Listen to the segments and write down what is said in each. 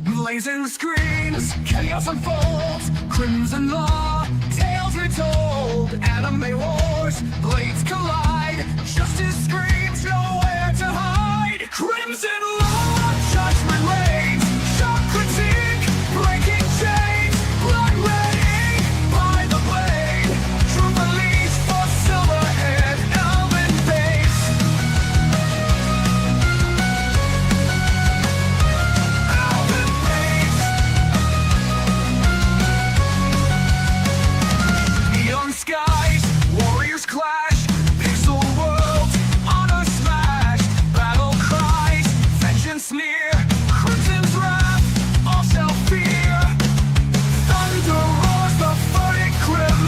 Blazing screens, chaos unfolds, crimson law, tales retold, anime wars, blades collide, justice screams, nowhere to hide. Crimson law, judgment reigns, shock critique, breaking chains, blood red ink by the blade, true release for silverhead, elven base. Elven base. Neon skies, warriors clash, pixel worlds, honor smashed, battle cries, vengeance near, crimson's wrath, all self-fear. Thunder roars the verdict grim,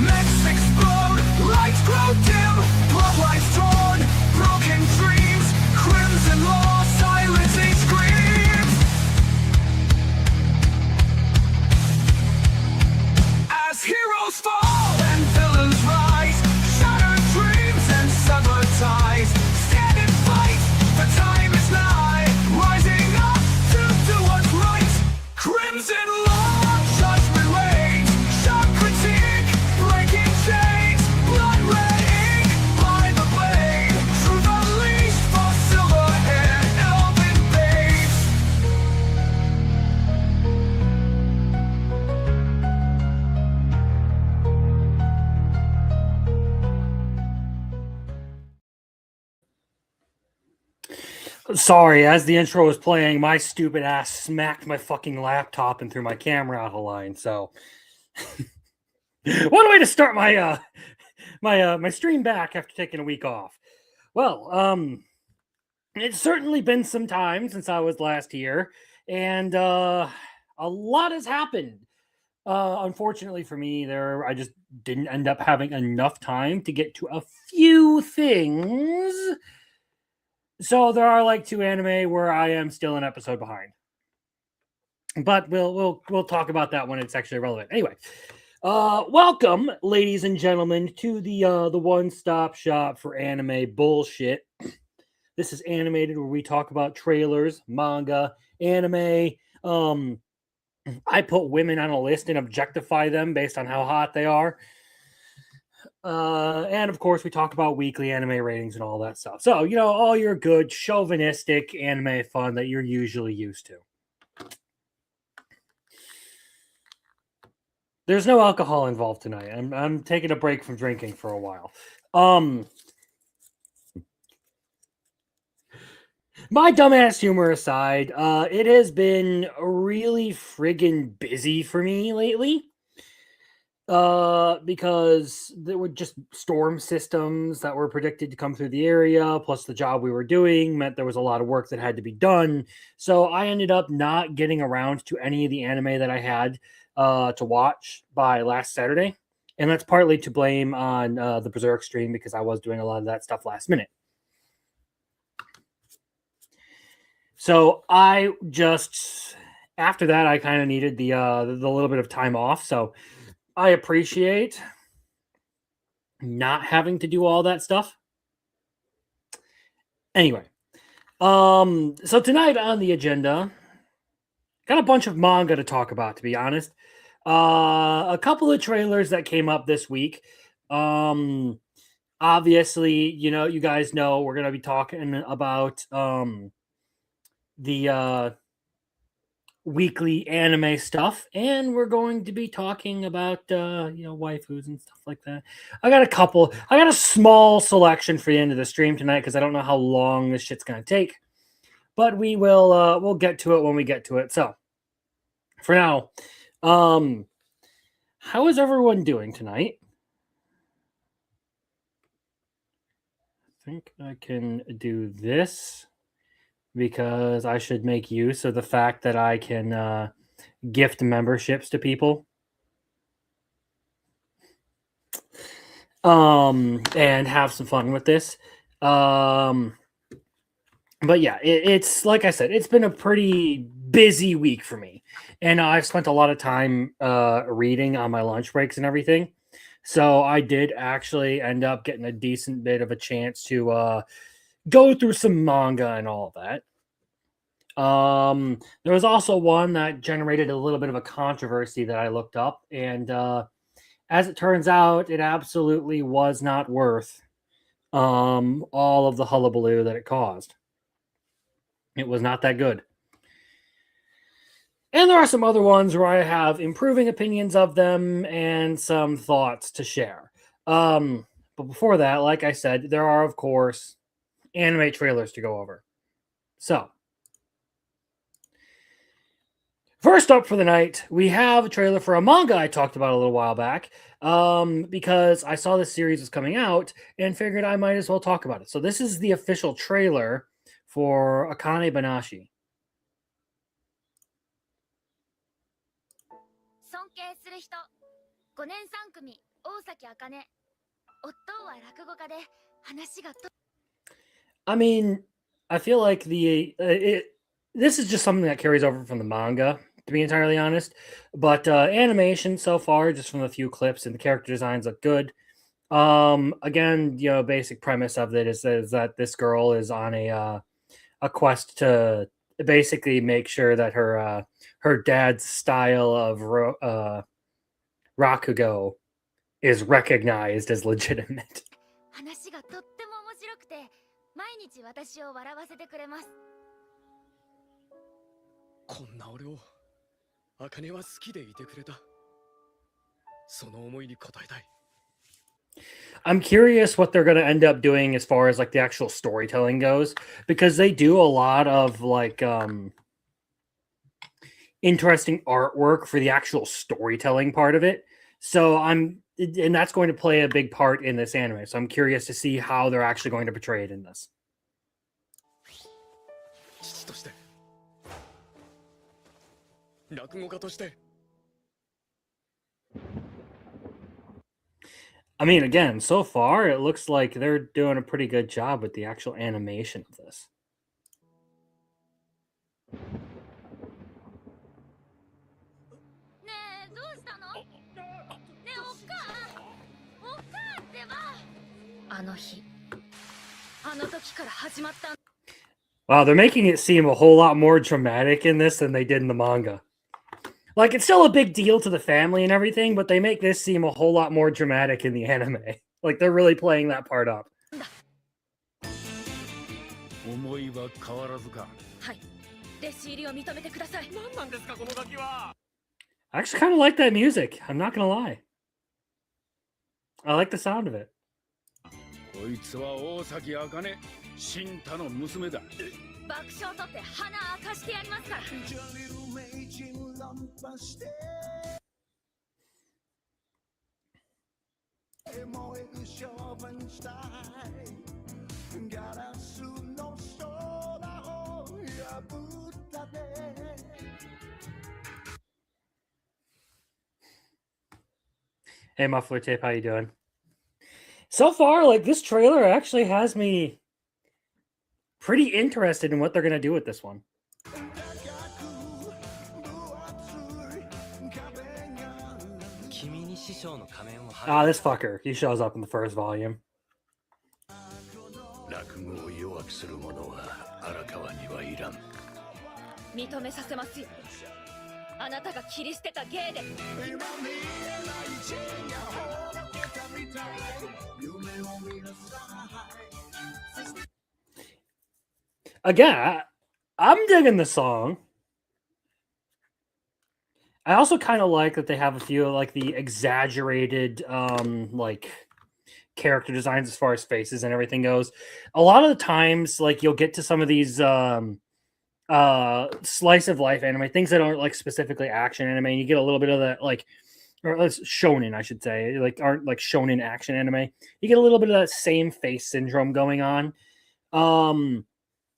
mechs explode, lights grow dim, bloodlines torn, broken dreams, crimson law silencing screams. As heroes fall and villains rise, shattered dreams and severed ties, stand and fight, the time is nigh, rising up to do what's right. Crimson law, judgment reigns, shock critique, breaking chains, blood red ink by the blade, truth unleashed for silverhead, elven babes. Sorry, as the intro was playing, my stupid ass smacked my fucking laptop and threw my camera out of line. So, what a way to start my my stream back after taking a week off. Well, it's certainly been some time since I was last here, and a lot has happened. Unfortunately for me, I just didn't end up having enough time to get to a few things. So there are like 2 anime where I am still an episode behind. But we'll talk about that when it's actually relevant. Anyway, welcome, ladies and gentlemen, to the one-stop shop for anime bullshit. This is Animated, where we talk about trailers, manga, anime. I put women on a list and objectify them based on how hot they are. And of course, we talk about weekly anime ratings and all that stuff. So, all your good chauvinistic anime fun that you're usually used to. There's no alcohol involved tonight. I'm taking a break from drinking for a while. My dumbass humor aside, it has been really friggin' busy for me lately. Because there were just storm systems that were predicted to come through the area, plus the job we were doing meant there was a lot of work that had to be done. So I ended up not getting around to any of the anime that I had to watch by last Saturday. And that's partly to blame on the Berserk stream, because I was doing a lot of that stuff last minute. So I just, after that, I kind of needed the little bit of time off. So I appreciate not having to do all that stuff. Anyway, so tonight on the agenda, got a bunch of manga to talk about, to be honest. A couple of trailers that came up this week. Obviously, you guys know we're going to be talking about the weekly anime stuff, and we're going to be talking about waifus and stuff like that. I got a small selection for the end of the stream tonight, because I don't know how long this shit's gonna take, but we'll get to it when we get to it. So for now, how is everyone doing tonight? I think I can do this, because I should make use of the fact that I can gift memberships to people. And have some fun with this. But yeah, it's like I said, it's been a pretty busy week for me. And I've spent a lot of time reading on my lunch breaks and everything. So I did actually end up getting a decent bit of a chance to go through some manga and all of that. There was also one that generated a little bit of a controversy that I looked up, and as it turns out, it absolutely was not worth all of the hullabaloo that it caused. It was not that good. And there are some other ones where I have improving opinions of them and some thoughts to share. But before that, like I said, there are, of course, anime trailers to go over. So, first up for the night, we have a trailer for a manga I talked about a little while back because I saw this series was coming out and figured I might as well talk about it. So, this is the official trailer for Akane Banashi. 尊敬する人5年3組大崎茜夫は落語家で話がと I mean, I feel like this is just something that carries over from the manga, to be entirely honest. But animation so far, just from a few clips, and the character designs look good. Again, basic premise of it is that this girl is on a quest to basically make sure that her dad's style of rakugo is recognized as legitimate. 話がとっても面白くて毎日私を笑わせてくれますこんな俺を茜は好きでいてくれたその思いに応えたい I'm curious what they're going to end up doing as far as like the actual storytelling goes, because they do a lot of like interesting artwork for the actual storytelling part of it. So and that's going to play a big part in this anime. So I'm curious to see how they're actually going to portray it in this. 父として落語家として I mean, again, so far it looks like they're doing a pretty good job with the actual animation of this. ねえどうしたのねえおっかってばあの日あの時から始まった Wow, they're making it seem a whole lot more dramatic in this than they did in the manga. Like, it's still a big deal to the family and everything, but they make this seem a whole lot more dramatic in the anime. Like, they're really playing that part up. 思いは変わらずかはい弟子入りを認めてください 何なんですかこのガキは I actually kind of like that music. I'm not gonna lie. I like the sound of it. こいつは大崎茜新太の娘だ爆笑取って鼻明かしてやりますから Hey, Muffler Tape, how you doing? So far, like, this trailer actually has me pretty interested in what they're gonna do with this one. Ah, this fucker. He shows up in the first volume. 落語を弱くする者は荒川にはいらん認めさせますよあなたが切り捨てた芸で Again, I'm digging the song. I also kind of like that they have a few like the exaggerated like character designs as far as faces and everything goes. A lot of the times, like you'll get to some of these slice of life anime, things that aren't like specifically action anime, and you get a little bit of that like or shonen, I should say, like aren't like shonen action anime. You get a little bit of that same face syndrome going on.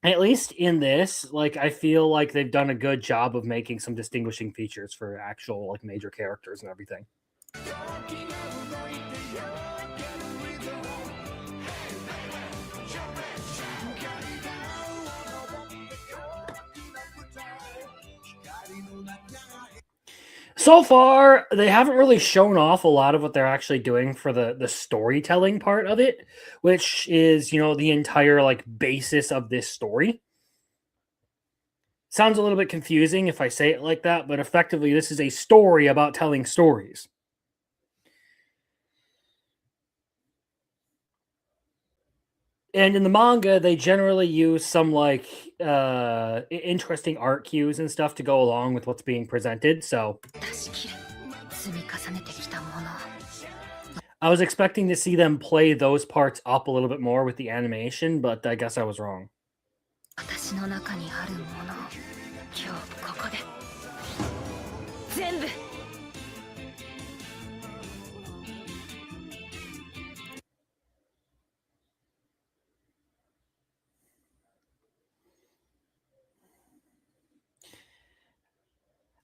At least in this, like I feel like they've done a good job of making some distinguishing features for actual like major characters and everything. So far, they haven't really shown off a lot of what they're actually doing for the storytelling part of it, which is, the entire like basis of this story. Sounds a little bit confusing if I say it like that, but effectively, this is a story about telling stories. And in the manga, they generally use some like interesting art cues and stuff to go along with what's being presented. So I was expecting to see them play those parts up a little bit more with the animation, but I guess I was wrong.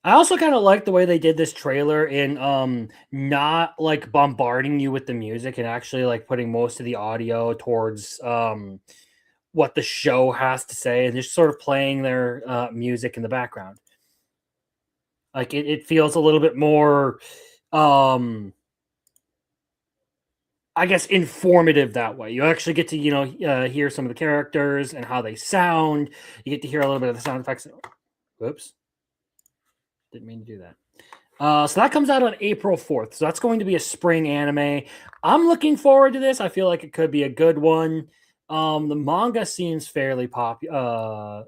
I also kind of like the way they did this trailer in not like bombarding you with the music and actually like putting most of the audio towards what the show has to say and just sort of playing their music in the background. Like it feels a little bit more I guess informative that way. You actually get to hear some of the characters and how they sound. You get to hear a little bit of the sound effects. Whoops. Didn't mean to do that. So that comes out on April 4th. So that's going to be a spring anime. I'm looking forward to this. I feel like it could be a good one. The manga seems fairly fairly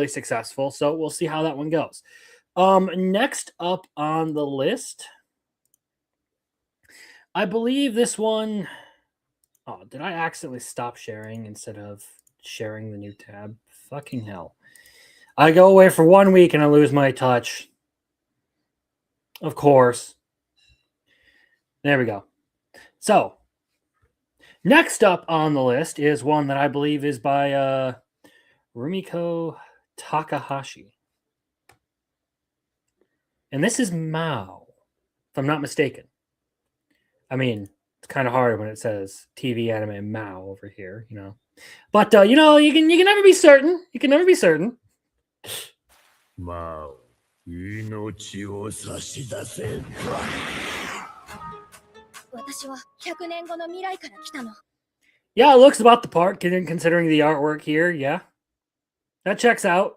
successful. So we'll see how that one goes. Next up on the list, I believe this one. Oh, did I accidentally stop sharing instead of sharing the new tab? Fucking hell. I go away for 1 week and I lose my touch. Of course. There we go. So, next up on the list is one that I believe is by Rumiko Takahashi. And this is Mao, if I'm not mistaken. I mean, it's kind of hard when it says TV anime Mao over here, But, you can never be certain. You can never be certain. まあ、命を差し出せ。私は100年後の未来から来たの。 Yeah, it looks about the part, considering the artwork here. Yeah, that checks out.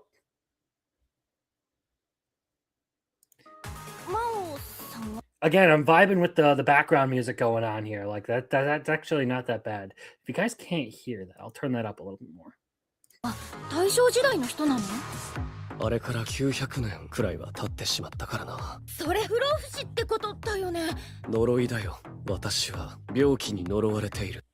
Again, I'm vibing with the background music going on here. Like that's actually not that bad. If you guys can't hear that, I'll turn that up a little bit more. 大正時代の人なの？あれから900年くらいは経ってしまったからな。それ不老不死ってことだよね。呪いだよ。私は病気に呪われている。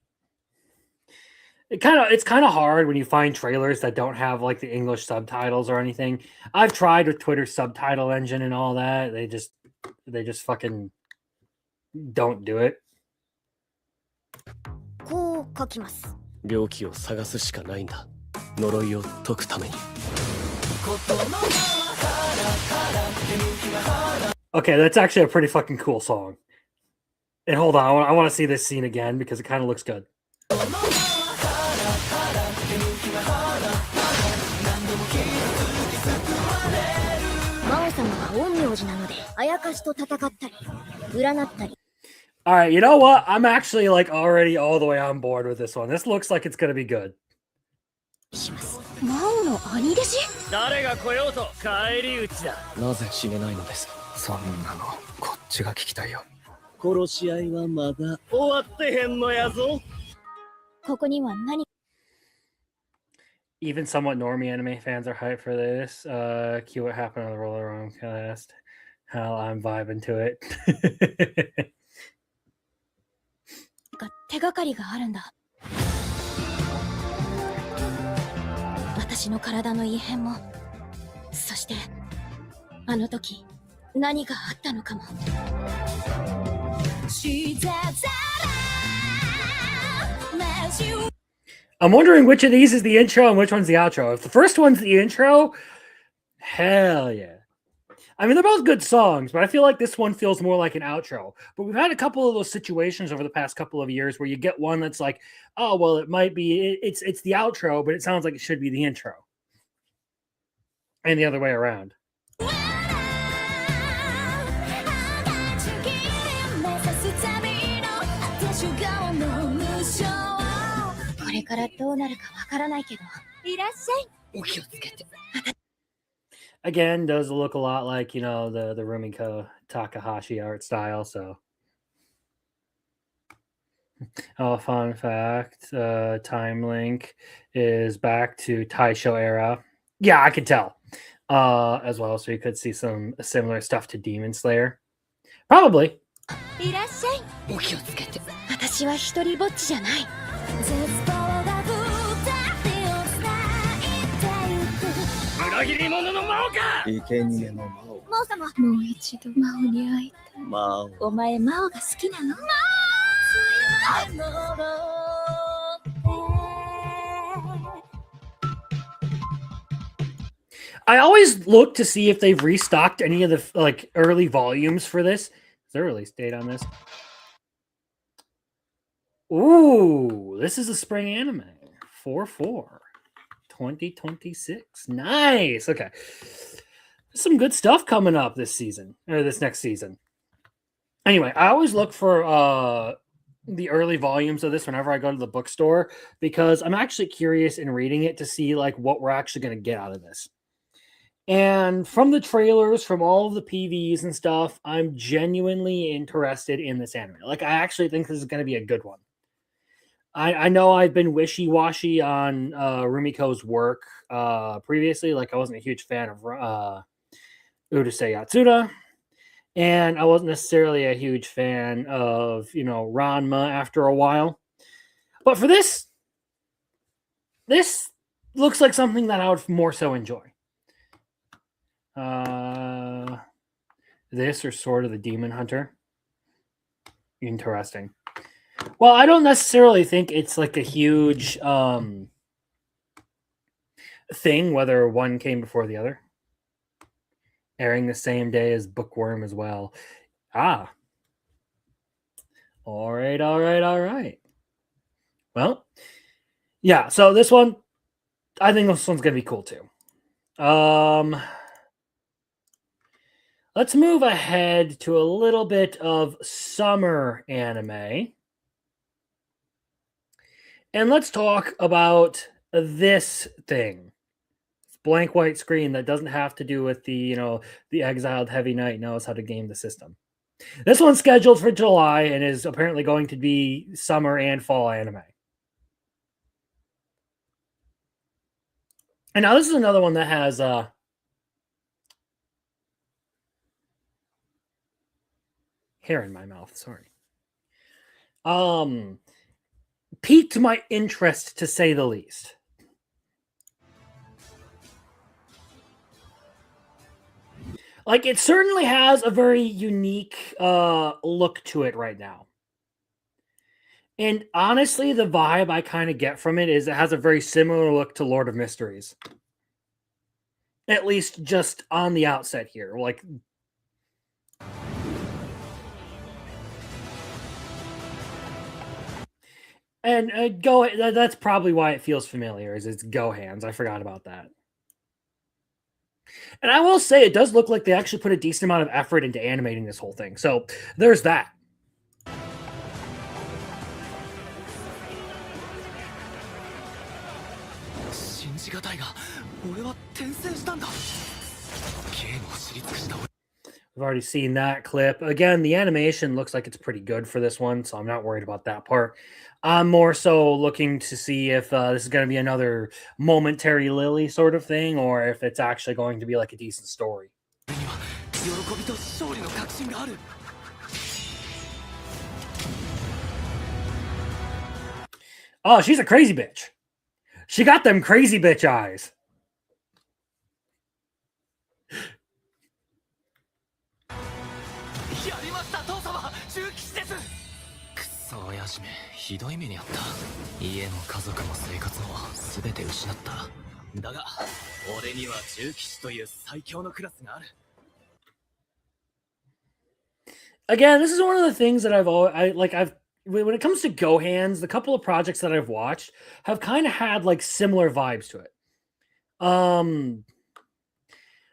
It's kind of hard when you find trailers that don't have like the English subtitles or anything. I've tried with Twitter's subtitle engine and all that. They just fucking don't do it. こう書きます。病気を探すしかないんだ。呪いを解くために。 Okay, that's actually a pretty fucking cool song. And hold on, I want to see this scene again because it kind of looks good. 魔王様は陰陽師なので、あやかしと戦ったり、占ったり。 All right, you know what? I'm actually like already all the way on board with this one. This looks like it's gonna be good. 魔王の兄弟子？誰が来ようと返り討ちだ。なぜ死ねないのです。そんなのこっちが聞きたいよ。殺し合いはまだ終わってへんのやぞ。ここには何？ Even somewhat normie anime fans are hyped for this. Cue what happened on the Roller Wrong cast. Hell, I'm vibing to it. 手がかりがあるんだ。私の体の異変も、そしてあの時何があったのかも。 I'm wondering which of these is the intro and which one's the outro. If the first one's the intro, hell yeah. I mean, they're both good songs, but I feel like this one feels more like an outro. But we've had a couple of those situations over the past couple of years where you get one that's like, oh, well, it might be, it's the outro, but it sounds like it should be the intro. And the other way around. からどうなるかわからないけど。いらっしゃい。お気をつけて。 Again, does look a lot like, you know, the Rumiko Takahashi art style. So, oh, fun fact: Time Link is back to Taisho era. Yeah, I could tell. As well, so you could see some similar stuff to Demon Slayer. Probably. いらっしゃい。お気をつけて。私は一人ぼっちじゃない。裏切り者の魔王か。生贄の魔王。魔王様。もう一度魔王に会いたい。魔王。お前魔王が好きなの？ I always look to see if they've restocked any of the like early volumes for this. Is there a release date on this? Ooh, this is a spring anime. 4/4. 2026. Nice. Okay. Some good stuff coming up this season or this next season. Anyway, I always look for the early volumes of this whenever I go to the bookstore because I'm actually curious in reading it to see like what we're actually going to get out of this. And from the trailers, from all of the PVs and stuff, I'm genuinely interested in this anime. Like, I actually think this is going to be a good one. I know I've been wishy-washy on Rumiko's work previously. Like, I wasn't a huge fan of Urusei Yatsura. And I wasn't necessarily a huge fan of, you know, Ranma after a while. But for this looks like something that I would more so enjoy. This or Sword of the Demon Hunter. Interesting. Well, I don't necessarily think it's like a huge thing whether one came before the other. Airing the same day as Bookworm as well. Ah. All right. Well, yeah, so this one, I think this one's going to be cool too. Let's move ahead to a little bit of summer anime. And let's talk about this thing. It's blank white screen that doesn't have to do with the, you know, the exiled Heavy Knight knows how to game the system. This one's scheduled for July and is apparently going to be summer and fall anime. And now this is another one that has hair in my mouth, sorry. Piqued my interest to say the least. Like, it certainly has a very unique look to it right now. And honestly, the vibe I kind of get from it is it has a very similar look to Lord of Mysteries. At least just on the outset here. Like, and that's probably why it feels familiar, is it's Gohan's. I forgot about that. And I will say, it does look like they actually put a decent amount of effort into animating this whole thing. So there's that. We've already seen that clip. Again, the animation looks like it's pretty good for this one, so I'm not worried about that part. I'm more so looking to see if this is going to be another momentary Lily sort of thing, or if it's actually going to be like a decent story. Oh, she's a crazy bitch. She got them crazy bitch eyes. Again, this is one of the things that when it comes to Gohan's, the couple of projects that I've watched have kind of had like similar vibes to it.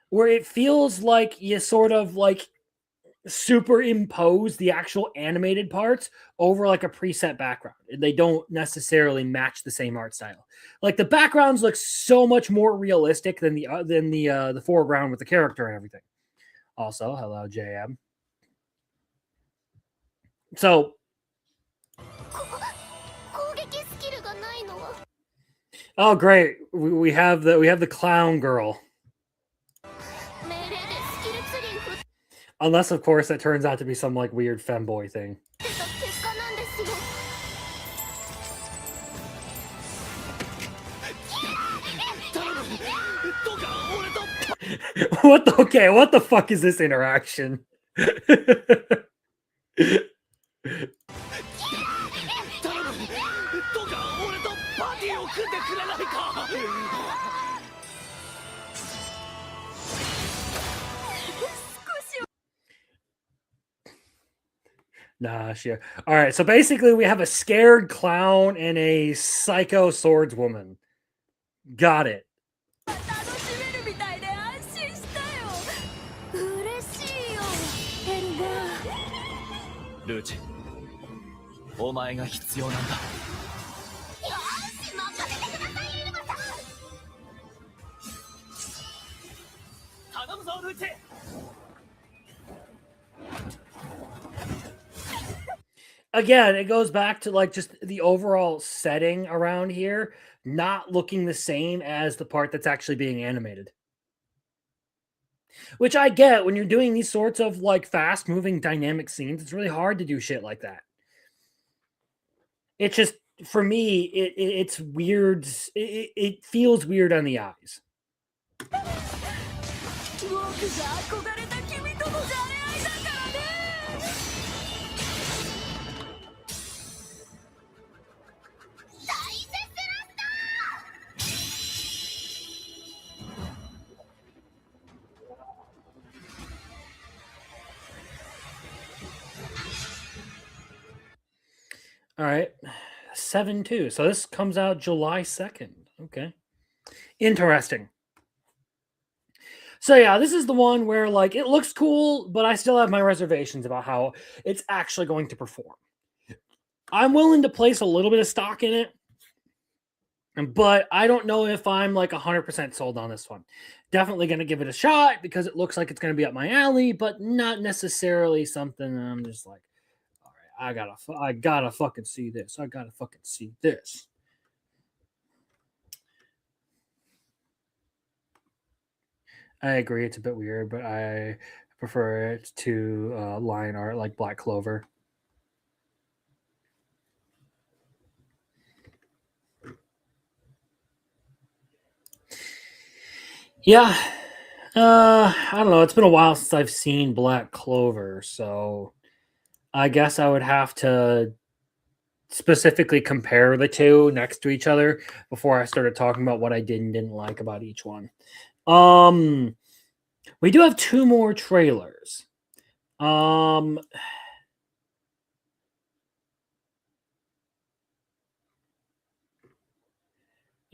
Where it feels like you sort of like superimpose the actual animated parts over like a preset background. They don't necessarily match the same art style. Like the backgrounds look so much more realistic than the foreground with the character and everything. Also, hello JM. So oh great, we have the clown girl. Unless, of course, that turns out to be some like weird femboy thing. What the fuck is this interaction? Nah, sure. All right, so basically we have a scared clown and a psycho swordswoman. Got it. ルーチ、お前が必要なんだ。頼むぞ、ルーチ。Again, it goes back to like just the overall setting around here not looking the same as the part that's actually being animated. Which I get when you're doing these sorts of like fast moving dynamic scenes. It's really hard to do shit like that. It's just, for me, it's weird. It feels weird on the eyes. All right, 7/2. So this comes out July 2nd. Okay, interesting. So yeah, this is the one where like it looks cool, but I still have my reservations about how it's actually going to perform. I'm willing to place a little bit of stock in it, but I don't know if I'm like 100% sold on this one. Definitely going to give it a shot because it looks like it's going to be up my alley, but not necessarily something I'm just like, I gotta fucking see this. I gotta fucking see this. I agree, it's a bit weird, but I prefer it to line art like Black Clover. Yeah. I don't know. It's been a while since I've seen Black Clover, so I guess I would have to specifically compare the two next to each other before I started talking about what I did and didn't like about each one. We do have 2 more trailers. You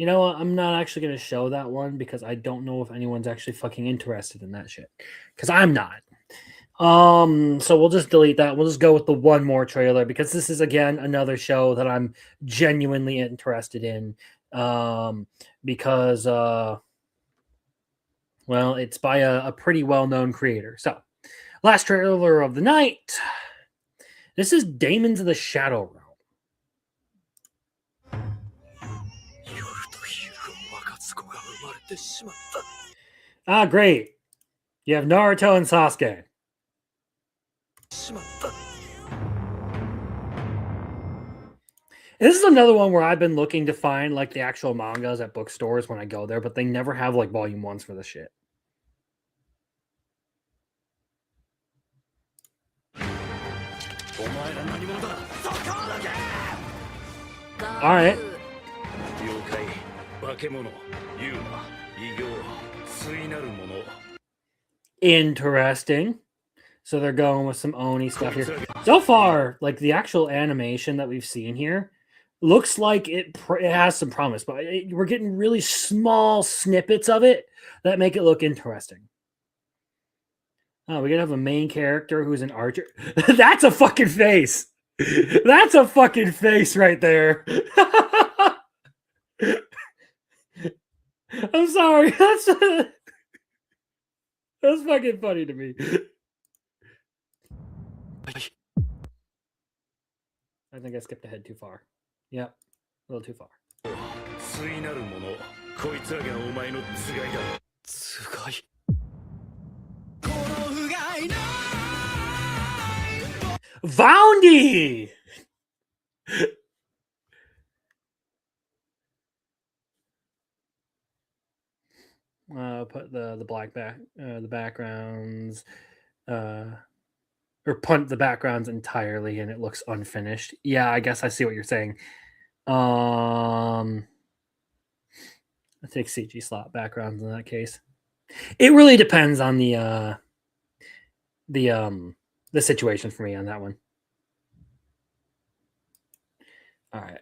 know what? I'm not actually going to show that one because I don't know if anyone's actually fucking interested in that shit. Because I'm not. So we'll just delete that. We'll just go with the 1 more trailer because this is, again, another show that I'm genuinely interested in. Because, well, it's by a pretty well-known creator. So, last trailer of the night. This is Daemons of the Shadow Realm. Ah, great. You have Naruto and Sasuke. This is another one where I've been looking to find like the actual mangas at bookstores when I go there, but they never have like volume 1s for this shit. All right. Interesting. So they're going with some Oni stuff here. So far, like the actual animation that we've seen here looks like it has some promise, but we're getting really small snippets of it that make it look interesting. Oh, we gotta have a main character who's an archer. That's a fucking face. That's a fucking face right there. I'm sorry. That's fucking funny to me. I think I skipped ahead too far. Yeah, a little too far. 対なる者こいつらがお前のつがいだつがい Voundy! Put the black the backgrounds, or punt the backgrounds entirely, and it looks unfinished. Yeah, I guess I see what you're saying. I take CG slot backgrounds in that case. It really depends on the situation for me on that one. All right,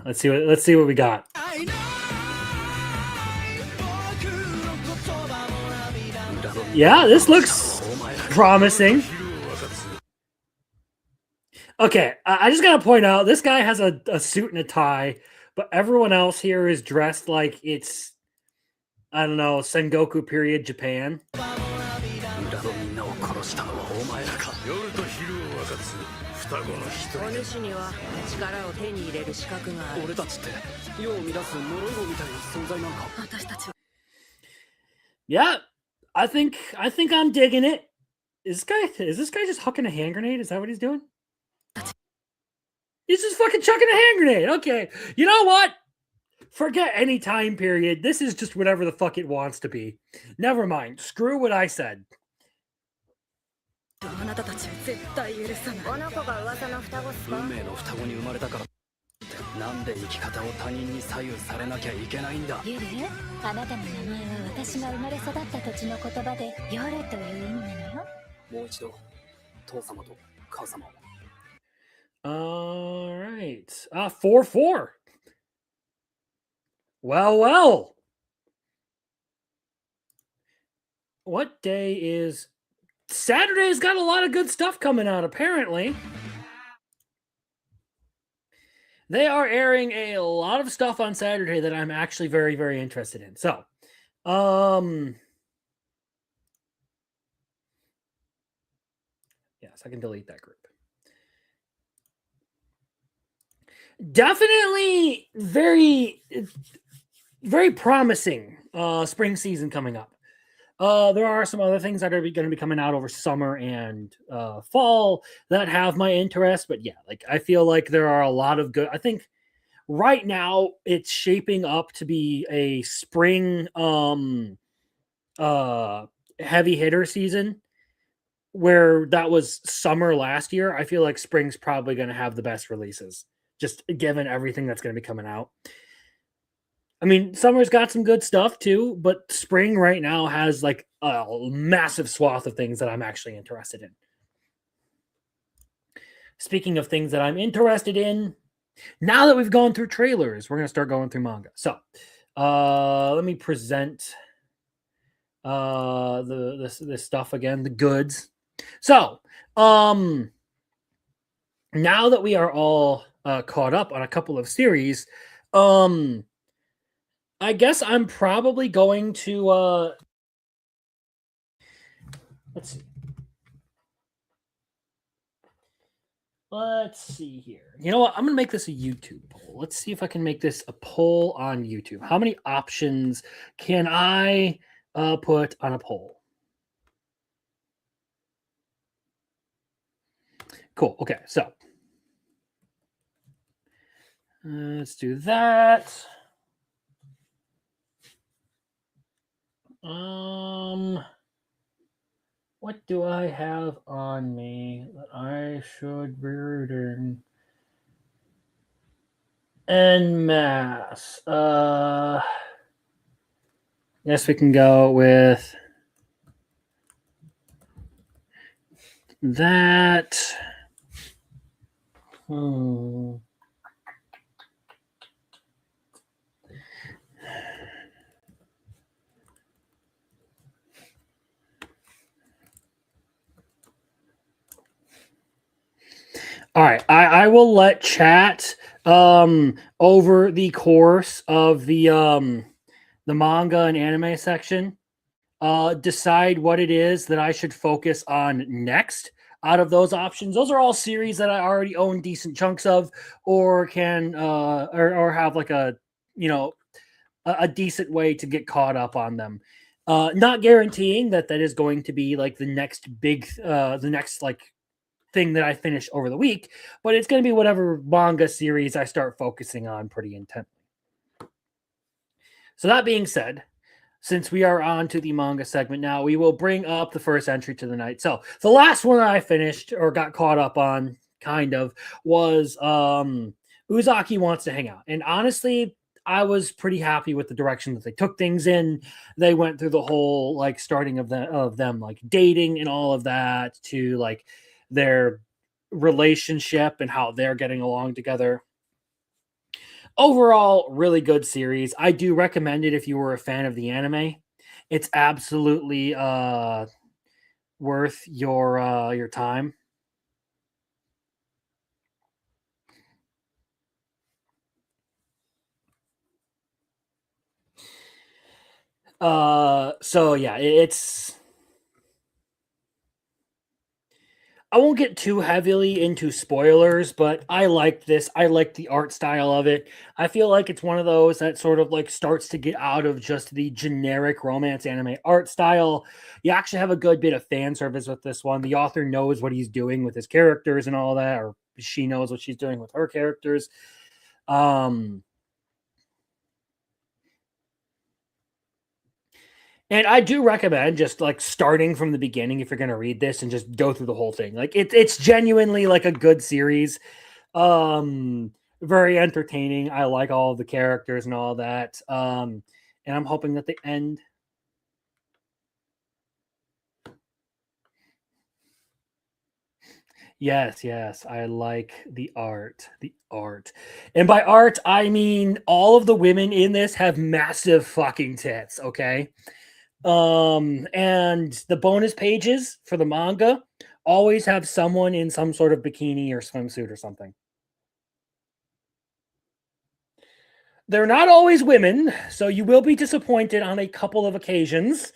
let's see what we got. Yeah, this looks promising. Okay, I just gotta point out this guy has a suit and a tie, but everyone else here is dressed like it's, I don't know, Sengoku period Japan. 村のみんなを殺したのはお前らか夜と昼を分かつ双子の一人お主には力を手に入れる資格がある俺たちって世を乱す呪い子みたいな存在なんか私たちは Yeah, I think I'm digging it. Is this guy just hucking a hand grenade? Is that what he's doing? He's just fucking chucking a hand grenade. Okay, you know what? Forget any time period. This is just whatever the fuck it wants to be. Never mind. Screw what I said. あなたたちは絶対許さないこの子が噂の双子っすか運命の双子に生まれたからってなんで生き方を他人に左右されなきゃいけないんだユルあなたの名前は私が生まれ育った土地の言葉で夜という意味なのよもう一度父様と母様を All right. 4-4. Well. What day is Saturday's got a lot of good stuff coming out, apparently. They are airing a lot of stuff on Saturday that I'm actually very, very interested in. So, yes, I can delete that group. Definitely very, very promising spring season coming up. There are some other things that are going to be coming out over summer and fall that have my interest, but yeah, like I feel like there are a lot of good. I think right now it's shaping up to be a spring heavy hitter season, where that was summer last year. I feel like spring's probably going to have the best releases, just given everything that's going to be coming out. I mean, summer's got some good stuff too, but spring right now has like a massive swath of things that I'm actually interested in. Speaking of things that I'm interested in, now that we've gone through trailers, we're going to start going through manga. So, let me present this stuff again, the goods. So, now that we are all caught up on a couple of series, I guess I'm probably going to let's see. Let's see here. You know what? I'm going to make this a YouTube poll. Let's see if I can make this a poll on YouTube. How many options can I put on a poll? Cool. Okay, so let's do that. What do I have on me that I should be reading en masse? Yes, we can go with that. will let chat over the course of the manga and anime section decide what it is that I should focus on next out of those options. Those are all series that I already own decent chunks of, or can or have like a decent way to get caught up on them. Not guaranteeing that is going to be like the next like thing that I finish over the week, but it's going to be whatever manga series I start focusing on pretty intently. So that being said, since we are on to the manga segment now, we will bring up the first entry to the night. So the last one I finished or got caught up on kind of was Uzaki Wants to Hang Out. And honestly, I was pretty happy with the direction that they took things in. They went through the whole like starting of them like dating and all of that to like their relationship and how they're getting along together. Overall, really good series. I do recommend it if you were a fan of the anime. It's absolutely worth your time. So yeah, I won't get too heavily into spoilers, but I like this. I like the art style of it. I feel like it's one of those that sort of like starts to get out of just the generic romance anime art style. You actually have a good bit of fan service with this one. The author knows what he's doing with his characters and all that, or she knows what she's doing with her characters. And I do recommend just like starting from the beginning if you're going to read this and just go through the whole thing. Like it's genuinely like a good series. Very entertaining. I like all of the characters and all that. And I'm hoping that the end. Yes, I like the art. The art. And by art, I mean all of the women in this have massive fucking tits, okay? And the bonus pages for the manga always have someone in some sort of bikini or swimsuit or something. They're not always women, so you will be disappointed on a couple of occasions.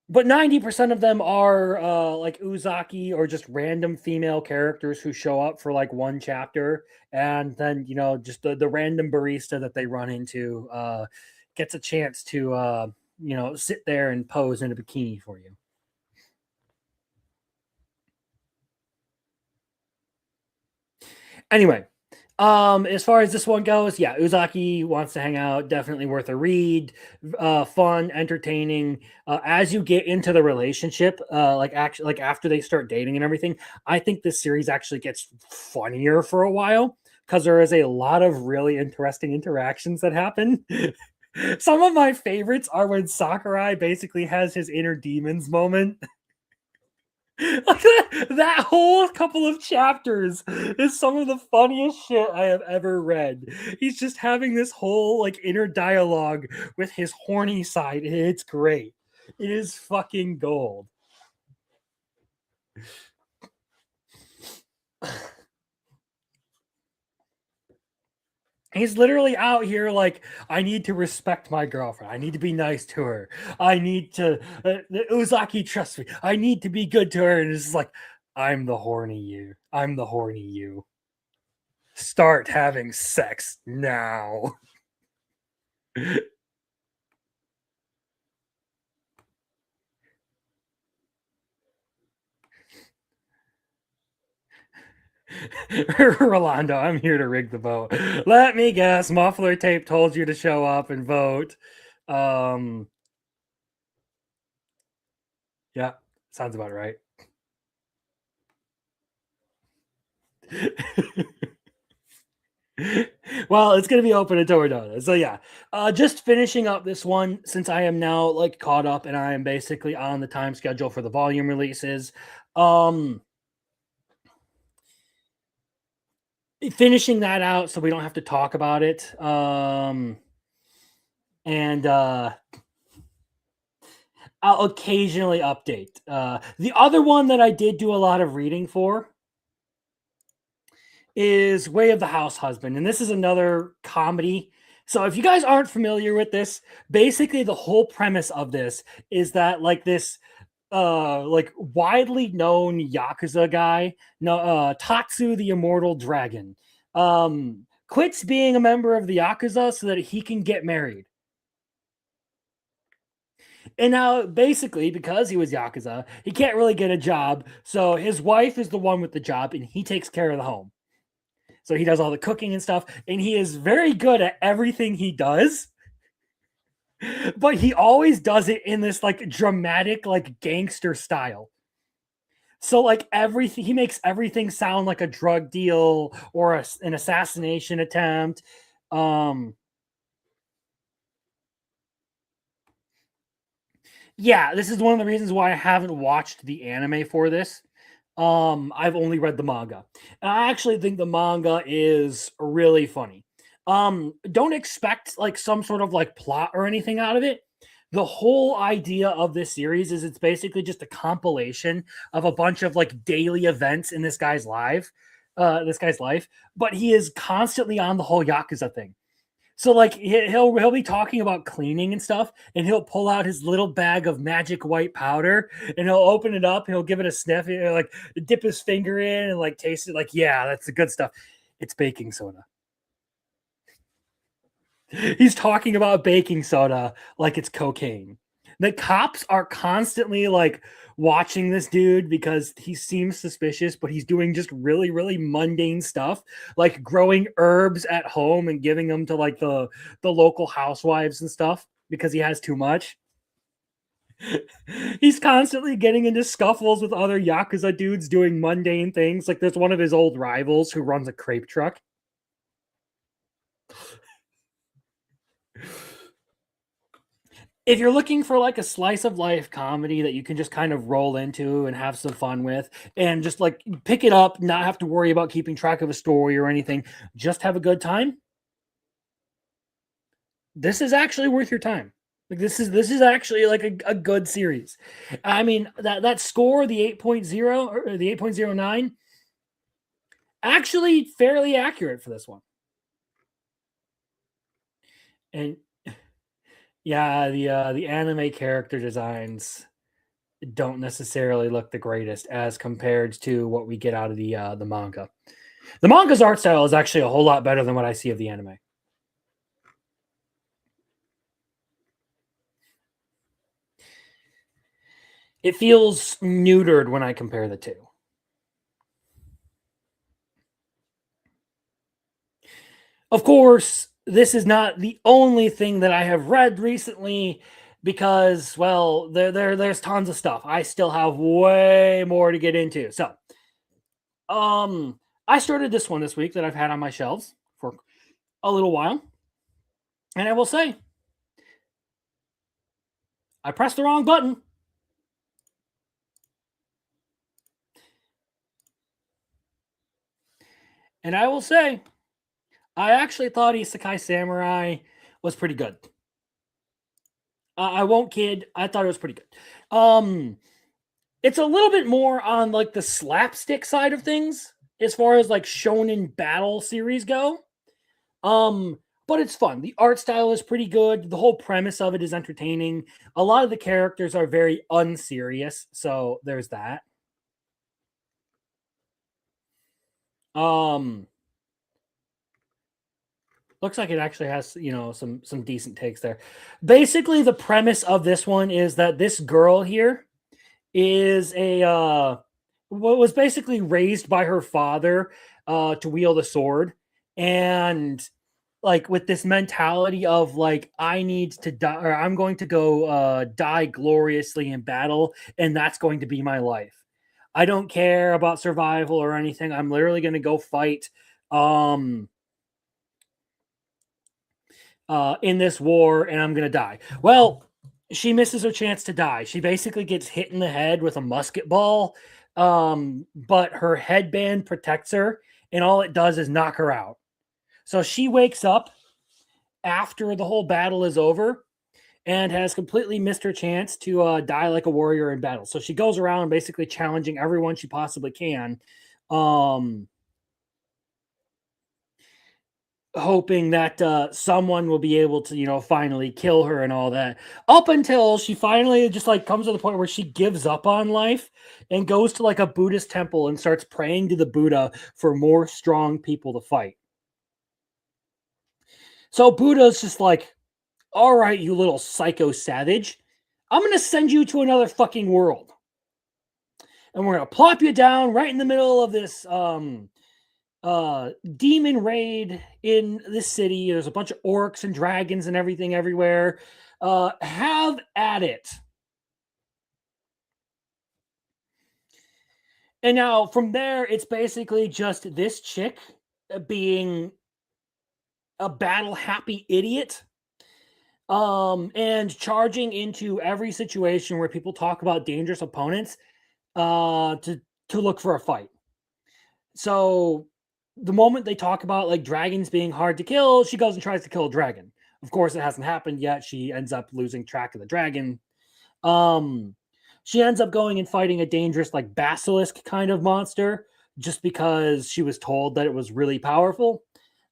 But 90% of them are like Uzaki or just random female characters who show up for like one chapter, and then just the random barista that they run into gets a chance to sit there and pose in a bikini for you. Anyway, as far as this one goes, yeah, Uzaki Wants to Hang Out, definitely worth a read. Fun, entertaining. As you get into the relationship, like after they start dating and everything, I think this series actually gets funnier for a while because there is a lot of really interesting interactions that happen. Some of my favorites are when Sakurai basically has his inner demons moment. Like that whole couple of chapters is some of the funniest shit I have ever read. He's just having this whole like inner dialogue with his horny side. It's great. It is fucking gold. He's literally out here like, I need to respect my girlfriend. I need to be nice to her. I need to, Uzaki trusts me. I need to be good to her. And it's just like, I'm the horny you. I'm the horny you. Start having sex now. Rolando, I'm here to rig the vote. Let me guess, Muffler Tape told you to show up and vote. Yeah, sounds about right. Well, it's going to be open until we're done. So yeah, just finishing up this one since I am now like caught up and I am basically on the time schedule for the volume releases. Finishing that out so we don't have to talk about it. And I'll occasionally update. The other one that I did do a lot of reading for is Way of the House Husband, and this is another comedy. So if you guys aren't familiar with this, basically the whole premise of this is that like this like widely known Yakuza guy, no Tatsu the Immortal Dragon, quits being a member of the Yakuza so that he can get married. And now, basically, because he was Yakuza, he can't really get a job. So his wife is the one with the job, and he takes care of the home. So he does all the cooking and stuff, and he is very good at everything he does. But he always does it in this like dramatic, like gangster style. So like everything, he makes everything sound like a drug deal or an assassination attempt. Yeah, this is one of the reasons why I haven't watched the anime for this. I've only read the manga. And I actually think the manga is really funny. Don't expect like some sort of like plot or anything out of it. The whole idea of this series is it's basically just a compilation of a bunch of like daily events in this guy's life, but he is constantly on the whole Yakuza thing. So like he'll be talking about cleaning and stuff, and he'll pull out his little bag of magic white powder, and he'll open it up, he'll give it a sniff, and like dip his finger in and like taste it, like yeah, that's the good stuff. It's baking soda. He's talking about baking soda like it's cocaine. The cops are constantly like watching this dude because he seems suspicious, but he's doing just really, really mundane stuff, like growing herbs at home and giving them to like the local housewives and stuff because he has too much. He's constantly getting into scuffles with other Yakuza dudes doing mundane things. Like there's one of his old rivals who runs a crepe truck. If you're looking for like a slice of life comedy that you can just kind of roll into and have some fun with and just like pick it up, not have to worry about keeping track of a story or anything, just have a good time, this is actually worth your time. Like this is actually like a good series. I mean, that score, the 8.0 or the 8.09, actually fairly accurate for this one. And yeah, the anime character designs don't necessarily look the greatest as compared to what we get out of the manga. The manga's art style is actually a whole lot better than what I see of the anime. It feels neutered when I compare the two. Of course, this is not the only thing that I have read recently because, well, there's tons of stuff. I still have way more to get into. So, I started this one this week that I've had on my shelves for a little while. And I will say, I pressed the wrong button. And I will say, I actually thought Isekai Samurai was pretty good. I won't kid. I thought it was pretty good. It's a little bit more on like the slapstick side of things as far as like shonen battle series go. But it's fun. The art style is pretty good. The whole premise of it is entertaining. A lot of the characters are very unserious, so there's that. Looks like it actually has, some decent takes there. Basically, the premise of this one is that this girl here is was basically raised by her father to wield a sword, and like with this mentality of like I need to die, or I'm going to go die gloriously in battle, and that's going to be my life. I don't care about survival or anything. I'm literally going to go fight in this war, and I'm going to die. Well, she misses her chance to die. She basically gets hit in the head with a musket ball, but her headband protects her, and all it does is knock her out. So she wakes up after the whole battle is over and has completely missed her chance to die like a warrior in battle. So she goes around basically challenging everyone she possibly can. hoping that someone will be able to, finally kill her and all that. Up until she finally just like comes to the point where she gives up on life and goes to like a Buddhist temple and starts praying to the Buddha for more strong people to fight. So Buddha's just like, all right, you little psycho savage, I'm going to send you to another fucking world. And we're going to plop you down right in the middle of this demon raid in this city. There's a bunch of orcs and dragons and everything everywhere. Have at it. And now from there, it's basically just this chick being a battle happy idiot. And charging into every situation where people talk about dangerous opponents to look for a fight. So the moment they talk about like dragons being hard to kill, she goes and tries to kill a dragon. Of course, it hasn't happened yet. She ends up losing track of the dragon. She ends up going and fighting a dangerous like basilisk kind of monster just because she was told that it was really powerful.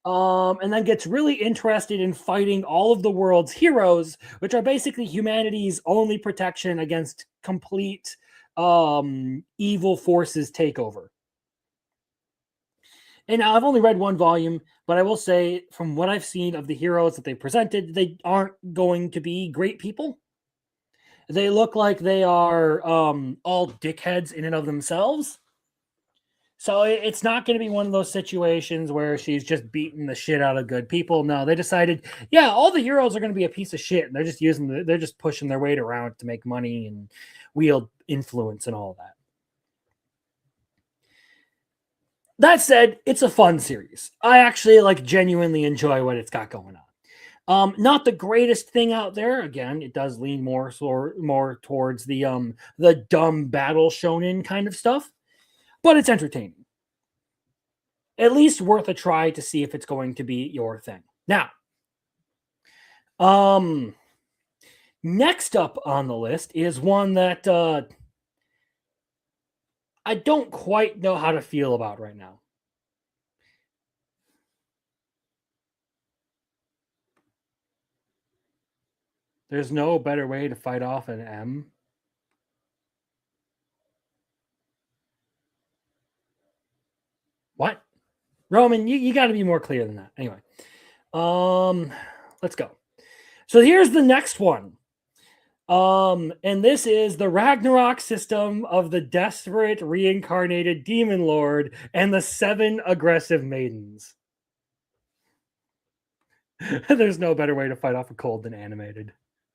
And then gets really interested in fighting all of the world's heroes, which are basically humanity's only protection against complete evil forces takeover. And now I've only read one volume, but I will say from what I've seen of the heroes that they presented, they aren't going to be great people. They look like they are all dickheads in and of themselves. So it's not going to be one of those situations where she's just beating the shit out of good people. No, they decided, yeah, all the heroes are going to be a piece of shit, and they're just pushing their weight around to make money and wield influence and all that. That said, it's a fun series. I actually like genuinely enjoy what it's got going on. Not the greatest thing out there. Again, it does lean more towards the dumb battle shonen kind of stuff. But it's entertaining. At least worth a try to see if it's going to be your thing. Now, next up on the list is one that I don't quite know how to feel about right now. There's no better way to fight off an M. What? Roman, you got to be more clear than that. Anyway, let's go. So here's the next one. And this is the Ragnarok system of the desperate reincarnated demon lord and the 7 aggressive maidens. There's no better way to fight off a cold than animated.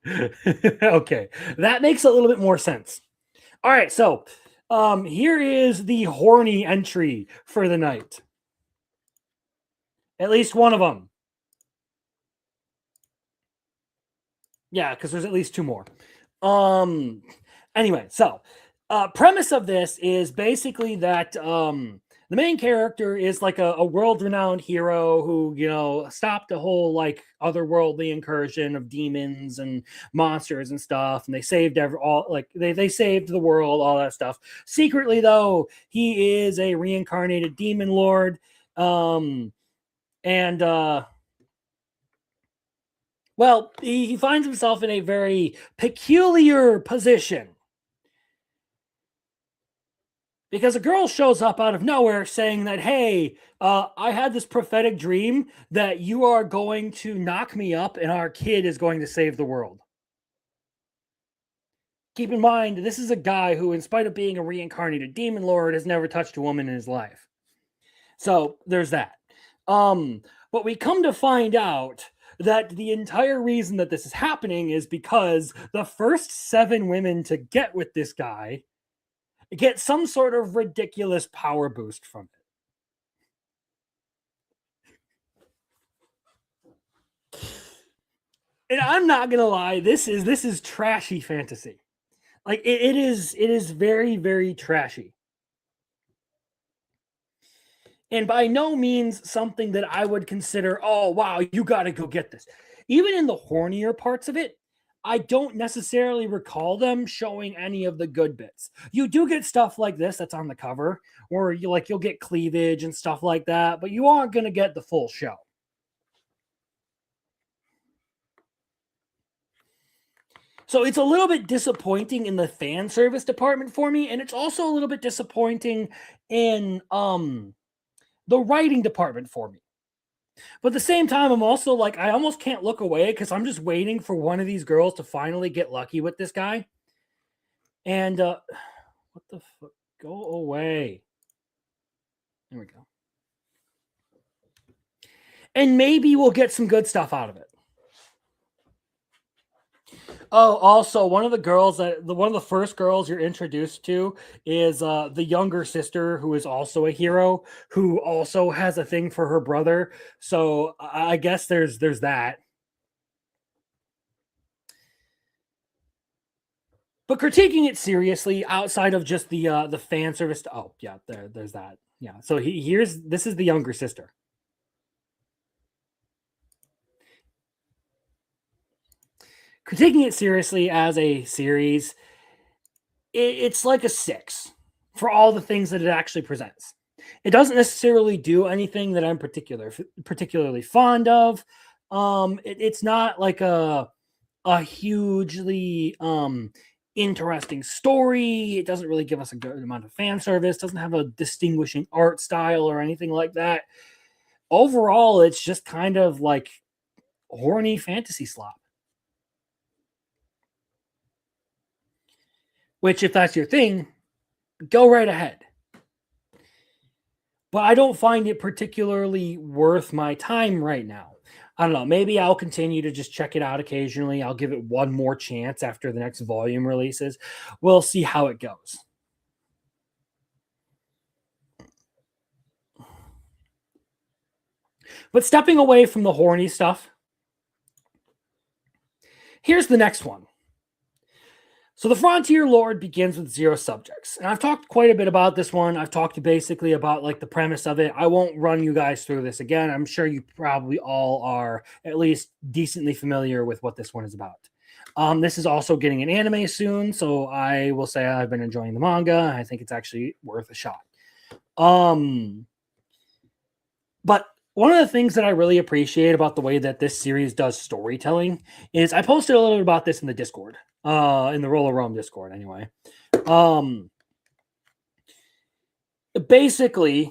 Okay, that makes a little bit more sense. All right, so here is the horny entry for the night. At least one of them. Yeah, because there's at least 2 more. Anyway, so premise of this is basically that the main character is like a world-renowned hero who, stopped a whole like otherworldly incursion of demons and monsters and stuff, and they saved they saved the world, all that stuff. Secretly, though, he is a reincarnated demon lord, well, he finds himself in a very peculiar position. Because a girl shows up out of nowhere saying that, hey, I had this prophetic dream that you are going to knock me up and our kid is going to save the world. Keep in mind, this is a guy who, in spite of being a reincarnated demon lord, has never touched a woman in his life. So there's that. But we come to find out that the entire reason that this is happening is because the first 7 women to get with this guy get some sort of ridiculous power boost from it. And I'm not gonna lie, this is trashy fantasy. Like it is very, very trashy. And by no means something that I would consider, oh wow, you gotta go get this. Even in the hornier parts of it, I don't necessarily recall them showing any of the good bits. You do get stuff like this that's on the cover, where you'll get cleavage and stuff like that, but you aren't going to get the full show. So it's a little bit disappointing in the fan service department for me, and it's also a little bit disappointing in the writing department for me. But at the same time, I'm also like, I almost can't look away because I'm just waiting for one of these girls to finally get lucky with this guy. And what the fuck? Go away. There we go. And maybe we'll get some good stuff out of it. Oh, also, one of the first girls you're introduced to is the younger sister, who is also a hero, who also has a thing for her brother. So I guess there's that. But critiquing it seriously outside of just the fan service. Oh yeah, there's that. Yeah. So this is the younger sister. Critiquing it seriously as a series, it's like a 6 for all the things that it actually presents. It doesn't necessarily do anything that I'm particularly fond of. It's not like a hugely interesting story. It doesn't really give us a good amount of fan service. Doesn't have a distinguishing art style or anything like that. Overall, it's just kind of like horny fantasy slop. Which, if that's your thing, go right ahead. But I don't find it particularly worth my time right now. I don't know. Maybe I'll continue to just check it out occasionally. I'll give it one more chance after the next volume releases. We'll see how it goes. But stepping away from the horny stuff, here's the next one. So the Frontier Lord begins with 0 subjects. And I've talked quite a bit about this one. I've talked basically about like the premise of it. I won't run you guys through this again. I'm sure you probably all are at least decently familiar with what this one is about. This is also getting an anime soon, so I will say I've been enjoying the manga. I think it's actually worth a shot. But one of the things that I really appreciate about the way that this series does storytelling is I posted a little bit about this in the Discord. In the Roller Rome Discord, anyway. Basically,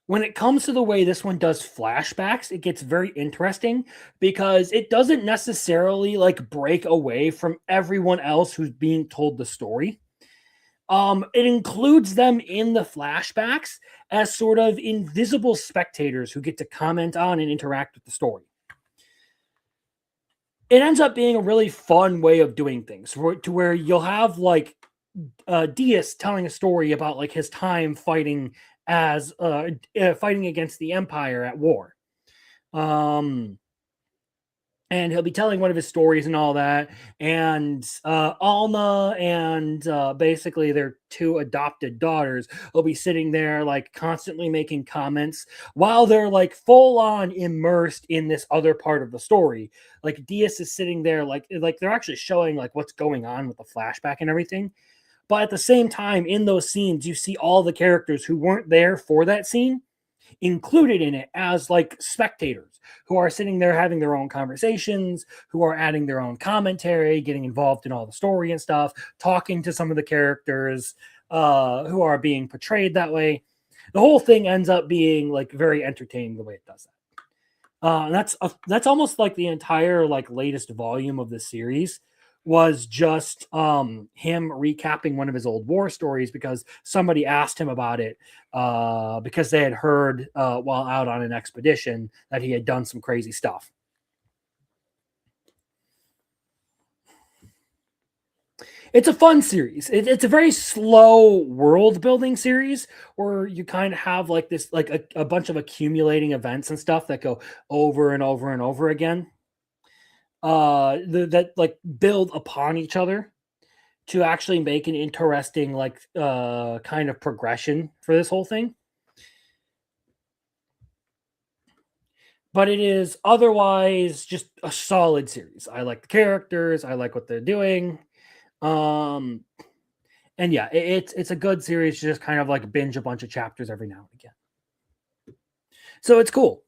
when it comes to the way this one does flashbacks, it gets very interesting because it doesn't necessarily like break away from everyone else who's being told the story. It includes them in the flashbacks as sort of invisible spectators who get to comment on and interact with the story. It ends up being a really fun way of doing things to where you'll have like Diaz telling a story about like his time fighting fighting against the Empire at war. And he'll be telling one of his stories and all that. And Alma and basically their 2 adopted daughters will be sitting there like constantly making comments while they're like full on immersed in this other part of the story. Like Diaz is sitting there like they're actually showing like what's going on with the flashback and everything. But at the same time, in those scenes, you see all the characters who weren't there for that scene included in it as like spectators who are sitting there having their own conversations, who are adding their own commentary, getting involved in all the story and stuff, talking to some of the characters who are being portrayed that way. The whole thing ends up being like very entertaining the way it does that. And that's almost like the entire like latest volume of the series was just him recapping one of his old war stories because somebody asked him about it because they had heard while out on an expedition that he had done some crazy stuff. It's a fun series. It's a very slow world building series where you kind of have like this, like a bunch of accumulating events and stuff that go over and over and over again. That like build upon each other to actually make an interesting like kind of progression for this whole thing. But it is otherwise just a solid series. I like the characters, I like what they're doing. And yeah, it's a good series to just kind of like binge a bunch of chapters every now and again. So it's cool.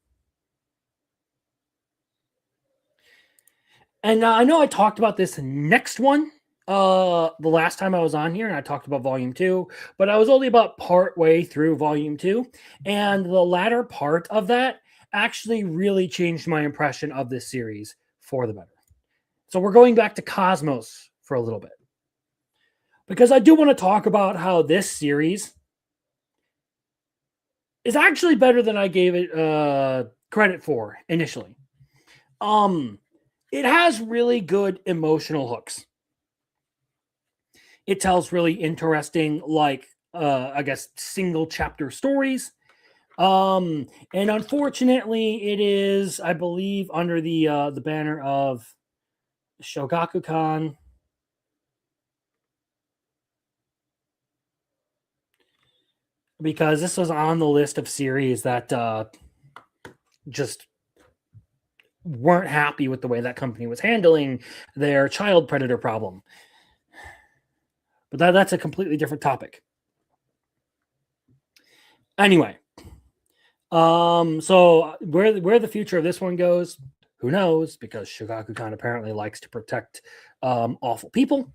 And I know I talked about this next one the last time I was on here, and I talked about volume 2, but I was only about part way through volume 2, and the latter part of that actually really changed my impression of this series for the better. So we're going back to Cosmos for a little bit, because I do want to talk about how this series is actually better than I gave it credit for initially. It has really good emotional hooks. It tells really interesting, like, I guess, single chapter stories. And unfortunately, it is, I believe, under the banner of Shogakukan. Because this was on the list of series that just weren't happy with the way that company was handling their child predator problem. But that's a completely different topic. Anyway, so where the future of this one goes, who knows? Because Shogakukan apparently likes to protect awful people,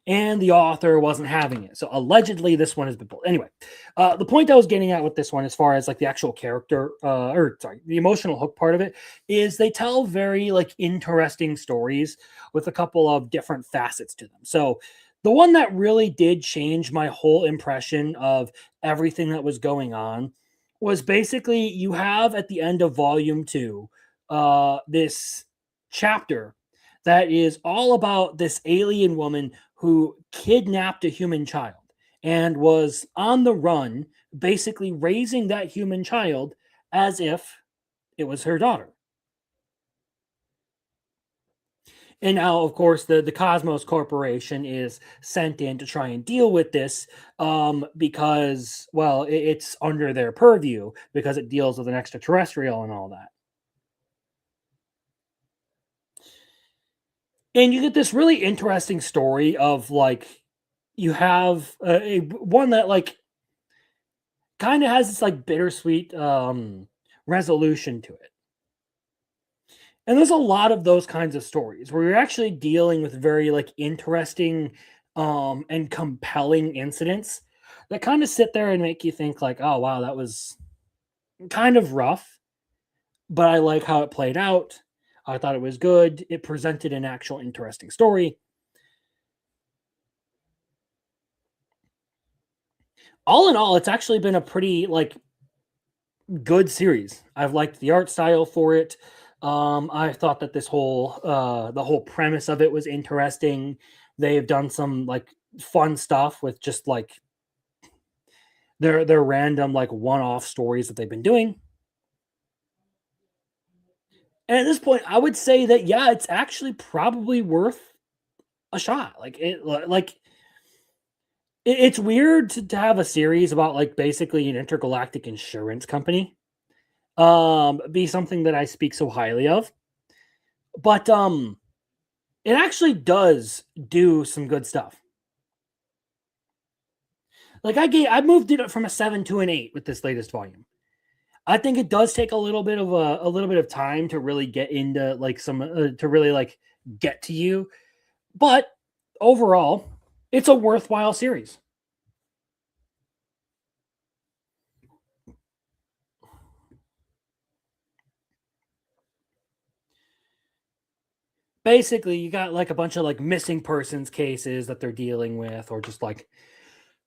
and the author wasn't having it. So allegedly, this one has been pulled. Anyway, the point I was getting at with this one, as far as like the actual character, the emotional hook part of it, is they tell very like interesting stories with a couple of different facets to them. So the one that really did change my whole impression of everything that was going on was basically you have at the end of volume 2 this chapter that is all about this alien woman who kidnapped a human child and was on the run, basically raising that human child as if it was her daughter. And now, of course, the Cosmos Corporation is sent in to try and deal with this because, well, it's under their purview because it deals with an extraterrestrial and all that. And you get this really interesting story of like, you have one that like kind of has this like bittersweet resolution to it. And there's a lot of those kinds of stories where you're actually dealing with very like interesting and compelling incidents that kind of sit there and make you think like, oh wow, that was kind of rough, but I like how it played out. I thought it was good. It presented an actual interesting story. All in all, it's actually been a pretty like good series. I've liked the art style for it. I thought that this whole the whole premise of it was interesting. They've done some like fun stuff with just like their random like one-off stories that they've been doing. And at this point, I would say that yeah, it's actually probably worth a shot. It's weird to have a series about like basically an intergalactic insurance company be something that I speak so highly of. But it actually does do some good stuff. Like I moved it from a 7 to an 8 with this latest volume. I think it does take a little bit of time to really get into like some to really like get to you, but overall, it's a worthwhile series. Basically, you got like a bunch of like missing persons cases that they're dealing with, or just like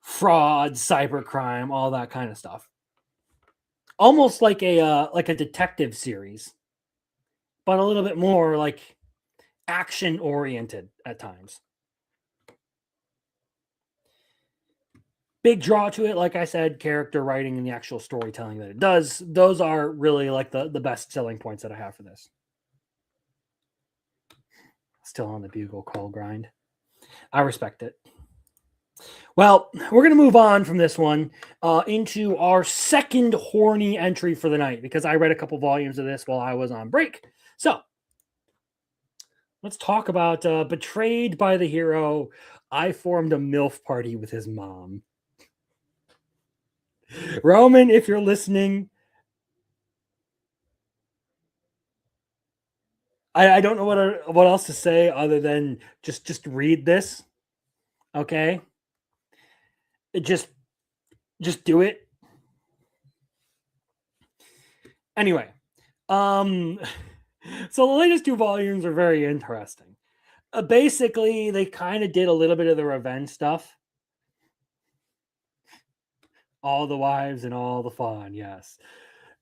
fraud, cybercrime, all that kind of stuff. Almost like a detective series, but a little bit more like action oriented at times. Big draw to it, like I said, character writing and the actual storytelling that it does. Those are really like the best selling points that I have for this. Still on the bugle call grind. I respect it. Well, we're going to move on from this one into our second horny entry for the night, because I read a couple volumes of this while I was on break. So let's talk about Betrayed by the Hero. I formed a MILF party with his mom. Roman, if you're listening, I don't know what else to say other than just read this. Okay? Just do it. Anyway, so the latest 2 volumes are very interesting. Basically, they kind of did a little bit of the revenge stuff. All the wives and all the fun, yes.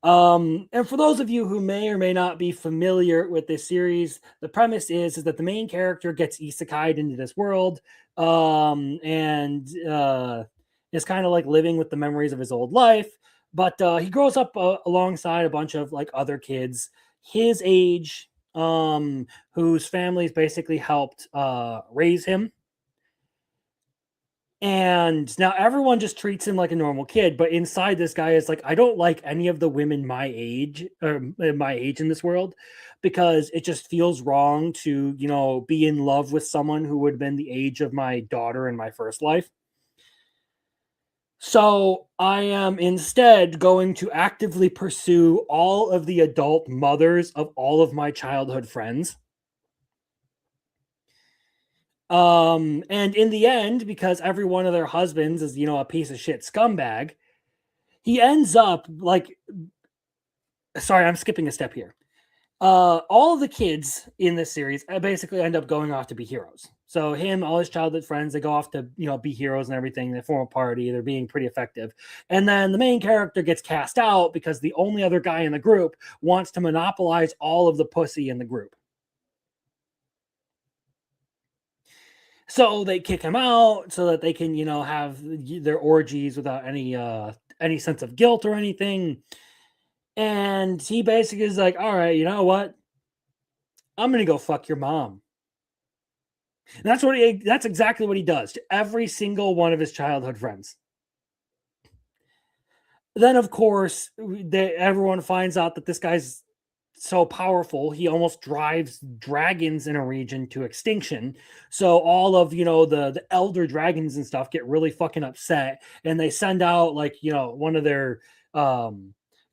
And for those of you who may or may not be familiar with this series, the premise is that the main character gets isekai'd into this world, and is kind of like living with the memories of his old life. But he grows up alongside a bunch of like other kids his age, whose families basically helped raise him. And now everyone just treats him like a normal kid, but inside this guy is like, I don't like any of the women my age or my age in this world, because it just feels wrong to, be in love with someone who would have been the age of my daughter in my first life. So I am instead going to actively pursue all of the adult mothers of all of my childhood friends. And in the end, because every one of their husbands is, a piece of shit scumbag, he ends up like, sorry, I'm skipping a step here. All of the kids in this series basically end up going off to be heroes. So him, all his childhood friends, they go off to, be heroes and everything. They form a party. They're being pretty effective. And then the main character gets cast out because the only other guy in the group wants to monopolize all of the pussy in the group. So they kick him out so that they can, have their orgies without any sense of guilt or anything. And he basically is like, all right, you know what? I'm gonna go fuck your mom. And that's exactly what he does to every single one of his childhood friends. Then, of course, everyone finds out that this guy's so powerful, he almost drives dragons in a region to extinction. So all of the elder dragons and stuff get really fucking upset, and they send out like one of their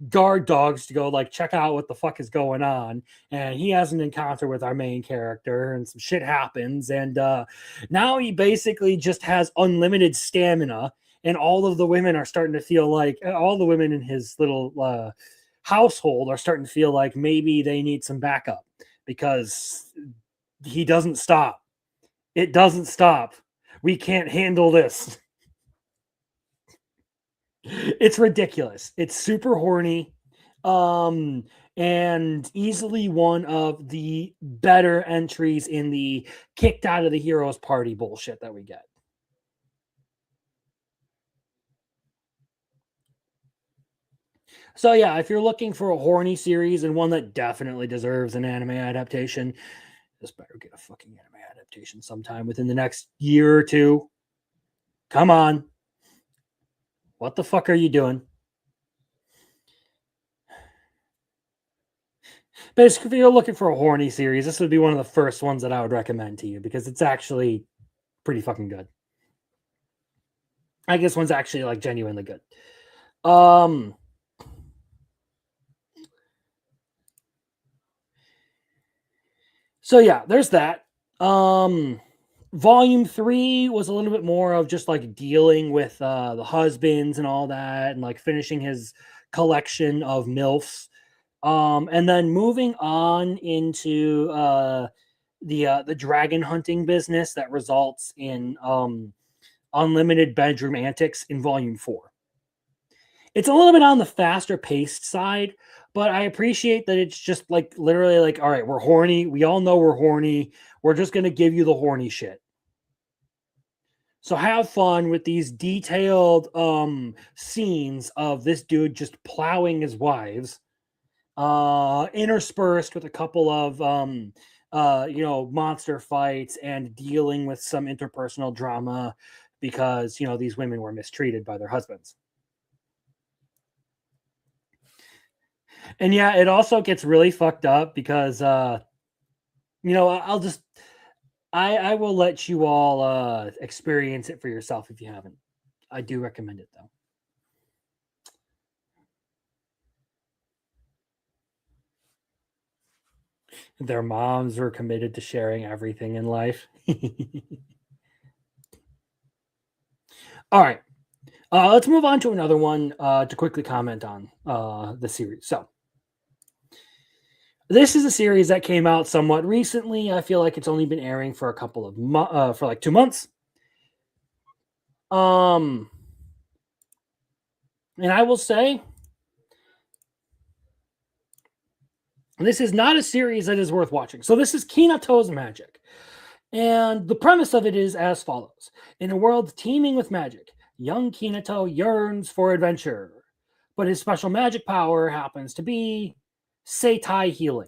guard dogs to go like check out what the fuck is going on. And he has an encounter with our main character, and some shit happens, and now he basically just has unlimited stamina, and all of the women are starting to feel like all the women in his little household are starting to feel like maybe they need some backup, because he doesn't stop. It doesn't stop. We can't handle this. It's ridiculous. It's super horny. And easily one of the better entries in the kicked out of the heroes party bullshit that we get. So yeah, if you're looking for a horny series and one that definitely deserves an anime adaptation, this better get a fucking anime adaptation sometime within the next year or two. Come on. What the fuck are you doing? Basically, if you're looking for a horny series, this would be one of the first ones that I would recommend to you, because it's actually pretty fucking good. I guess one's actually like genuinely good. So yeah, there's that. Volume 3 was a little bit more of just like dealing with the husbands and all that, and like finishing his collection of MILFs. And then moving on into the dragon hunting business that results in unlimited bedroom antics in volume 4. It's a little bit on the faster paced side, but I appreciate that it's just like literally like, all right, we're horny. We all know we're horny. We're just going to give you the horny shit. So have fun with these detailed scenes of this dude just plowing his wives, interspersed with a couple of monster fights and dealing with some interpersonal drama, because these women were mistreated by their husbands. And yeah, it also gets really fucked up because I will let you all experience it for yourself if you haven't. I do recommend it though. Their moms were committed to sharing everything in life. All right. Let's move on to another one to quickly comment on the series. So, this is a series that came out somewhat recently. I feel like it's only been airing for a couple of for like 2 months. And I will say, this is not a series that is worth watching. So this is Kinato's Magic. And the premise of it is as follows. In a world teeming with magic, young Kinato yearns for adventure. But his special magic power happens to be Seitai healing.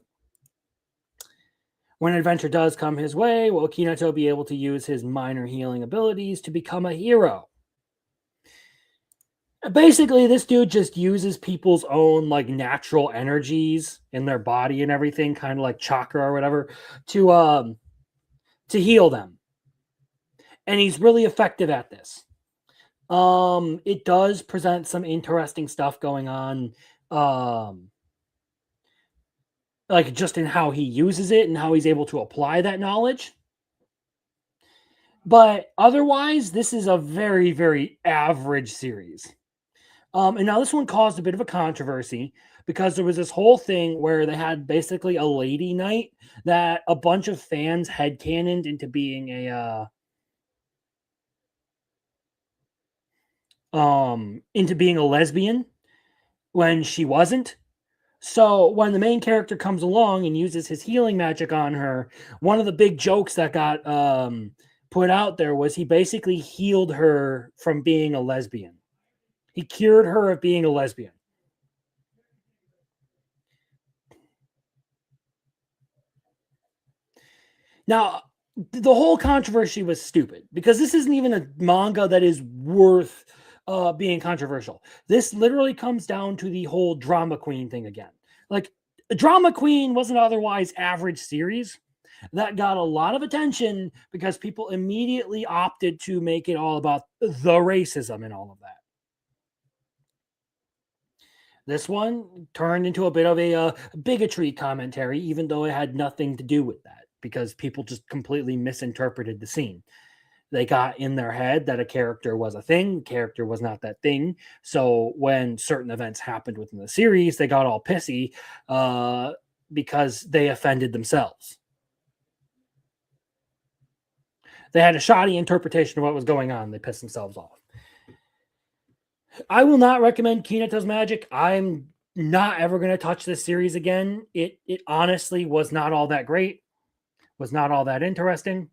When adventure does come his way, will Kinato be able to use his minor healing abilities to become a hero? Basically, this dude just uses people's own like natural energies in their body and everything, kind of like chakra or whatever, to heal them. And he's really effective at this. It does present some interesting stuff going on, like just in how he uses it and how he's able to apply that knowledge. But otherwise, this is a very, very average series. And now this one caused a bit of a controversy because there was this whole thing where they had basically a lady night that a bunch of fans headcanoned into being a lesbian when she wasn't. So when the main character comes along and uses his healing magic on her, one of the big jokes that got put out there was he basically healed her from being a lesbian. He cured her of being a lesbian. Now, the whole controversy was stupid because this isn't even a manga that is worth being controversial. This literally comes down to the whole drama queen thing again. Like, Drama Queen was an otherwise average series that got a lot of attention because people immediately opted to make it all about the racism and all of that. This one turned into a bit of a bigotry commentary, even though it had nothing to do with that, because people just completely misinterpreted the scene. They got in their head that a character was a thing, character was not that thing. So when certain events happened within the series, they got all pissy because they offended themselves. They had a shoddy interpretation of what was going on. They pissed themselves off. I will not recommend Kinato's Magic. I'm not ever going to touch this series again. It honestly was not all that great, was not all that interesting.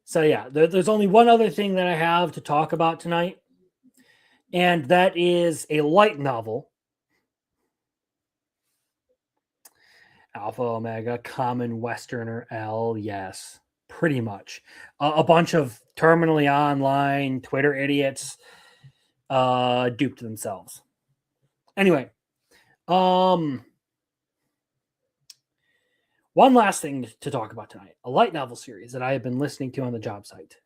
So yeah, there's only one other thing that I have to talk about tonight, and that is a light novel. Alpha Omega Common Westerner L, yes, pretty much. A bunch of terminally online Twitter idiots duped themselves. Anyway, one last thing to talk about tonight. A light novel series that I have been listening to on the job site.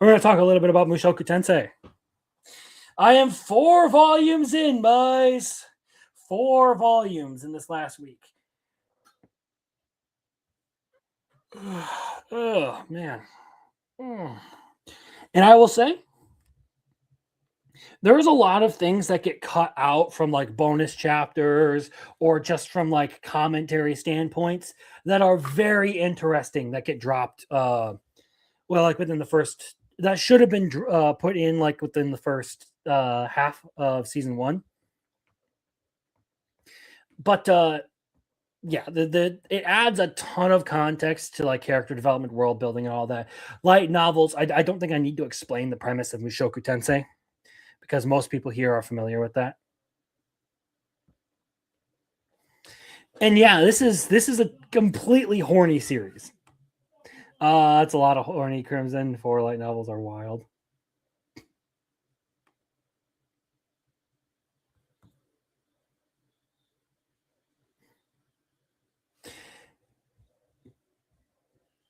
We're going to talk a little bit about Mushoku Tensei. I am 4 volumes in, boys. 4 volumes in this last week. Oh, man. And I will say, there's a lot of things that get cut out from like bonus chapters or just from like commentary standpoints that are very interesting that get dropped. Like within the first, that should have been put in like within the first half of season 1. But yeah, it adds a ton of context to like character development, world building, and all that. Light novels, I don't think I need to explain the premise of Mushoku Tensei because most people here are familiar with that. And yeah, this is a completely horny series. It's a lot of horny crimson. 4 light novels are wild.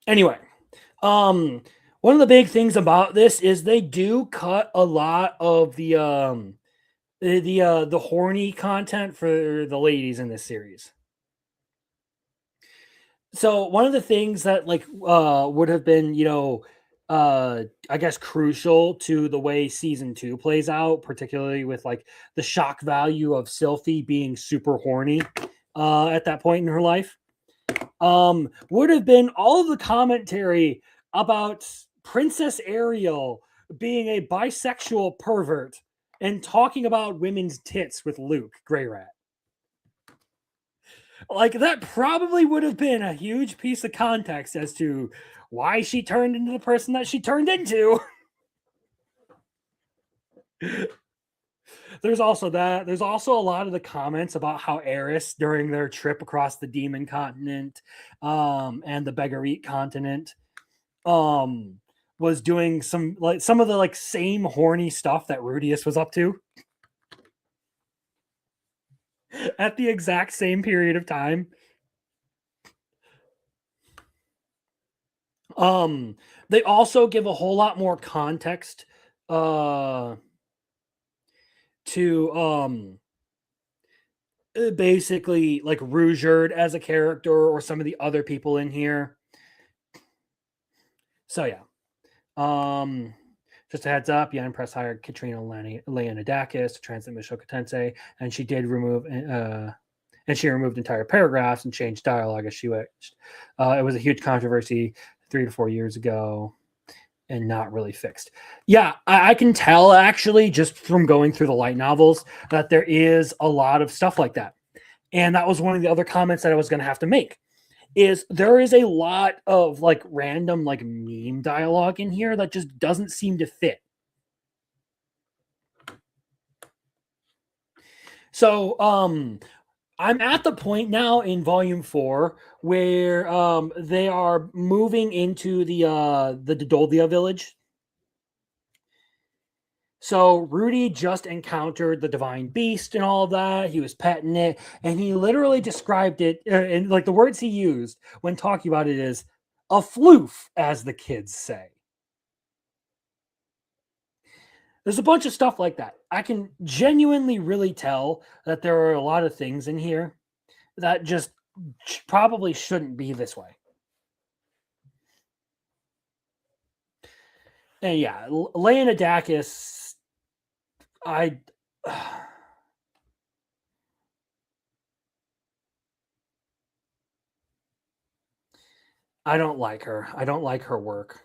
Anyway, One of the big things about this is they do cut a lot of the horny content for the ladies in this series. So one of the things that would have been, I guess crucial to the way season 2 plays out, particularly with like the shock value of Sylphie being super horny at that point in her life, would have been all of the commentary about Princess Ariel being a bisexual pervert and talking about women's tits with Luke Greyrat. Like, that probably would have been a huge piece of context as to why she turned into the person that she turned into. There's also that. There's also a lot of the comments about how Eris, during their trip across the Demon Continent and the Begarit continent, was doing some of the same horny stuff that Rudius was up to at the exact same period of time. They also give a whole lot more context to basically like Rougeard as a character or some of the other people in here. So yeah. Just a heads up, Young Press hired Katrina Leonidakis to translate Mushoku Tensei, and she did remove she removed entire paragraphs and changed dialogue as she wished. It was a huge controversy 3 to 4 years ago and not really fixed. Yeah, I can tell actually just from going through the light novels that there is a lot of stuff like that. And that was one of the other comments that I was going to have to make. Is there is a lot of like random like meme dialogue in here that just doesn't seem to fit. So I'm at the point now in volume 4 where they are moving into the Dodoldia village. So Rudy just encountered the divine beast and all of that. He was petting it, and he literally described it, and like the words he used when talking about it is a floof, as the kids say. There's a bunch of stuff like that. I can genuinely really tell that there are a lot of things in here that just probably shouldn't be this way. And yeah, Leonidakis, I don't like her. I don't like her work.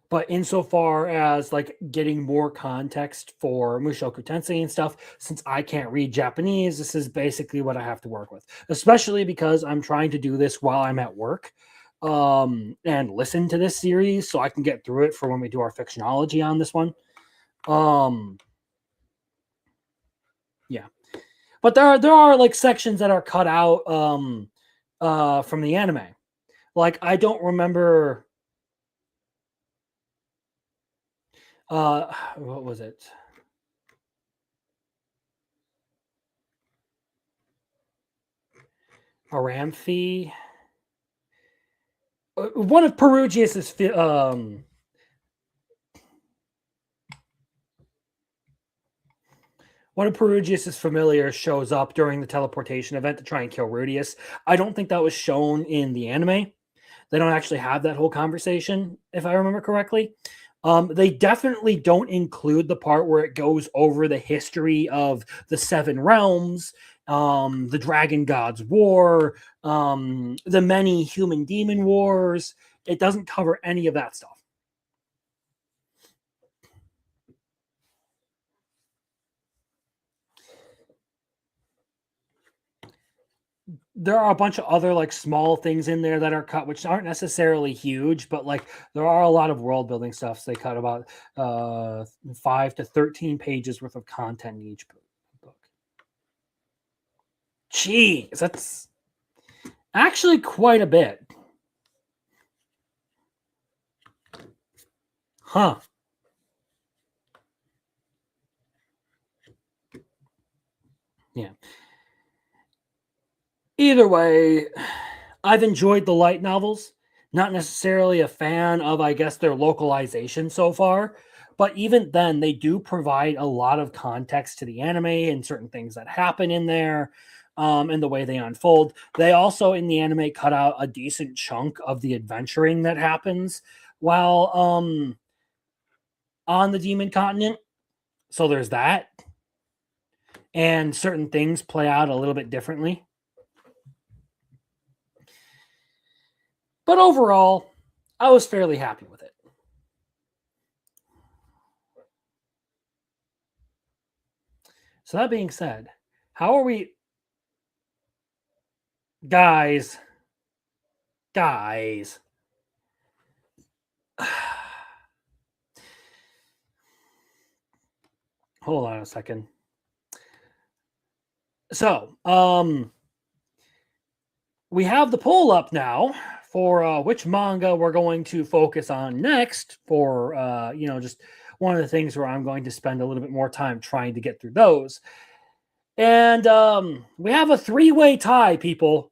But insofar as like getting more context for Mushoku Tensei and stuff, since I can't read Japanese, this is basically what I have to work with. Especially because I'm trying to do this while I'm at work and listen to this series so I can get through it for when we do our fictionology on this one. Yeah. But there are like sections that are cut out from the anime. Like I don't remember what was it? Aramthi. One of Perugius's one of Perugius's familiars shows up during the teleportation event to try and kill Rudius. I don't think that was shown in the anime. They don't actually have that whole conversation, if I remember correctly. They definitely don't include the part where it goes over the history of the 7 realms, the Dragon Gods War, the many human demon wars. It doesn't cover any of that stuff. There are a bunch of other like small things in there that are cut, which aren't necessarily huge, but like there are a lot of world building stuff. So they cut about 5 to 13 pages worth of content in each book. Jeez, that's actually quite a bit. Huh. Yeah. Either way, I've enjoyed the light novels. not necessarily a fan of, I guess, their localization so far. But even then, they do provide a lot of context to the anime and certain things that happen in there, and the way they unfold. They also, in the anime, cut out a decent chunk of the adventuring that happens while on the Demon Continent. So there's that. And certain things play out a little bit differently. But overall, I was fairly happy with it. So that being said, how are we... Guys. Hold on a second. So, we have the poll up now for which manga we're going to focus on next for, just one of the things where I'm going to spend a little bit more time trying to get through those. And we have a 3-way tie, people.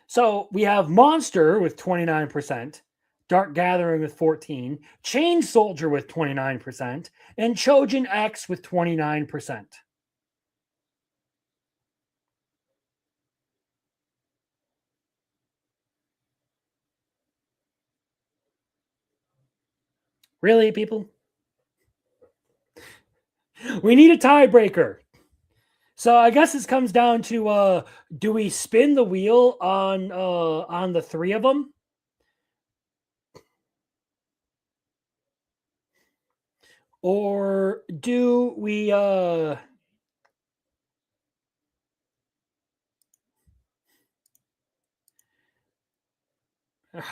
So we have Monster with 29%, Dark Gathering with 14%, Chain Soldier with 29%, and Chojin X with 29%. Really, people? We need a tiebreaker. So I guess this comes down to do we spin the wheel on the 3 of them? Or do we how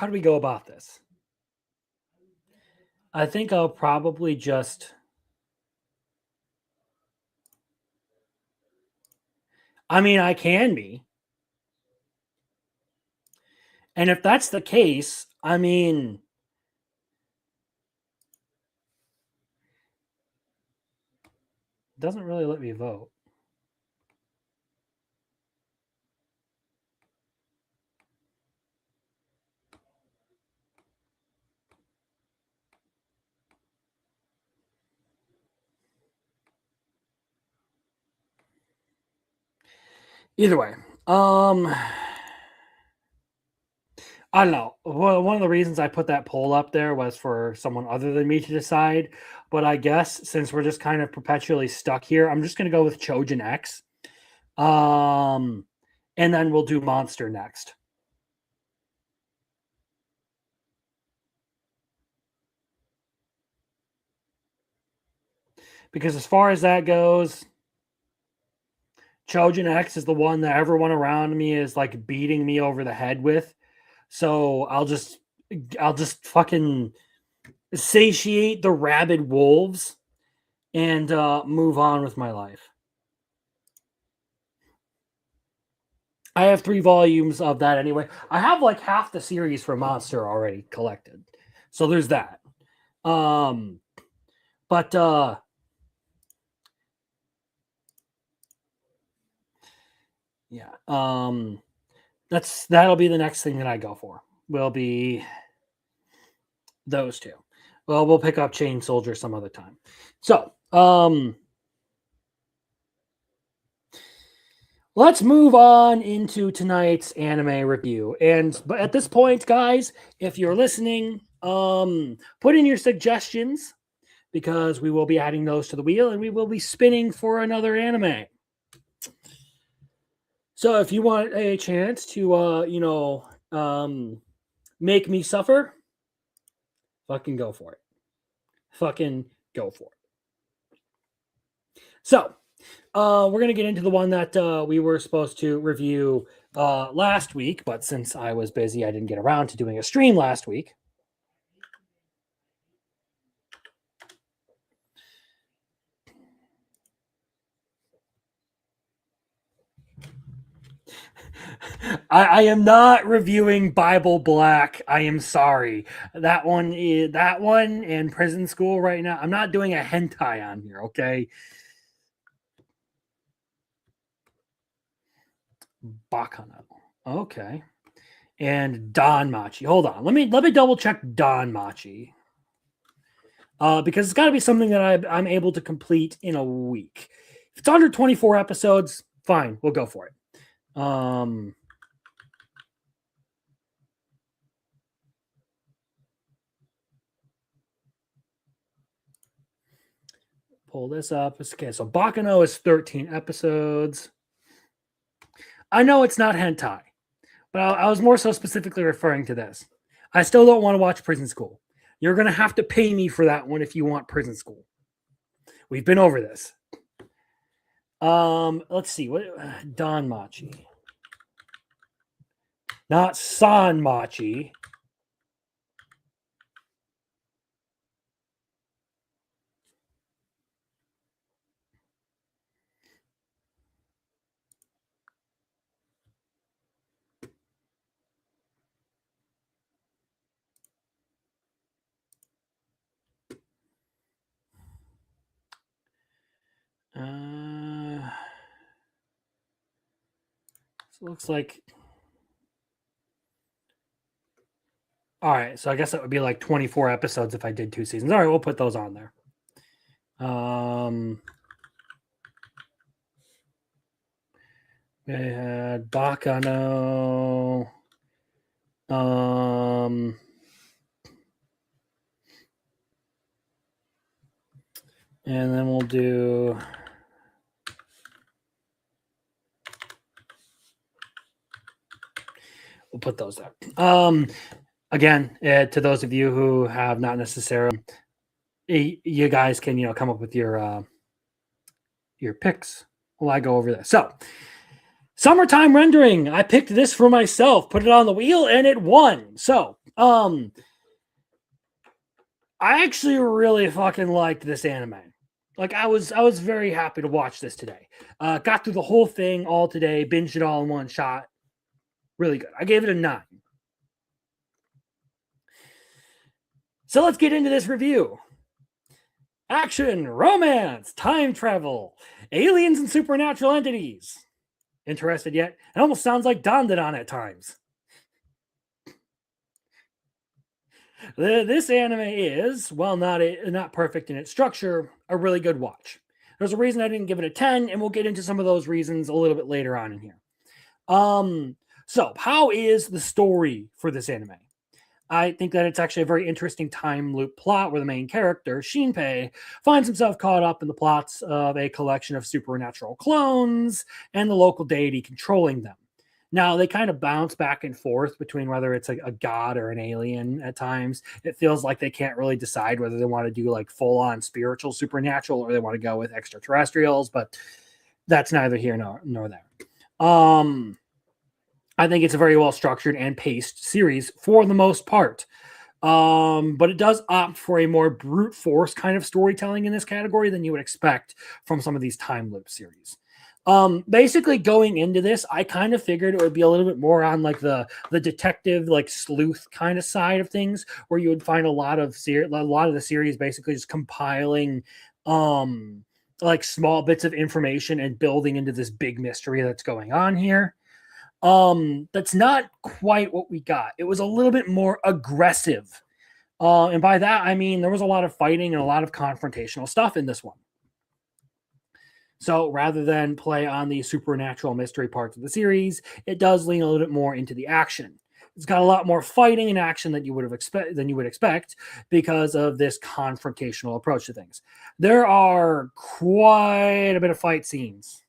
do we go about this? I think I'll probably just... I mean, I can be. And if that's the case, I mean... It doesn't really let me vote. Either way, I don't know. Well, one of the reasons I put that poll up there was for someone other than me to decide. But I guess since we're just kind of perpetually stuck here, I'm just going to go with Chojin X. And then we'll do Monster next. Because as far as that goes, Chojin X is the one that everyone around me is like beating me over the head with. So I'll just fucking satiate the rabid wolves and move on with my life. I have 3 volumes of that anyway. I have like half the series for Monster already collected. So there's that. Yeah. That'll be the next thing that I go for. Will be those 2. Well, we'll pick up Chain Soldier some other time. So, let's move on into tonight's anime review. But at this point, guys, if you're listening, put in your suggestions because we will be adding those to the wheel and we will be spinning for another anime. So if you want a chance to, make me suffer, fucking go for it. Fucking go for it. So, we're going to get into the one that we were supposed to review last week, but since I was busy, I didn't get around to doing a stream last week. I am not reviewing Bible Black. I am sorry. That one and Prison School right now. I'm not doing a hentai on here, okay? Bakano. Okay. And Danmachi. Hold on. Let me double check Danmachi. Because it's got to be something that I'm able to complete in a week. If it's under 24 episodes, fine, we'll go for it. Pull this up. Okay, so Bakano is 13 episodes. I know it's not hentai, but I was more so specifically referring to this. I still don't want to watch Prison School. You're going to have to pay me for that one if you want Prison School. We've been over this. Let's see. What Danmachi. Not Sanmachi. So it looks like. All right, so I guess that would be like 24 episodes if I did 2 seasons. All right, we'll put those on there. We had Bakano. And then we'll do. We'll put those there. Again, to those of you who have not necessarily, you guys can come up with your picks while I go over this. So, Summertime Rendering. I picked this for myself, put it on the wheel, and it won. So, I actually really fucking liked this anime. Like I was very happy to watch this today. Got through the whole thing all today, binged it all in one shot. Really good. I gave it a 9. So let's get into this review. Action, romance, time travel, aliens and supernatural entities. Interested yet? It almost sounds like Dandadan at times. This anime is, while not perfect in its structure, a really good watch. There's a reason I didn't give it a 10, and we'll get into some of those reasons a little bit later on in here. So how is the story for this anime? I think that it's actually a very interesting time loop plot where the main character, Shinpei, finds himself caught up in the plots of a collection of supernatural clones and the local deity controlling them. Now, they kind of bounce back and forth between whether it's a god or an alien at times. It feels like they can't really decide whether they want to do like full-on spiritual supernatural or they want to go with extraterrestrials, but that's neither here nor there. I think it's a very well-structured and paced series for the most part. But it does opt for a more brute force kind of storytelling in this category than you would expect from some of these time loop series. Basically going into this, I kind of figured it would be a little bit more on like the detective, like sleuth kind of side of things, where you would find a lot of the series basically just compiling like small bits of information and building into this big mystery that's going on here. That's not quite what we got. It was a little bit more aggressive. And by that, I mean, there was a lot of fighting and a lot of confrontational stuff in this one. So rather than play on the supernatural mystery parts of the series, it does lean a little bit more into the action. It's got a lot more fighting and action than you would expect because of this confrontational approach to things. There are quite a bit of fight scenes,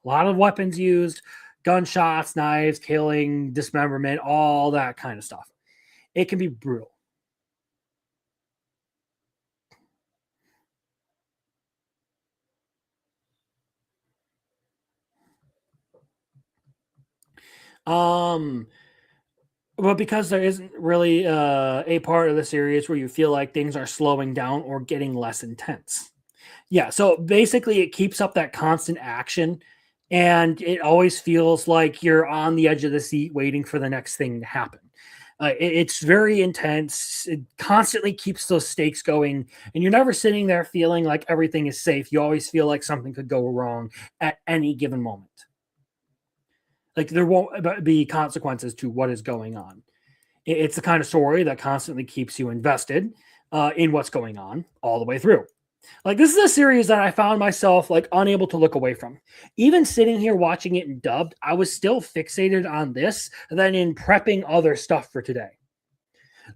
a lot of weapons used, gunshots, knives, killing, dismemberment, all that kind of stuff. It can be brutal. But because there isn't really a part of the series where you feel like things are slowing down or getting less intense. Yeah, so basically it keeps up that constant action, and it always feels like you're on the edge of the seat waiting for the next thing to happen. It's very intense. It constantly keeps those stakes going, and you're never sitting there feeling like everything is safe. You always feel like something could go wrong at any given moment. Like there won't be consequences to what is going on. It's the kind of story that constantly keeps you invested in what's going on all the way through. Like this is a series that I found myself like unable to look away from. Even sitting here watching it in dubbed, I was still fixated on this than in prepping other stuff for today.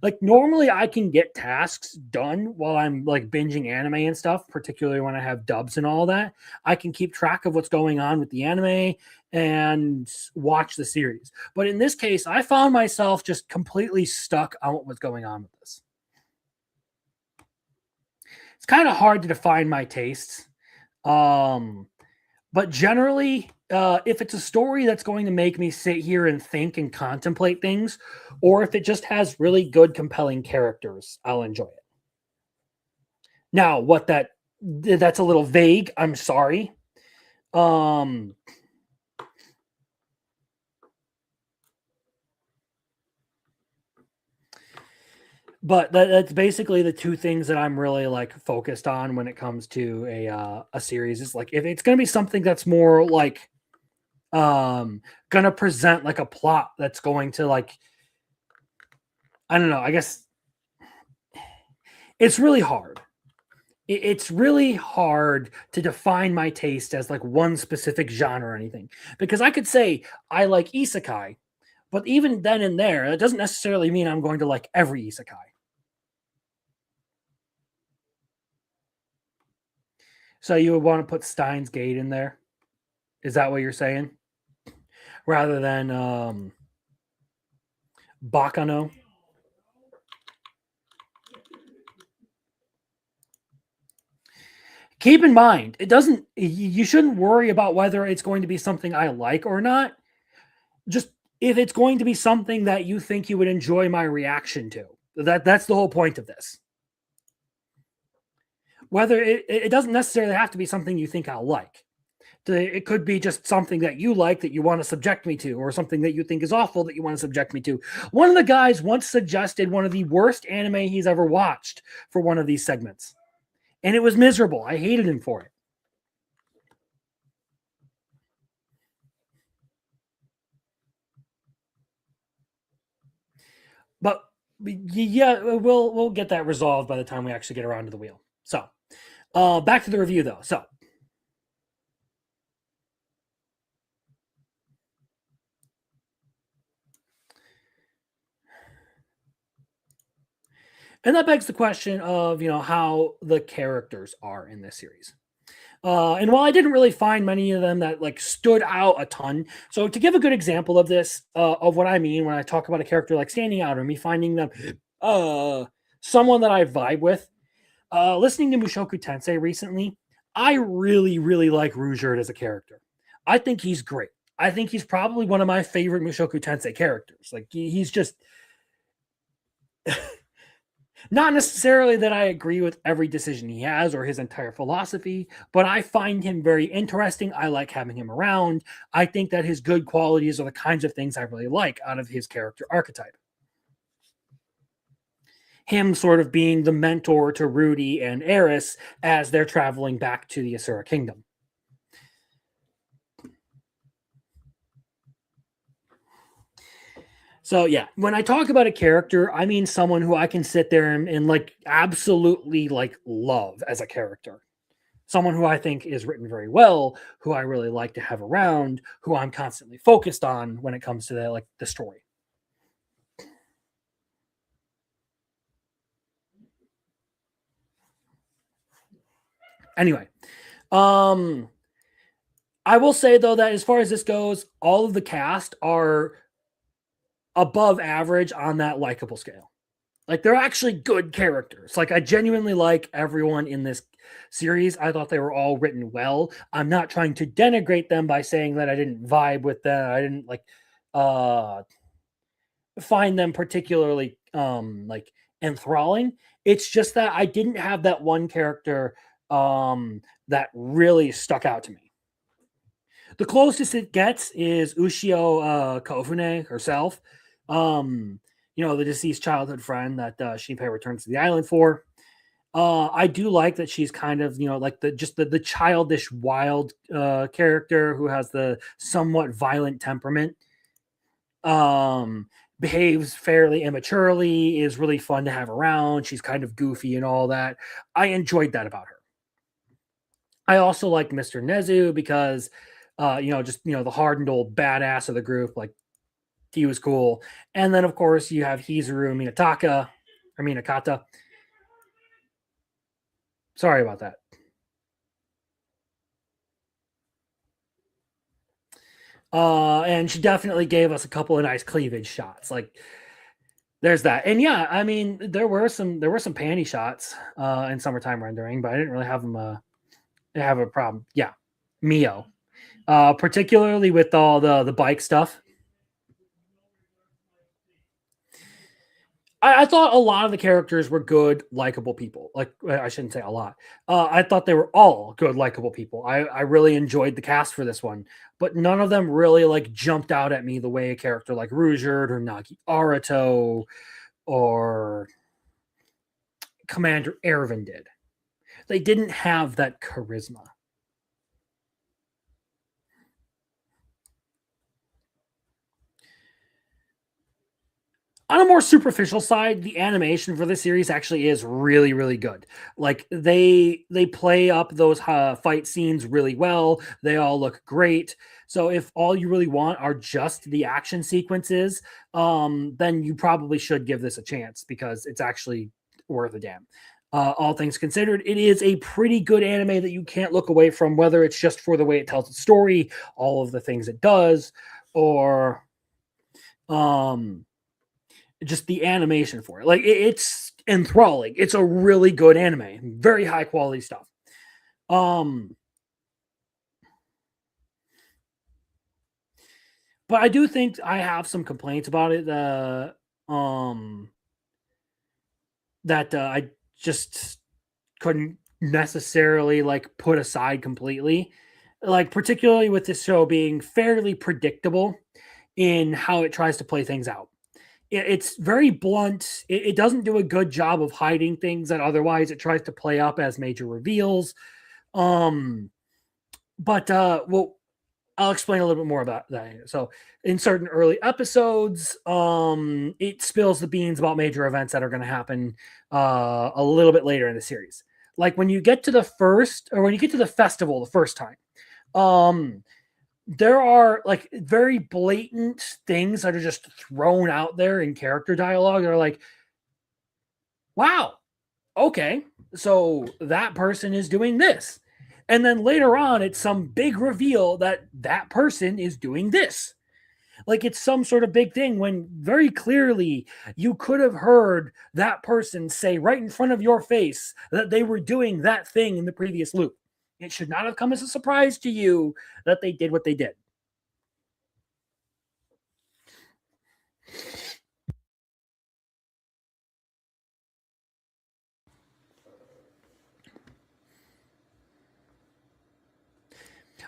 Like normally I can get tasks done while I'm like binging anime and stuff, particularly when I have dubs and all that. I can keep track of what's going on with the anime and watch the series. But in this case, I found myself just completely stuck on what was going on with this. It's kind of hard to define my tastes. But generally, if it's a story that's going to make me sit here and think and contemplate things, or if it just has really good, compelling characters, I'll enjoy it. Now, that's a little vague. I'm sorry. But that's basically the two things that I'm really like focused on when it comes to a series. Is like if it's going to be something that's more like gonna present like a plot that's going to like, I don't know, I guess it's really hard. It's really hard to define my taste as like one specific genre or anything, because I could say I like isekai, but even then and there, that doesn't necessarily mean I'm going to like every isekai. So you would want to put Steins Gate in there? Is that what you're saying? Rather than Bakano? Keep in mind, you shouldn't worry about whether it's going to be something I like or not. Just if it's going to be something that you think you would enjoy my reaction to. That's the whole point of this. Whether it doesn't necessarily have to be something you think I'll like. It could be just something that you like that you want to subject me to, or something that you think is awful that you want to subject me to. One of the guys once suggested one of the worst anime he's ever watched for one of these segments. And it was miserable. I hated him for it. But yeah, we'll get that resolved by the time we actually get around to the wheel. So, back to the review though. So, and that begs the question of, how the characters are in this series. And while I didn't really find many of them that like stood out a ton, so to give a good example of this, of what I mean when I talk about a character like standing out or me finding them someone that I vibe with, listening to Mushoku Tensei recently, I really, really like Rujerd as a character. I think he's great. I think he's probably one of my favorite Mushoku Tensei characters. Like he's just not necessarily that I agree with every decision he has or his entire philosophy, but I find him very interesting. I like having him around. I think that his good qualities are the kinds of things I really like out of his character archetype. Him sort of being the mentor to Rudy and Eris as they're traveling back to the Asura Kingdom. So yeah, when I talk about a character, I mean someone who I can sit there and like absolutely like love as a character. Someone who I think is written very well, who I really like to have around, who I'm constantly focused on when it comes to the story. Anyway, I will say though that as far as this goes, all of the cast are above average on that likable scale. Like they're actually good characters. Like I genuinely like everyone in this series. I thought they were all written well. I'm not trying to denigrate them by saying that I didn't vibe with them. I didn't find them particularly like enthralling. It's just that I didn't have that one character that really stuck out to me. The closest it gets is Ushio Kofune herself. The deceased childhood friend that Shinpei returns to the island for. I do like that she's kind of, like the childish, wild character who has the somewhat violent temperament. Um, Behaves fairly immaturely, is really fun to have around. She's kind of goofy and all that. I enjoyed that about her. I also liked Mr. Nezu because, the hardened old badass of the group. Like, he was cool. And then, of course, you have Hizuru Minakata. Sorry about that. And she definitely gave us a couple of nice cleavage shots. Like, there's that. And yeah, I mean, there were some panty shots in summertime rendering, but I didn't really have them have a problem. Yeah, Mio, particularly with all the bike stuff. I thought a lot of the characters were good, likable people. Like, I shouldn't say a lot. I thought they were all good, likable people. I really enjoyed the cast for this one, but none of them really like jumped out at me the way a character like Rujerd or Nagi Arato or Commander Erwin did. They didn't have that charisma. On a more superficial side, the animation for this series actually is really, really good. Like, they play up those fight scenes really well. They all look great. So if all you really want are just the action sequences, then you probably should give this a chance because it's actually worth a damn. All things considered, it is a pretty good anime that you can't look away from, whether it's just for the way it tells its story, all of the things it does, or just the animation for it. Like, it's enthralling. It's a really good anime, very high quality stuff. But I do think I have some complaints about it. That I just couldn't necessarily like put aside completely. Like, particularly with this show being fairly predictable in how it tries to play things out. It's very blunt. It doesn't do a good job of hiding things that otherwise it tries to play up as major reveals. But well, I'll explain a little bit more about that here. So in certain early episodes, it spills the beans about major events that are going to happen a little bit later in the series. Like, when you get to the festival the first time, there are like very blatant things that are just thrown out there in character dialogue that are like, wow, okay, so that person is doing this. And then later on, it's some big reveal that that person is doing this. Like, it's some sort of big thing when very clearly you could have heard that person say right in front of your face that they were doing that thing in the previous loop. It should not have come as a surprise to you that they did what they did.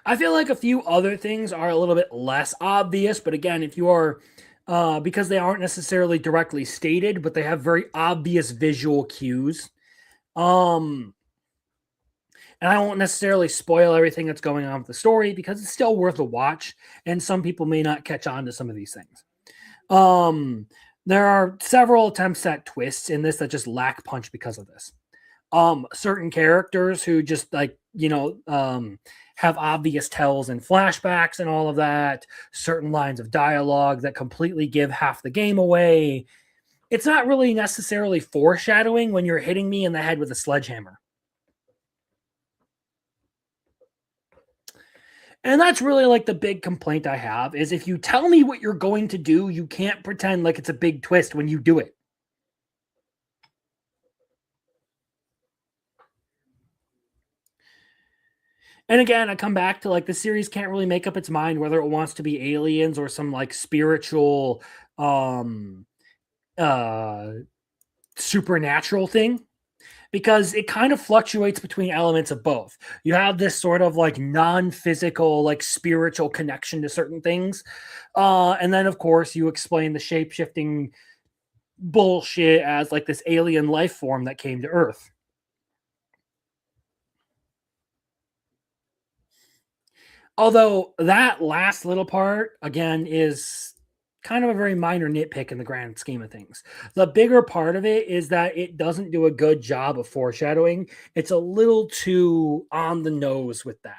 I feel like a few other things are a little bit less obvious, but again, if you are, because they aren't necessarily directly stated, but they have very obvious visual cues. And I won't necessarily spoil everything that's going on with the story because it's still worth a watch, and some people may not catch on to some of these things. There are several attempts at twists in this that just lack punch because of this. Certain characters who just have obvious tells and flashbacks and all of that, certain lines of dialogue that completely give half the game away. It's not really necessarily foreshadowing when you're hitting me in the head with a sledgehammer. And that's really like the big complaint I have is if you tell me what you're going to do, you can't pretend like it's a big twist when you do it. And again, I come back to like the series can't really make up its mind whether it wants to be aliens or some like spiritual supernatural thing, because it kind of fluctuates between elements of both. You have this sort of like non-physical, like spiritual connection to certain things. And then of course you explain the shape-shifting bullshit as like this alien life form that came to Earth. Although that last little part, again, is kind of a very minor nitpick in the grand scheme of things. The bigger part of it is that it doesn't do a good job of foreshadowing. It's a little too on the nose with that.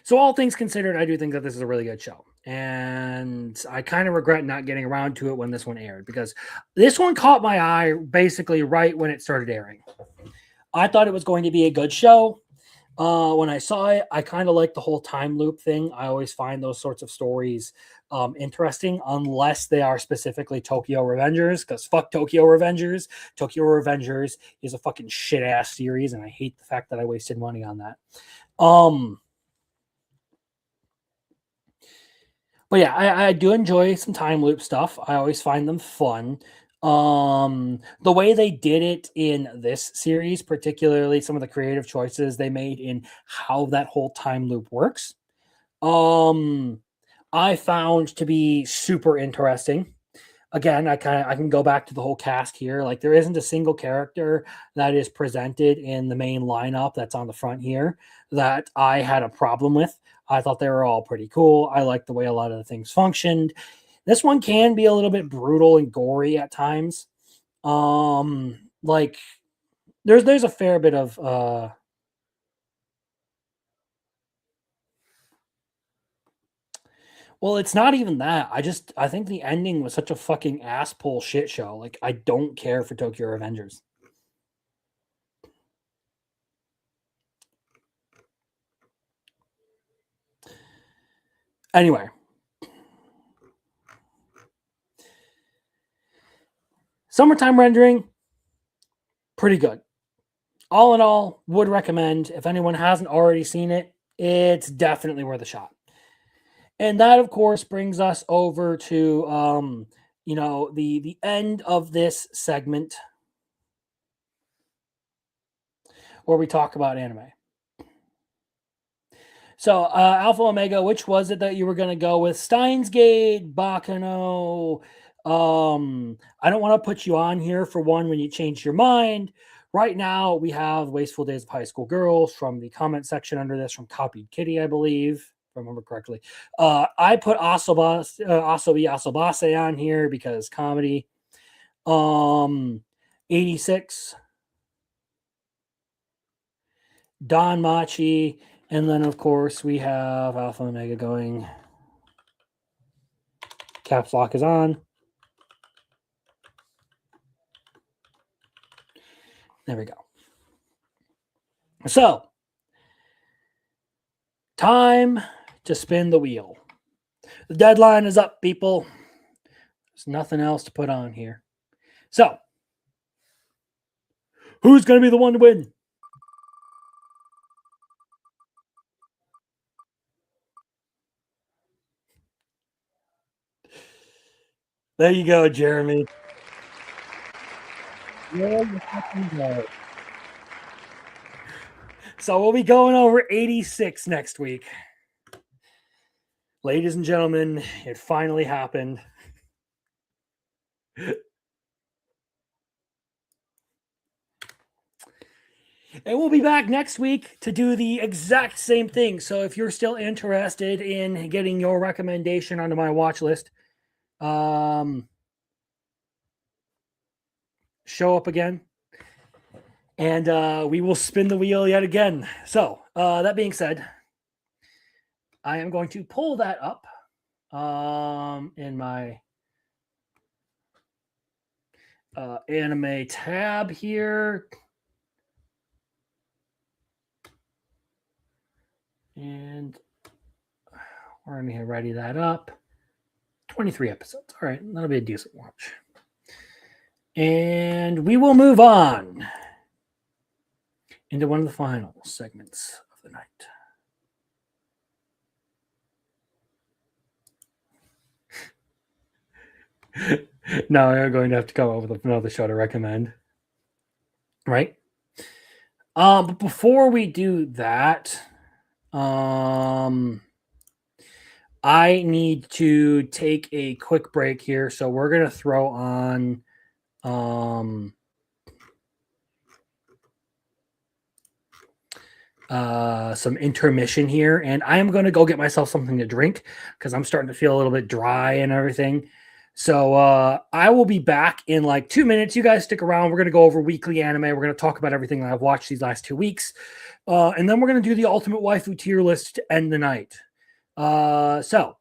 So all things considered, I do think that this is a really good show. And I kind of regret not getting around to it when this one aired, because this one caught my eye basically right when it started airing. I thought it was going to be a good show. When I saw it, I kind of like the whole time loop thing. I always find those sorts of stories interesting, unless they are specifically Tokyo Revengers, because fuck Tokyo Revengers. Tokyo Revengers is a fucking shit ass series, and I hate the fact that I wasted money on that. But yeah, I do enjoy some time loop stuff. I always find them fun. The way they did it in this series, particularly some of the creative choices they made in how that whole time loop works, I found to be super interesting. Again, I can go back to the whole cast here. Like, there isn't a single character that is presented in the main lineup that's on the front here that I had a problem with. I thought they were all pretty cool. I liked the way a lot of the things functioned. This one can be a little bit brutal and gory at times. Like, there's a fair bit of well, it's not even that. I think the ending was such a fucking asspull shit show. Like, I don't care for Tokyo Revengers. Anyway. Summertime Rendering, pretty good. All in all, would recommend. If anyone hasn't already seen it, it's definitely worth a shot. And that, of course, brings us over to the end of this segment where we talk about anime. So, Alpha Omega, which was it that you were going to go with? Steins Gate, Baccano. I don't want to put you on here for one when you change your mind. Right now, we have Wasteful Days of High School Girls from the comment section under this from Copied Kitty, I believe, if I remember correctly. I put Asobi Asobase on here because comedy. 86. Don Machi. And then, of course, we have Alpha Omega going. Caps lock is on. There we go. So, time to spin the wheel. The deadline is up, people. There's nothing else to put on here. So, who's going to be the one to win? There you go, Jeremy. So we'll be going over 86 next week. Ladies and gentlemen, it finally happened. And we'll be back next week to do the exact same thing. So if you're still interested in getting your recommendation onto my watch list, show up again. And we will spin the wheel yet again. So that being said, I am going to pull that up in my anime tab here. And we're going to ready that up. 23 episodes. All right, that'll be a decent watch. And we will move on into one of the final segments of the night. Now we're going to have to come up with another show to recommend. Right? But before we do that, I need to take a quick break here. So we're going to throw on some intermission here, and I am going to go get myself something to drink because I'm starting to feel a little bit dry and everything. So I will be back in like 2 minutes. You guys stick around. We're going to go over weekly anime. We're going to talk about everything that I've watched these last 2 weeks. And then we're going to do the ultimate waifu tier list to end the night. So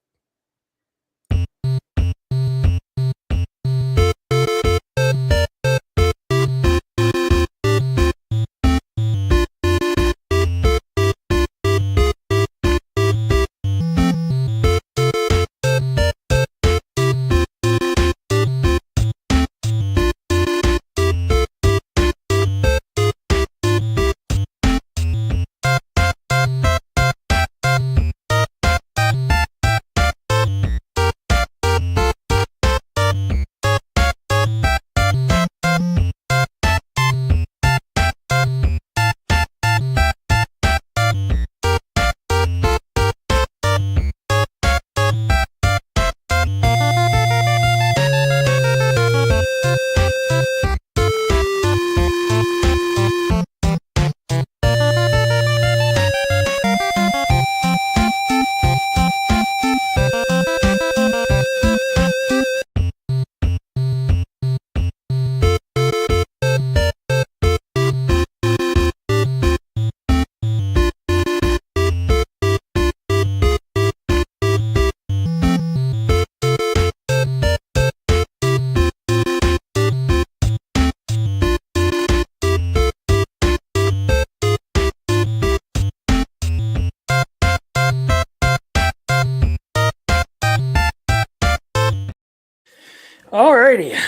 alrighty,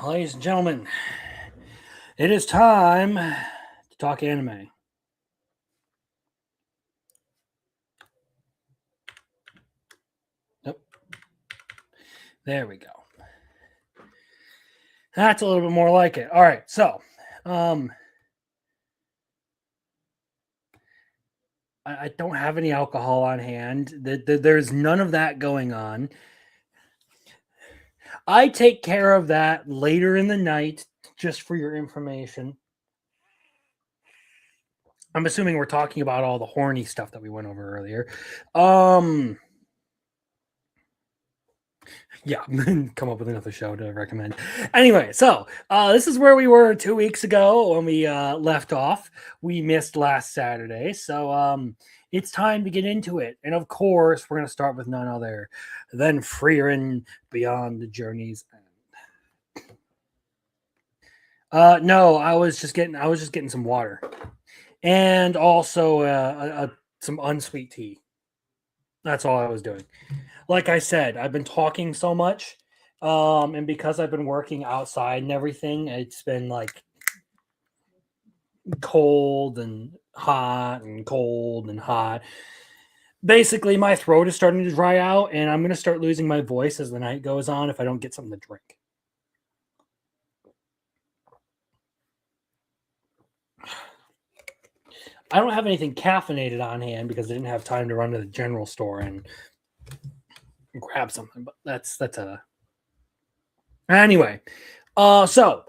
ladies and gentlemen, it is time to talk anime. Nope. There we go. That's a little bit more like it. All right, so I don't have any alcohol on hand. There's none of that going on. I take care of that later in the night, just for your information. I'm assuming we're talking about all the horny stuff that we went over earlier. Yeah, come up with another show to recommend. Anyway, so this is where we were 2 weeks ago when we left off. We missed last Saturday, so it's time to get into it. And of course, we're going to start with none other than Frieren Beyond the Journey's End. No, I was just getting some water, and also some unsweet tea. That's all I was doing. Like I said, I've been talking so much, and because I've been working outside and everything, it's been like cold and hot and cold and hot. Basically, my throat is starting to dry out, and I'm going to start losing my voice as the night goes on if I don't get something to drink. I don't have anything caffeinated on hand because I didn't have time to run to the general store and grab something, but that's a anyway. So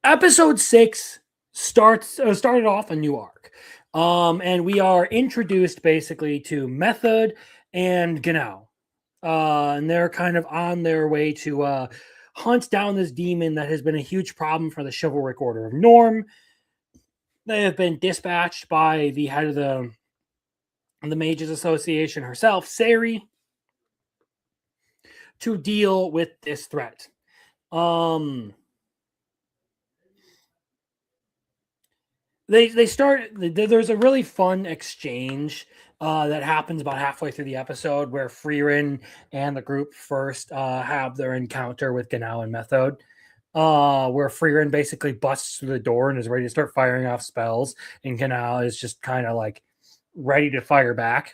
episode 6 started off a new arc, and we are introduced basically to Method and Genau, and they're kind of on their way to hunt down this demon that has been a huge problem for the Chivalric Order of Norm. They have been dispatched by the head of the Mages Association herself, Sari, to deal with this threat. They start. There's a really fun exchange that happens about halfway through the episode where Frieren and the group first have their encounter with Genau and Method. Where Frieren basically busts through the door and is ready to start firing off spells, and Genau is just kind of like ready to fire back.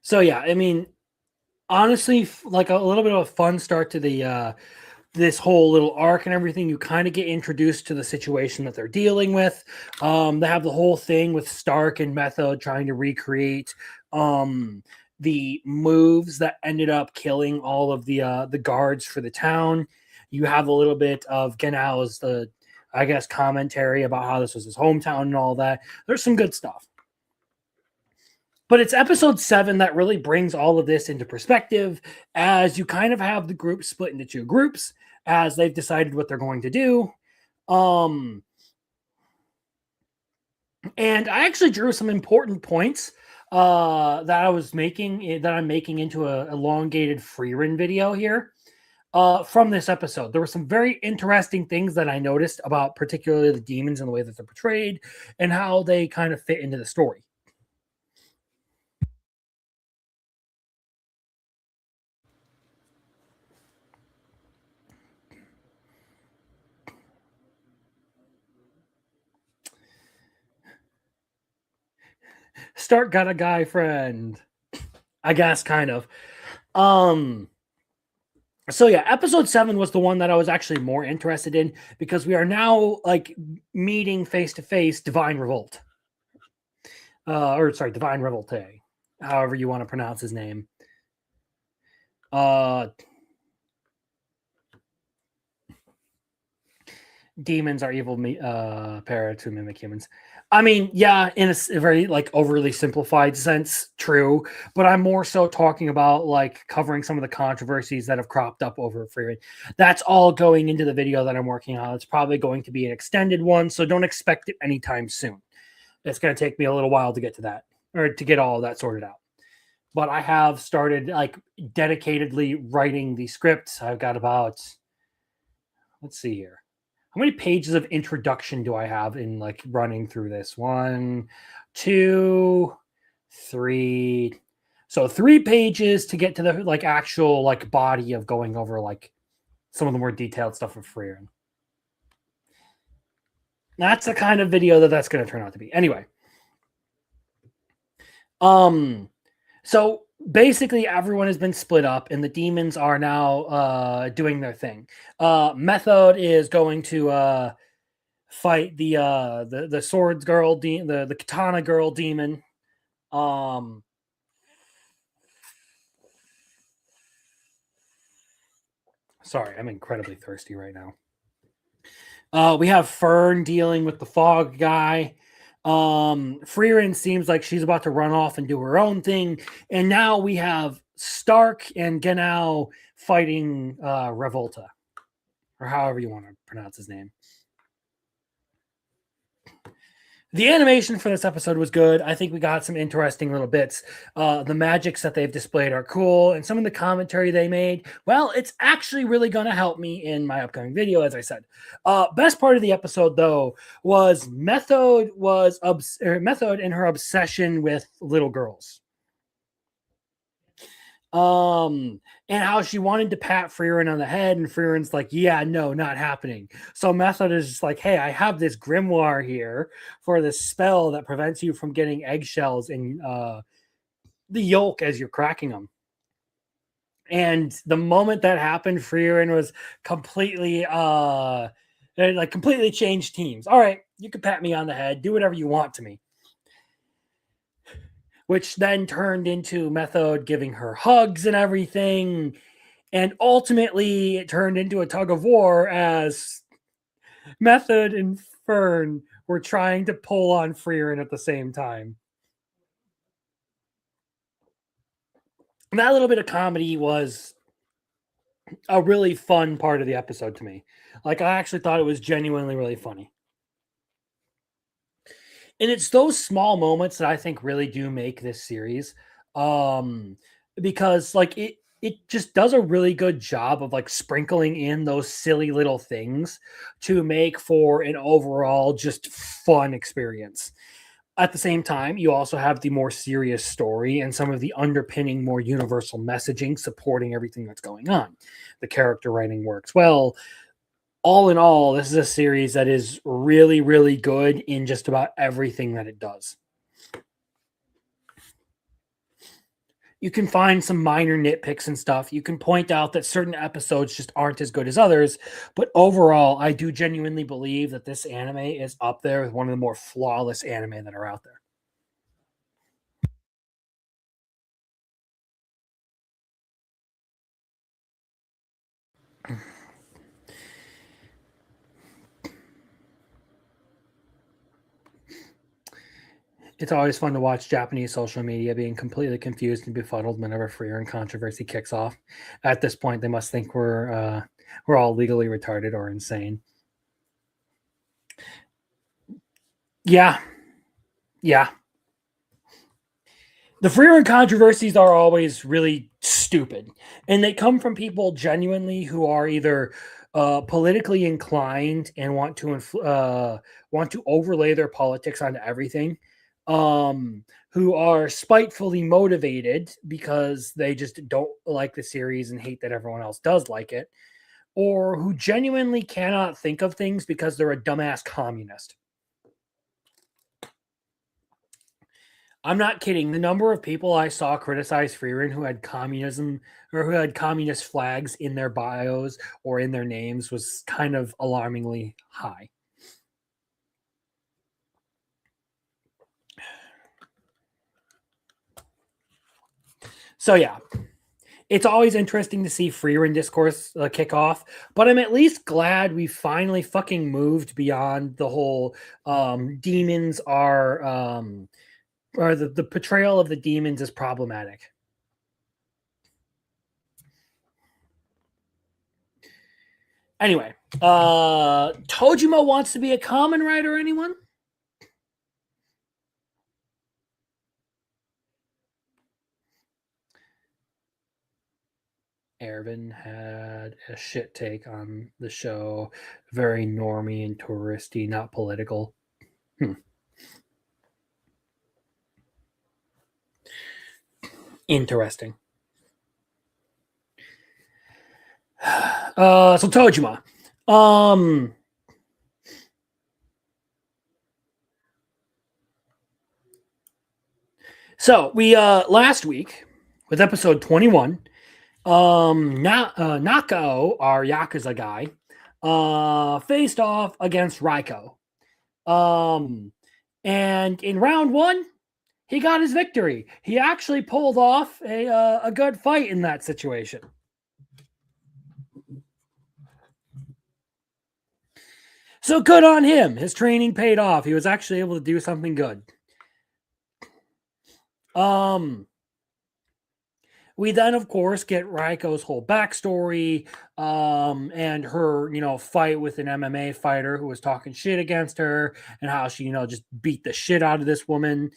So yeah, I mean, honestly, like a little bit of a fun start to the this whole little arc and everything, you kind of get introduced to the situation that they're dealing with. They have the whole thing with Stark and Method trying to recreate the moves that ended up killing all of the guards for the town. You have a little bit of Genau's commentary about how this was his hometown and all that. There's some good stuff. But it's episode 7 that really brings all of this into perspective, as you kind of have the group split into 2 groups as they've decided what they're going to do. And I actually drew some important points that I'm making into a elongated Frieren video here from this episode. There were some very interesting things that I noticed about particularly the demons and the way that they're portrayed and how they kind of fit into the story. Stark got a guy friend, I guess, kind of. So yeah, episode 7 was the one that I was actually more interested in, because we are now like meeting face to face Divine Revolt, Divine Revolte, however you want to pronounce his name. Demons are evil parrots who mimic humans. I mean, yeah, in a very like overly simplified sense, true. But I'm more so talking about like covering some of the controversies that have cropped up over Frieren. That's all going into the video that I'm working on. It's probably going to be an extended one, so don't expect it anytime soon. It's going to take me a little while to get to that, or to get all of that sorted out. But I have started like dedicatedly writing the scripts. I've got about, let's see here. How many pages of introduction do I have in like running through this? 1, 2, 3. So 3 pages to get to the like actual like body of going over like some of the more detailed stuff of Frieren. That's the kind of video that's going to turn out to be. Anyway. So basically everyone has been split up and the demons are now doing their thing. Method is going to fight the swords girl, the katana girl demon. Sorry, I'm incredibly thirsty right now. We have Fern dealing with the fog guy. Frieren seems like she's about to run off and do her own thing. And now we have Stark and Genau fighting Revolta, or however you want to pronounce his name. The animation for this episode was good. I think we got some interesting little bits. The magics that they've displayed are cool. And some of the commentary they made, well, it's actually really going to help me in my upcoming video, as I said. Best part of the episode, though, was Method and her obsession with little girls. And how she wanted to pat Frieren on the head, and Frieren's like, yeah, no, not happening. So Method is just like, hey, I have this grimoire here for this spell that prevents you from getting eggshells in the yolk as you're cracking them. And the moment that happened, Frieren was completely completely changed teams. All right, you can pat me on the head, do whatever you want to me. Which then turned into Method giving her hugs and everything. And ultimately, it turned into a tug of war as Method and Fern were trying to pull on Frieren at the same time. And that little bit of comedy was a really fun part of the episode to me. Like, I actually thought it was genuinely really funny. And it's those small moments that I think really do make this series. Because like it just does a really good job of like sprinkling in those silly little things to make for an overall just fun experience. At the same time, you also have the more serious story and some of the underpinning, more universal messaging supporting everything that's going on. The character writing works well. All in all, this is a series that is really, really good in just about everything that it does. You can find some minor nitpicks and stuff. You can point out that certain episodes just aren't as good as others. But overall, I do genuinely believe that this anime is up there with one of the more flawless anime that are out there. It's always fun to watch Japanese social media being completely confused and befuddled whenever Freer controversy kicks off. At this point, they must think we're all legally retarded or insane. Yeah. The Freer controversies are always really stupid, and they come from people genuinely who are either politically inclined and want to overlay their politics onto everything, who are spitefully motivated because they just don't like the series and hate that everyone else does like it, or who genuinely cannot think of things because they're a dumbass communist. I'm not kidding. The number of people I saw criticize Freerin who had communism or who had communist flags in their bios or in their names was kind of alarmingly high. So yeah, it's always interesting to see Freerin discourse kick off, but I'm at least glad we finally fucking moved beyond the whole demons are or the portrayal of the demons is problematic. Anyway, Tojima wants to be a Kamen Rider, anyone? Ervin had a shit take on the show. Very normie and touristy, not political. Interesting. So Tojima. So we last week with episode 21, Nakao, our Yakuza guy, faced off against Raiko. And in round one, he got his victory. He actually pulled off a good fight in that situation. So good on him. His training paid off. He was actually able to do something good. We then, of course, get Raiko's whole backstory and her, fight with an MMA fighter who was talking shit against her and how she, just beat the shit out of this woman.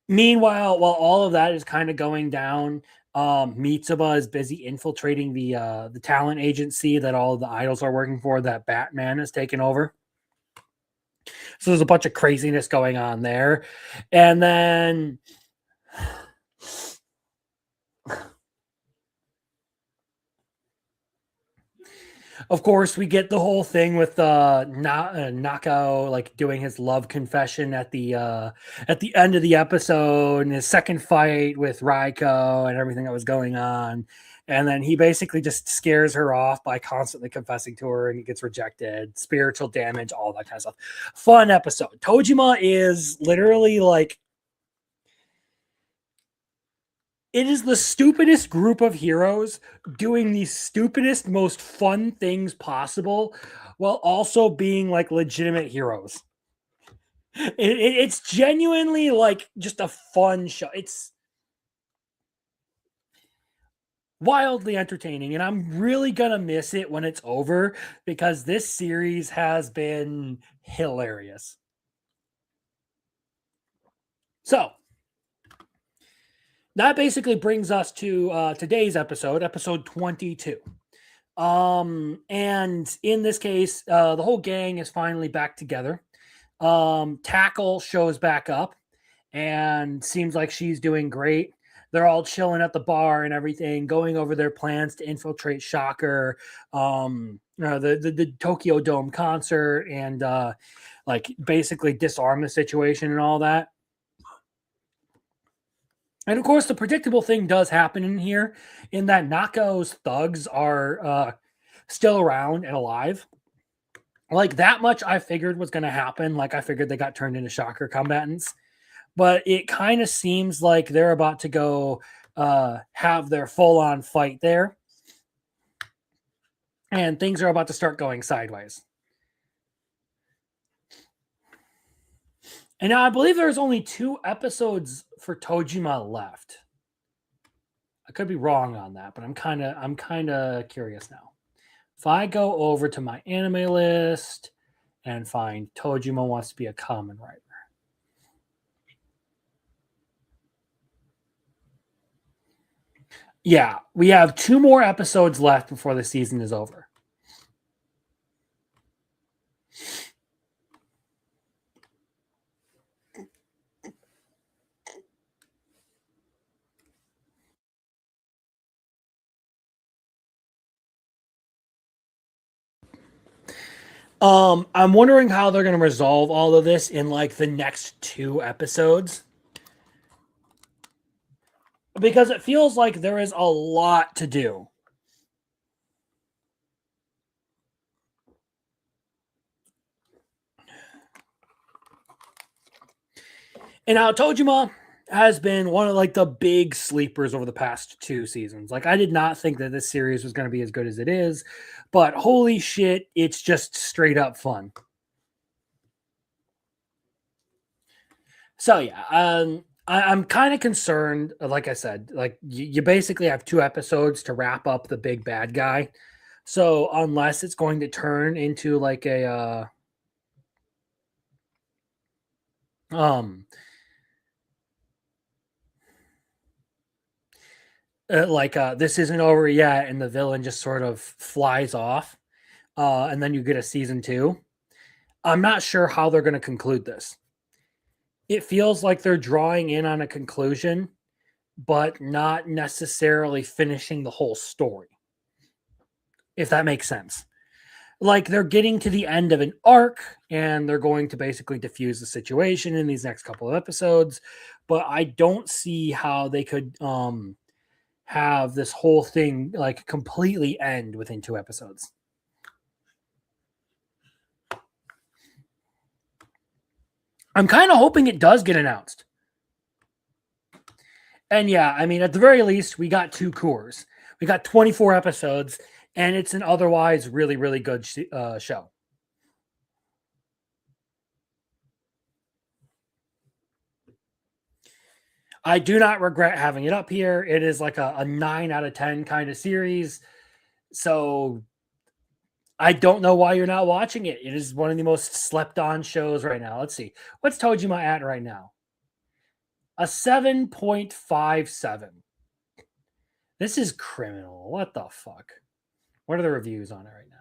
Meanwhile, while all of that is kind of going down, Mitsuba is busy infiltrating the talent agency that all of the idols are working for that Batman has taken over. So there's a bunch of craziness going on there. And then of course, we get the whole thing with Nakao like doing his love confession at the end of the episode and his second fight with Raiko and everything that was going on. And then he basically just scares her off by constantly confessing to her and he gets rejected, spiritual damage, all that kind of stuff. Fun episode. Tojima is literally like, it is the stupidest group of heroes doing the stupidest, most fun things possible while also being like legitimate heroes. It's genuinely like just a fun show. It's wildly entertaining, and I'm really gonna miss it when it's over because this series has been hilarious. So that basically brings us to today's episode 22. And in this case, the whole gang is finally back together. Tackle shows back up and seems like she's doing great. They're all chilling at the bar and everything, going over their plans to infiltrate Shocker, the Tokyo Dome concert, and like basically disarm the situation and all that. And of course, the predictable thing does happen in here, in that Nakao's thugs are still around and alive. Like, that much I figured was going to happen. Like, I figured they got turned into shocker combatants. But it kind of seems like they're about to go have their full-on fight there. And things are about to start going sideways. And now I believe there's only 2 episodes for Tojima left. I could be wrong on that, but I'm kind of curious now. If I go over to my anime list and find Tojima Wants to Be a Kamen Rider. Yeah, we have 2 more episodes left before the season is over. I'm wondering how they're going to resolve all of this in like the next 2 episodes. Because it feels like there is a lot to do. And now Tojima has been one of like the big sleepers over the past 2 seasons. Like, I did not think that this series was going to be as good as it is, but holy shit, it's just straight up fun. So yeah, I'm kind of concerned. Like I said, like you basically have 2 episodes to wrap up the big bad guy. So unless it's going to turn into like a this isn't over yet, and the villain just sort of flies off, and then you get a season 2. I'm not sure how they're going to conclude this. It feels like they're drawing in on a conclusion, but not necessarily finishing the whole story, if that makes sense. Like, they're getting to the end of an arc, and they're going to basically diffuse the situation in these next couple of episodes, but I don't see how they could have this whole thing like completely end within 2 episodes. I'm kind of hoping it does get announced. And yeah, I mean, at the very least, we got 2 cours. We got 24 episodes, and it's an otherwise really, really good show. I do not regret having it up here. It is like a 9 out of 10 kind of series. So I don't know why you're not watching it. It is one of the most slept on shows right now. Let's see. What's Tojima at right now? A 7.57. This is criminal. What the fuck? What are the reviews on it right now?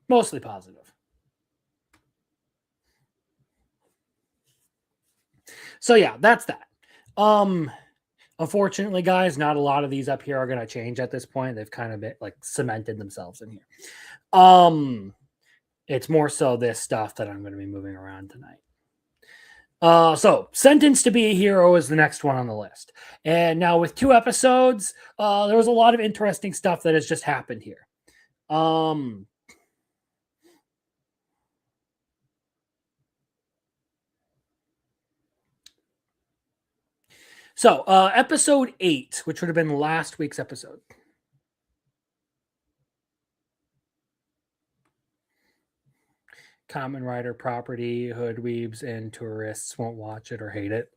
Mostly positive. So yeah, that's that. Unfortunately, guys, not a lot of these up here are going to change at this point. They've kind of been like cemented themselves in here. It's more so this stuff that I'm going to be moving around tonight. So Sentenced to Be a Hero is the next one on the list. And now with 2 episodes, there was a lot of interesting stuff that has just happened here. So, episode 8, which would have been last week's episode. Kamen Rider property, hoodweebs, and tourists won't watch it or hate it.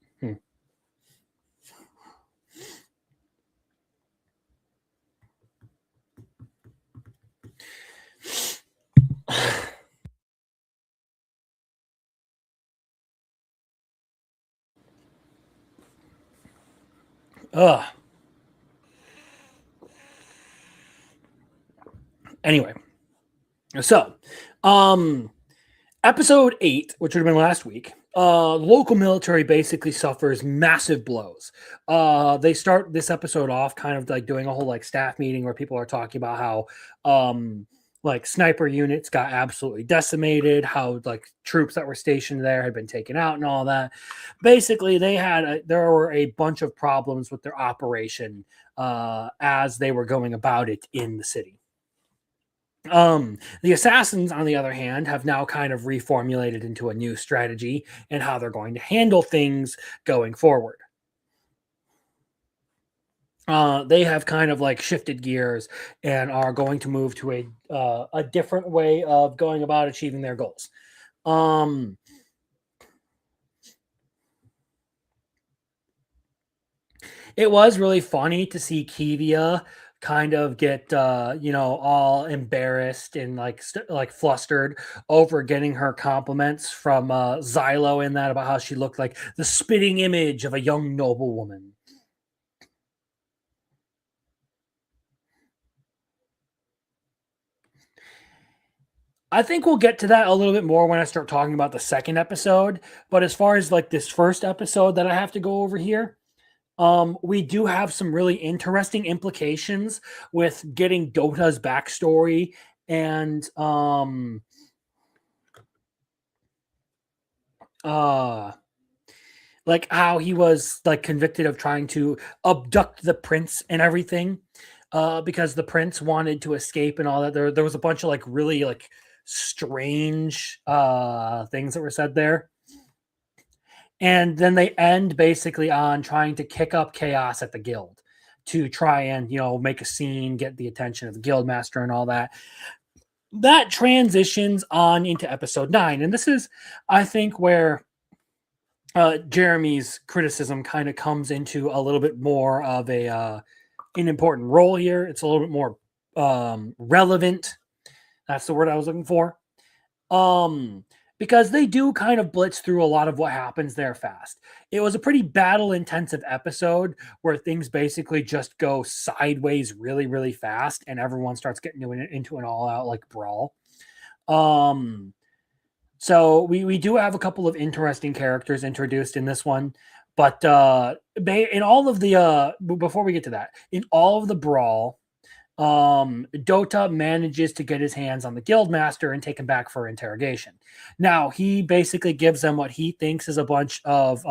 Ugh. Anyway, so episode 8, which would have been last week, local military basically suffers massive blows. They start this episode off kind of like doing a whole like staff meeting where people are talking about how like sniper units got absolutely decimated, how like troops that were stationed there had been taken out and all that. Basically, there were a bunch of problems with their operation as they were going about it in the city. The assassins, on the other hand, have now kind of reformulated into a new strategy and how they're going to handle things going forward. They have kind of like shifted gears and are going to move to a different way of going about achieving their goals. It was really funny to see Kivia kind of get all embarrassed and like flustered over getting her compliments from Xylo in that about how she looked like the spitting image of a young noblewoman. I think we'll get to that a little bit more when I start talking about the second episode. But as far as like this first episode that I have to go over here, we do have some really interesting implications with getting Dota's backstory and like how he was like convicted of trying to abduct the prince and everything. Because the prince wanted to escape and all that. There was a bunch of like really like strange things that were said there. And then they end basically on trying to kick up chaos at the guild to try and, make a scene, get the attention of the guild master and all that. That transitions on into episode 9. And this is, I think, where Jeremy's criticism kind of comes into a little bit more of an important role here. It's a little bit more relevant. That's the word I was looking for. Because they do kind of blitz through a lot of what happens there fast. It was a pretty battle-intensive episode where things basically just go sideways really, really fast, and everyone starts getting into an all-out like brawl. So we do have a couple of interesting characters introduced in this one, but in all of the before we get to that, in all of the brawl, Dota manages to get his hands on the guildmaster and take him back for interrogation. Now he basically gives them what he thinks is a bunch of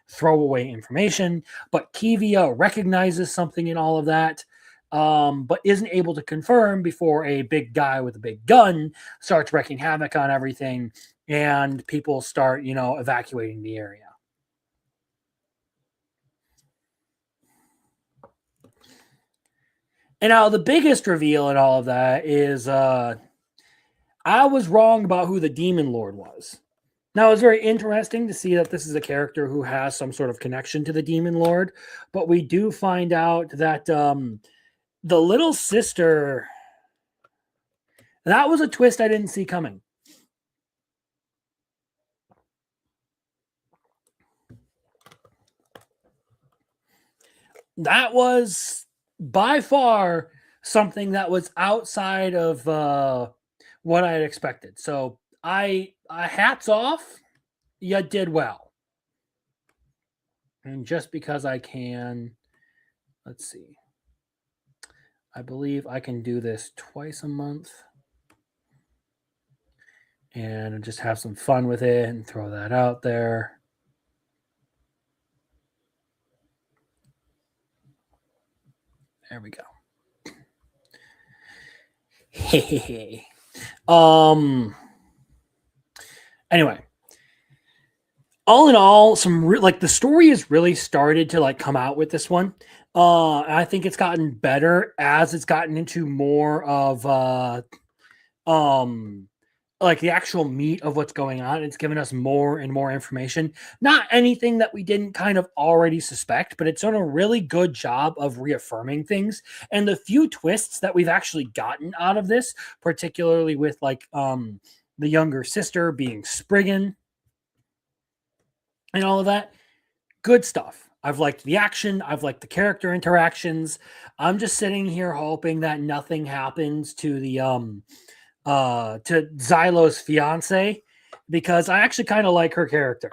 throwaway information, but Kivia recognizes something in all of that, but isn't able to confirm before a big guy with a big gun starts wreaking havoc on everything, and people start, evacuating the area. And now the biggest reveal in all of that is I was wrong about who the Demon Lord was. Now, it's very interesting to see that this is a character who has some sort of connection to the Demon Lord, but we do find out that the little sister, that was a twist I didn't see coming. That was by far something that was outside of what I had expected. So I hats off. You did well. And just because I can, let's see. I believe I can do this twice a month. And just have some fun with it and throw that out there. There we go. Anyway, all in all, the story has really started to like come out with this one. I think it's gotten better as it's gotten into more of like the actual meat of what's going on. It's given us more and more information. Not anything that we didn't kind of already suspect, but it's done a really good job of reaffirming things. And the few twists that we've actually gotten out of this, particularly with like the younger sister being Spriggan and all of that, good stuff. I've liked the action. I've liked the character interactions. I'm just sitting here hoping that nothing happens to the to Xylo's fiance, because I actually kind of like her character.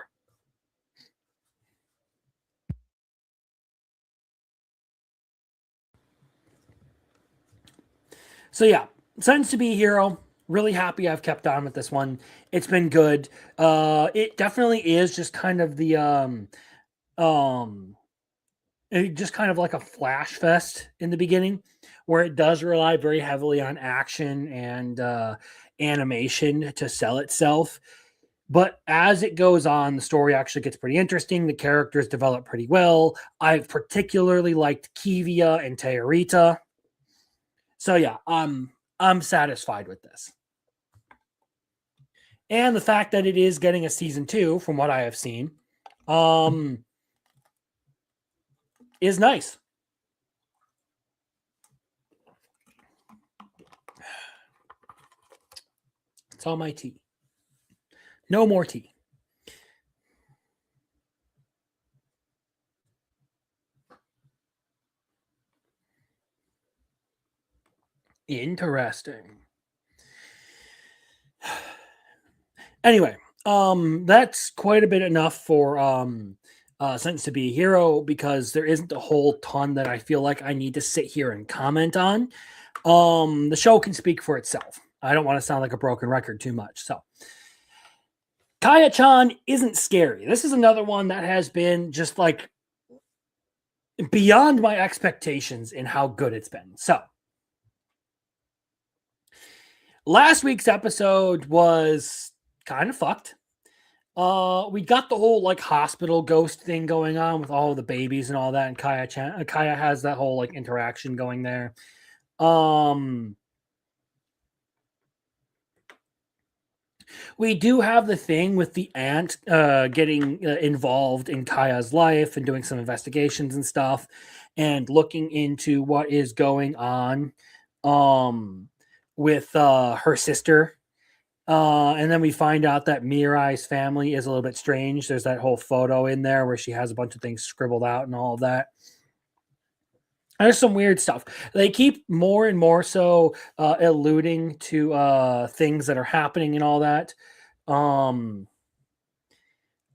So yeah, Sentenced to Be a Hero. Really happy I've kept on with this one. It's been good. It definitely is just kind of the just kind of like a flash fest in the beginning, where it does rely very heavily on action and animation to sell itself. But as it goes on, the story actually gets pretty interesting. The characters develop pretty well. I've particularly liked Kivia and Teorita. So yeah, I'm satisfied with this. And the fact that it is getting a season 2, from what I have seen, is nice. It's all my tea. No more tea. Interesting. Anyway, that's quite a bit enough for Sentenced to Be a Hero, because there isn't a whole ton that I feel like I need to sit here and comment on. The show can speak for itself. I don't want to sound like a broken record too much. So, Kaya-chan isn't scary. This is another one that has been just like beyond my expectations in how good it's been. So, last week's episode was kind of fucked. We got the whole like hospital ghost thing going on with all the babies and all that, and Kaya has that whole like interaction going there. We do have the thing with the aunt getting involved in Kaya's life and doing some investigations and stuff, and looking into what is going on with her sister. And then we find out that Mirai's family is a little bit strange. There's that whole photo in there where she has a bunch of things scribbled out and all of that. There's some weird stuff. They keep more and more so alluding to things that are happening and all that.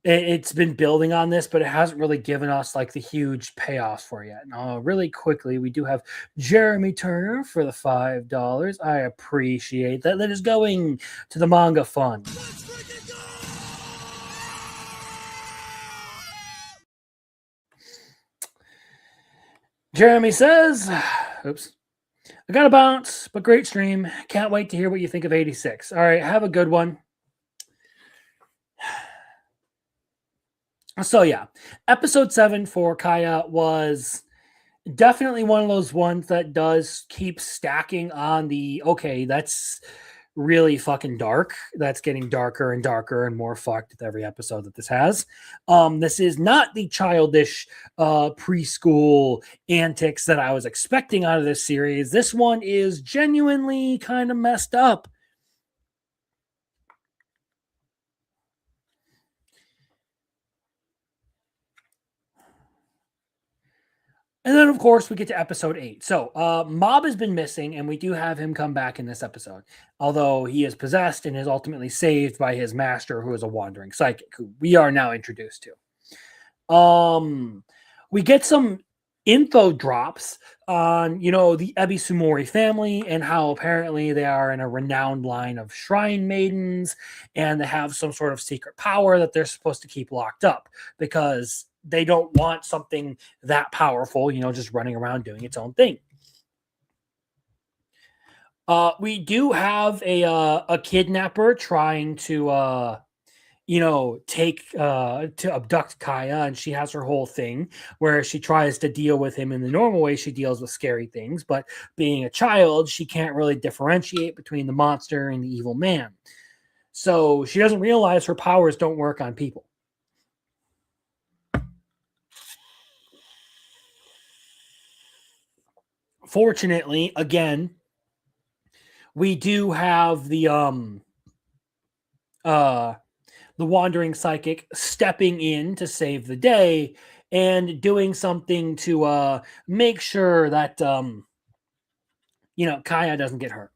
It's been building on this, but it hasn't really given us like the huge payoffs for it yet. Really quickly, we do have Jeremy Turner for the $5. I appreciate that. That is going to the manga fund. Jeremy says, oops, I got to bounce, but great stream. Can't wait to hear what you think of 86. All right, have a good one. So yeah, episode 7 for Kaya was definitely one of those ones that does keep stacking on the, okay, that's really fucking dark. That's getting darker and darker and more fucked with every episode that this has. This is not the childish preschool antics that I was expecting out of this series. This one is genuinely kind of messed up. And then, of course, we get to episode 8. So, Mob has been missing, and we do have him come back in this episode. Although he is possessed and is ultimately saved by his master, who is a wandering psychic, who we are now introduced to. We get some info drops on, the Ebisumori family and how apparently they are in a renowned line of shrine maidens, and they have some sort of secret power that they're supposed to keep locked up, because they don't want something that powerful, just running around doing its own thing. We do have a kidnapper trying to, to abduct Kaya, and she has her whole thing where she tries to deal with him in the normal way she deals with scary things, but being a child, she can't really differentiate between the monster and the evil man. So she doesn't realize her powers don't work on people. Fortunately, again, we do have the wandering psychic stepping in to save the day and doing something to make sure that Kaya doesn't get hurt.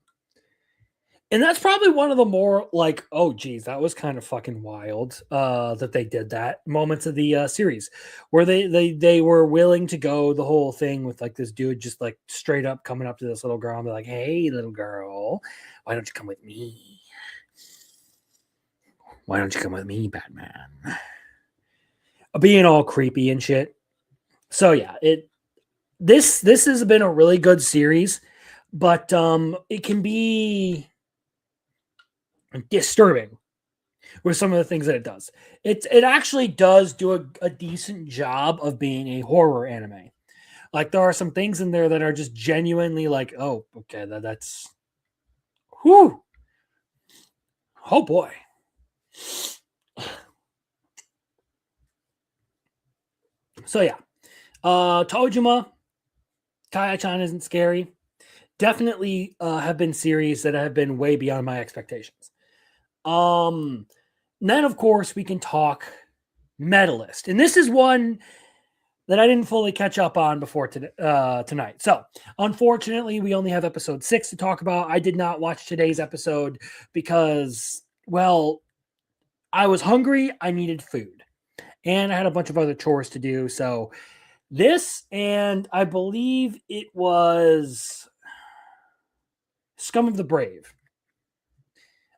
And that's probably one of the more like, oh geez, that was kind of fucking wild that they did that moments of the series where they were willing to go the whole thing with like this dude just like straight up coming up to this little girl and be like, hey little girl, why don't you come with me? Why don't you come with me, Batman? Being all creepy and shit. So yeah, this has been a really good series, but it can be disturbing with some of the things that it does. It actually does do a decent job of being a horror anime. Like there are some things in there that are just genuinely like, oh, okay, that's whew. Oh boy. So yeah. Tojima, Kaya-chan isn't scary. Definitely have been series that have been way beyond my expectations. Then of course we can talk Medalist, and this is one that I didn't fully catch up on before tonight. So unfortunately, we only have episode 6 to talk about. I did not watch today's episode because, well, I was hungry. I needed food, and I had a bunch of other chores to do. So this, and I believe it was Scum of the Brave,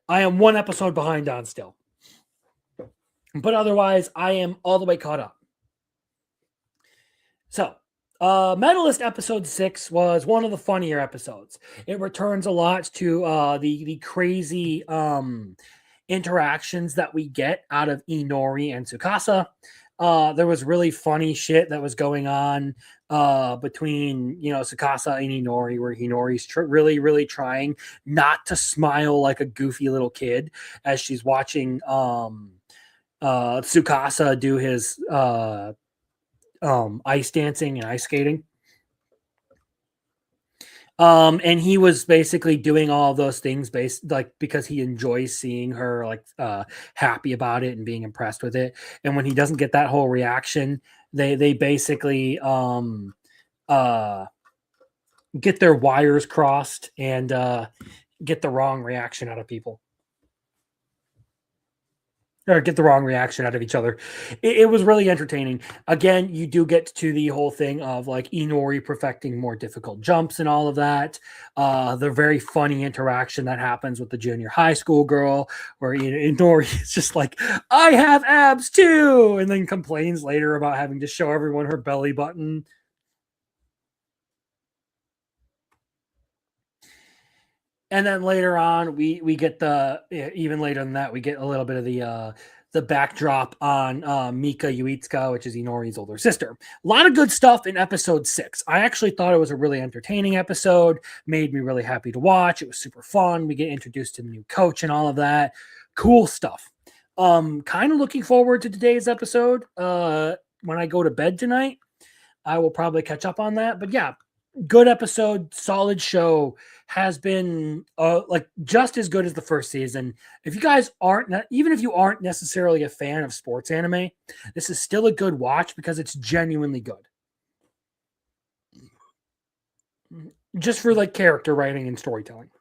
I am one episode behind on still. But otherwise, I am all the way caught up. So, Medalist episode 6 was one of the funnier episodes. It returns a lot to the crazy interactions that we get out of Inori and Tsukasa. There was really funny shit that was going on between, Tsukasa and Inori, where Inori's really, really trying not to smile like a goofy little kid as she's watching Tsukasa do his ice dancing and ice skating. And he was basically doing all of those things because he enjoys seeing her happy about it and being impressed with it. And when he doesn't get that whole reaction, they basically get their wires crossed and get the wrong reaction out of people. Or get the wrong reaction out of each other. It was really entertaining. Again, you do get to the whole thing of like Inori perfecting more difficult jumps and all of that. The very funny interaction that happens with the junior high school girl, where Inori is just like, I have abs too, and then complains later about having to show everyone her belly button. And then later on, we get even later than that, we get a little bit of the backdrop on Mika Yuitsuka, which is Inori's older sister. A lot of good stuff in episode 6. I actually thought it was a really entertaining episode, made me really happy to watch. It was super fun. We get introduced to the new coach and all of that. Cool stuff. Kind of looking forward to today's episode. When I go to bed tonight, I will probably catch up on that. But yeah, good episode, solid show. Has been just as good as the first season. If you guys even if you aren't necessarily a fan of sports anime, this is still a good watch because it's genuinely good. Just for like character writing and storytelling.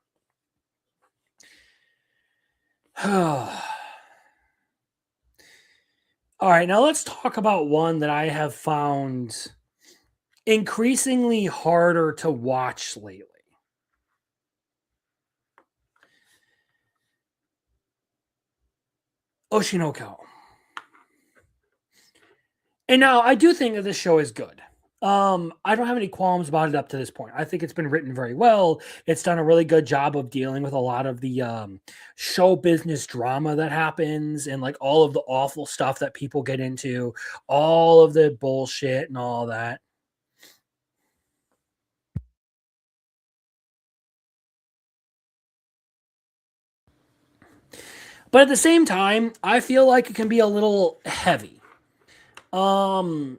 All right, now let's talk about one that I have found increasingly harder to watch lately. Oshinoko. And now I do think that this show is good. I don't have any qualms about it up to this point. I think it's been written very well. It's done a really good job of dealing with a lot of the show business drama that happens and like all of the awful stuff that people get into, all of the bullshit and all that. But at the same time, I feel like it can be a little heavy. So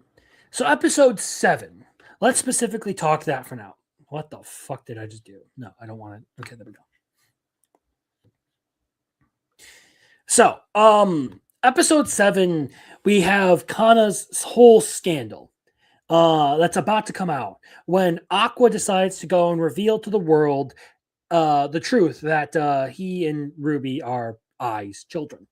episode 7. Let's specifically talk that for now. What the fuck did I just do? No, I don't want to. Okay, there we go. So, episode 7, we have Kana's whole scandal that's about to come out when Aqua decides to go and reveal to the world the truth that he and Ruby are Ai's children.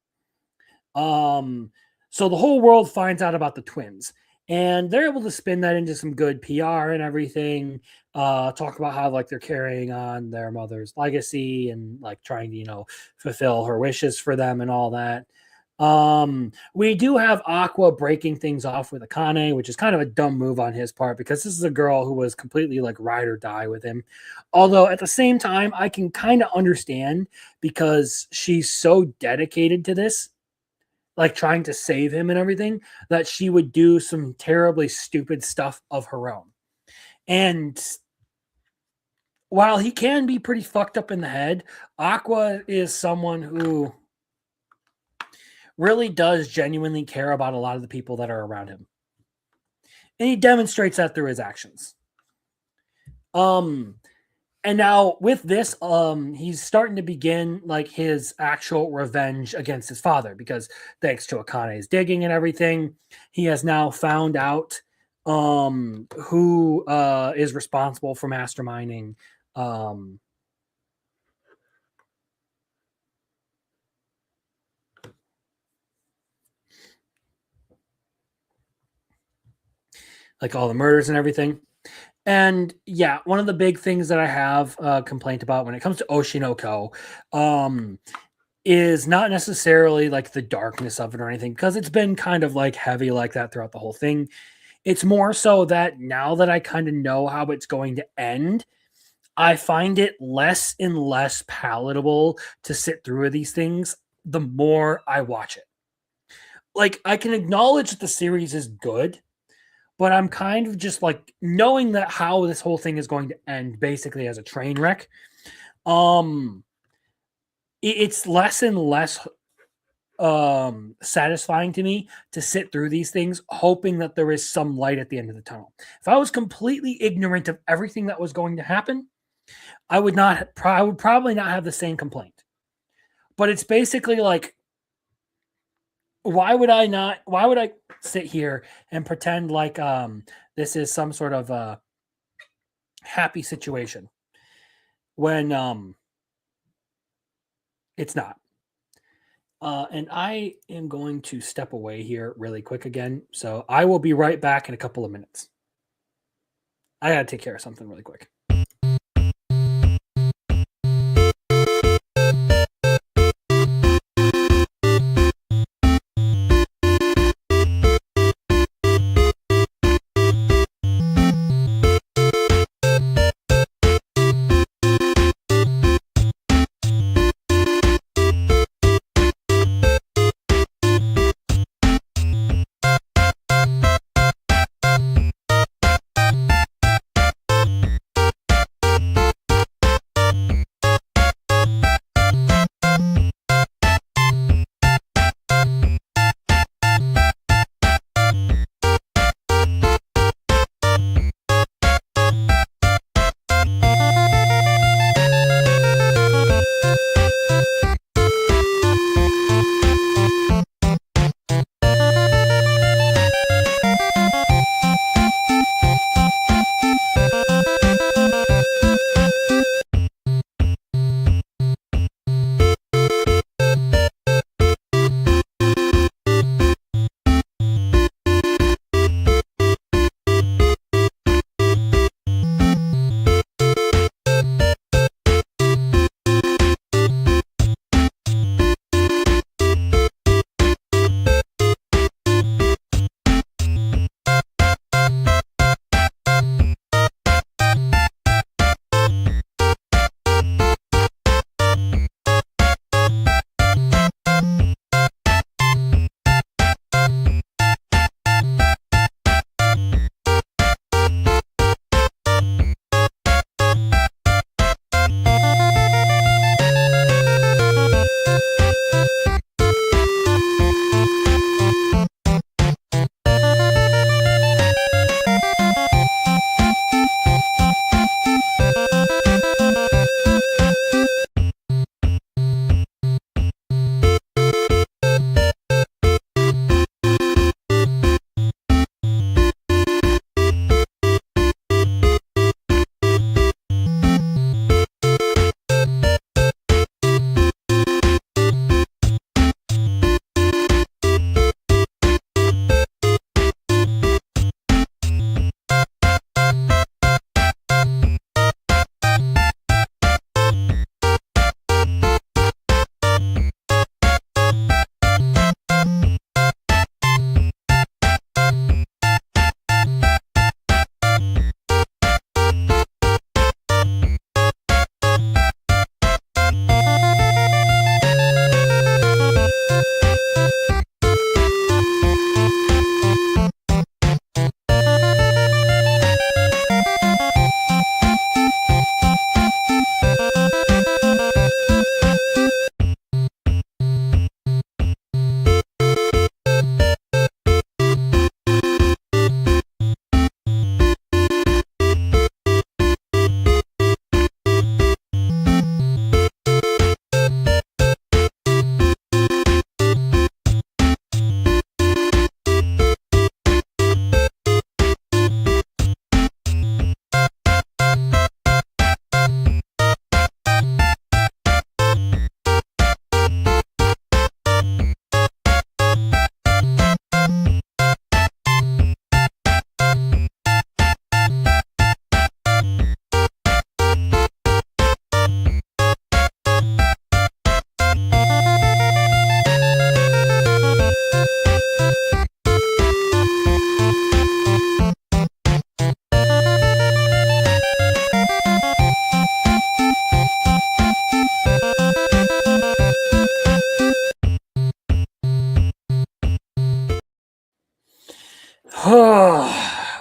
So the whole world finds out about the twins, and they're able to spin that into some good PR and everything. Talk about how like they're carrying on their mother's legacy and like trying to, fulfill her wishes for them and all that. We do have Aqua breaking things off with Akane, which is kind of a dumb move on his part because this is a girl who was completely like ride or die with him. Although at the same time, I can kind of understand because she's so dedicated to this, like trying to save him and everything, that she would do some terribly stupid stuff of her own. And while he can be pretty fucked up in the head, Aqua is someone who really does genuinely care about a lot of the people that are around him. And he demonstrates that through his actions. And now with this, he's starting to begin like his actual revenge against his father because thanks to Akane's digging and everything, he has now found out who is responsible for masterminding like all the murders and everything. And yeah, one of the big things that I have a complaint about when it comes to Oshinoko is not necessarily like the darkness of it or anything, because it's been kind of like heavy like that throughout the whole thing. It's more so that now that I kind of know how it's going to end, I find it less and less palatable to sit through these things the more I watch it. Like, I can acknowledge that the series is good, but I'm kind of just like knowing that how this whole thing is going to end basically as a train wreck. It's less and less satisfying to me to sit through these things, hoping that there is some light at the end of the tunnel. If I was completely ignorant of everything that was going to happen, I would probably not have the same complaint. But it's basically like, why would I sit here and pretend like this is some sort of happy situation when it's not. And I am going to step away here really quick again. So I will be right back in a couple of minutes. I got to take care of something really quick.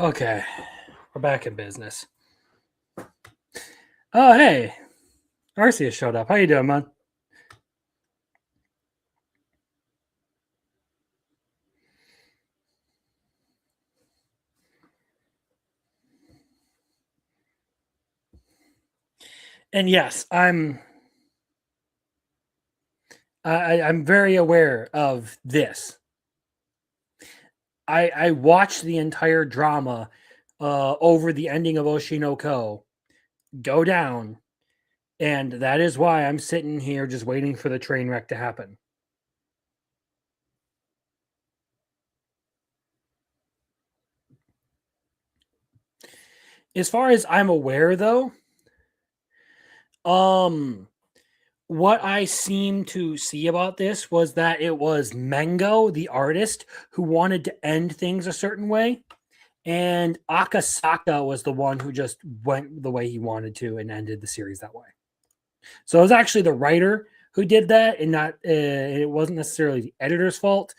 Okay, we're back in business. Oh, hey, Arceus showed up. How you doing, man? And yes, I'm very aware of this. I watched the entire drama over the ending of Oshinoko go down, and that is why I'm sitting here just waiting for the train wreck to happen. As far as I'm aware, though, what I seem to see about this was that it was Mango, the artist, who wanted to end things a certain way, and Akasaka was the one who just went the way he wanted to and ended the series that way. So it was actually the writer who did that, and not it wasn't necessarily the editor's fault.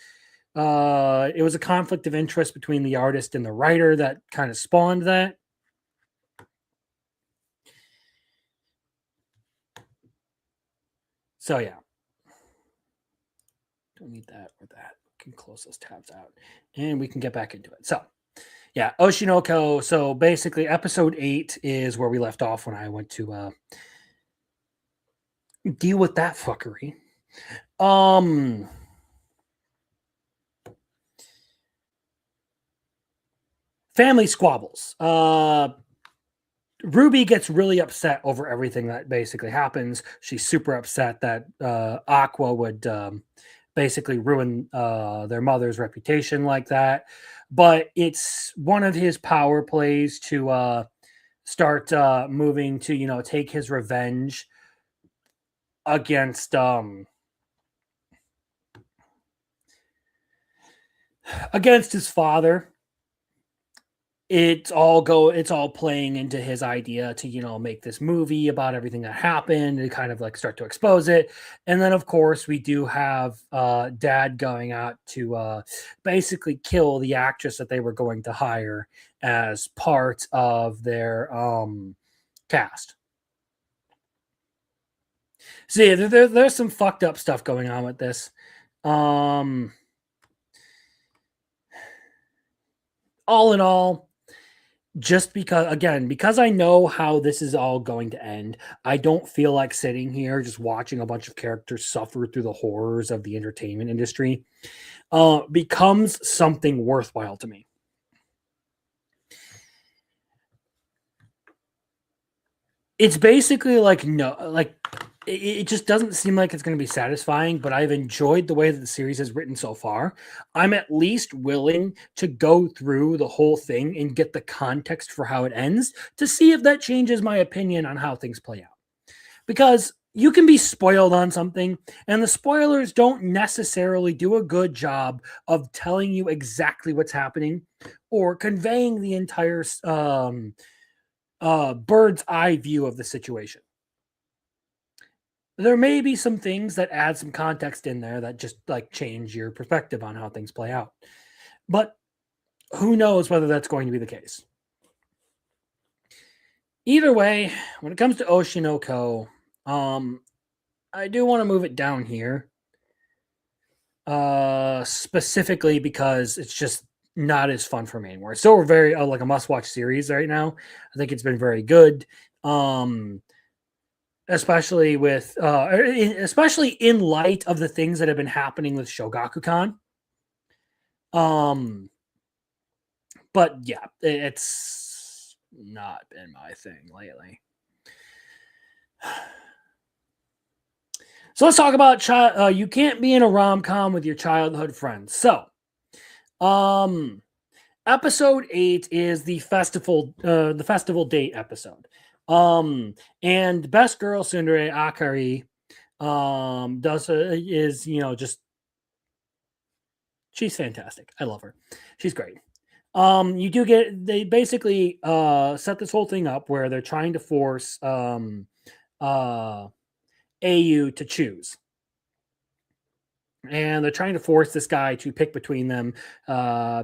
It was a conflict of interest between the artist and the writer that kind of spawned that. So yeah, don't need that or that. We can close those tabs out, and we can get back into it. So yeah, Oshinoko. So basically, episode 8 is where we left off when I went to deal with that fuckery. Family squabbles. Ruby gets really upset over everything that basically happens. She's super upset that Aqua would basically ruin their mother's reputation like that. But it's one of his power plays to start moving to, take his revenge against his father. It's all playing into his idea to, make this movie about everything that happened and kind of like start to expose it. And then of course we do have dad going out to basically kill the actress that they were going to hire as part of their cast. So yeah, there's some fucked up stuff going on with this. All in all, just because I know how this is all going to end, I don't feel like sitting here just watching a bunch of characters suffer through the horrors of the entertainment industry becomes something worthwhile to me. It's basically it just doesn't seem like it's going to be satisfying, but I've enjoyed the way that the series has written so far. I'm at least willing to go through the whole thing and get the context for how it ends to see if that changes my opinion on how things play out. Because you can be spoiled on something, and the spoilers don't necessarily do a good job of telling you exactly what's happening or conveying the entire bird's eye view of the situation. There may be some things that add some context in there that just like change your perspective on how things play out. But who knows whether that's going to be the case. Either way, when it comes to Oshinoko, I do want to move it down here. Specifically because it's just not as fun for me anymore. It's still very like a must-watch series right now. I think it's been very good. Especially in light of the things that have been happening with Shogakukan. But yeah, it's not been my thing lately. So let's talk about you can't be in a rom-com with your childhood friends. So, episode 8 is the festival date episode. And best girl Tsundere Akari she's fantastic. I love her. She's great. They basically set this whole thing up where they're trying to force AU to choose. and they're trying to force this guy to pick between them.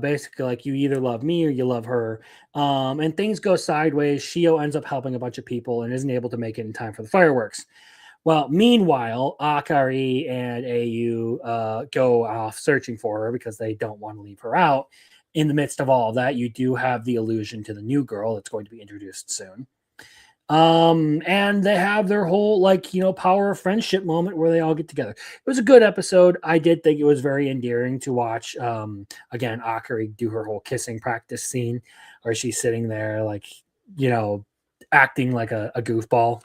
Basically, like, you either love me or you love her. And things go sideways. Shio ends up helping a bunch of people and isn't able to make it in time for the fireworks. Well, meanwhile, Akari and AU go off searching for her because they don't want to leave her out. In the midst of all of that, you do have the allusion to the new girl that's going to be introduced soon. And they have their whole, like, power of friendship moment where they all get together. It was a good episode. I did think it was very endearing to watch, again, Akari do her whole kissing practice scene where she's sitting there, like, acting like a goofball.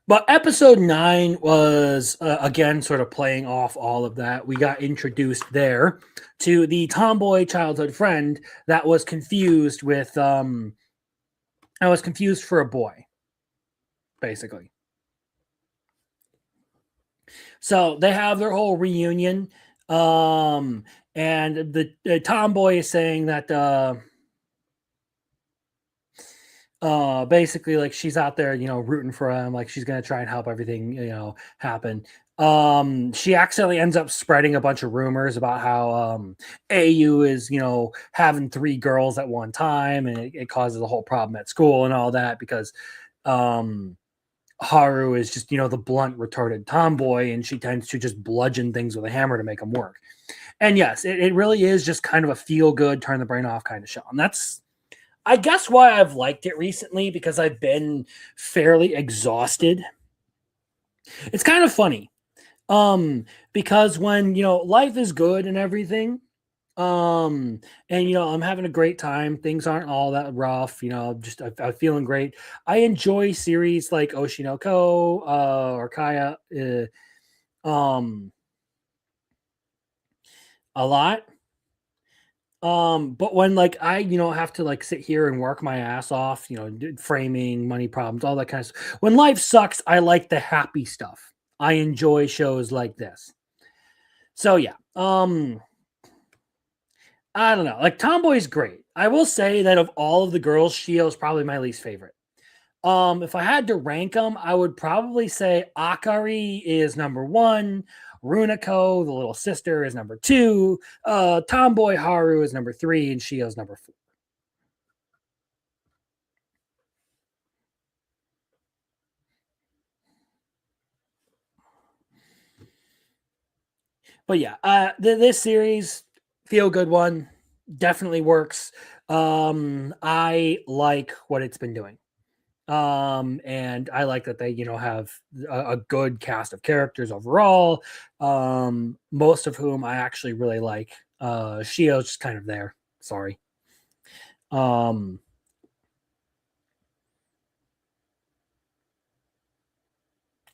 But episode 9 was, again, sort of playing off all of that. We got introduced there to the tomboy childhood friend that was confused with, I was confused for a boy, basically. So they have their whole reunion, and the tomboy is saying that, basically, like, she's out there, rooting for him, like she's gonna try and help everything, happen. She accidentally ends up spreading a bunch of rumors about how AU is, having 3 girls at one time, and it causes a whole problem at school and all that because Haru is just, the blunt, retarded tomboy, and she tends to just bludgeon things with a hammer to make them work. And yes, it really is just kind of a feel good, turn the brain off kind of show. And that's, I guess, why I've liked it recently, because I've been fairly exhausted. It's kind of funny, because when, life is good and everything, and, I'm having a great time, things aren't all that rough, just I'm feeling great. I enjoy series like Oshinoko, or Kaya, a lot. But when, like, I, have to, like, sit here and work my ass off, framing, money problems, all that kind of stuff. When life sucks, I like the happy stuff. I enjoy shows like this. So yeah, I don't know. Like, Tomboy's great. I will say that of all of the girls, Shio is probably my least favorite. If I had to rank them, I would probably say Akari is number 1. Runako, the little sister, is number 2. Tomboy Haru is number 3, and Shio's number 4. But yeah, this series, feel good one, definitely works. I like what it's been doing. And I like that they, have a good cast of characters overall, most of whom I actually really like. Shio's just kind of there. Sorry.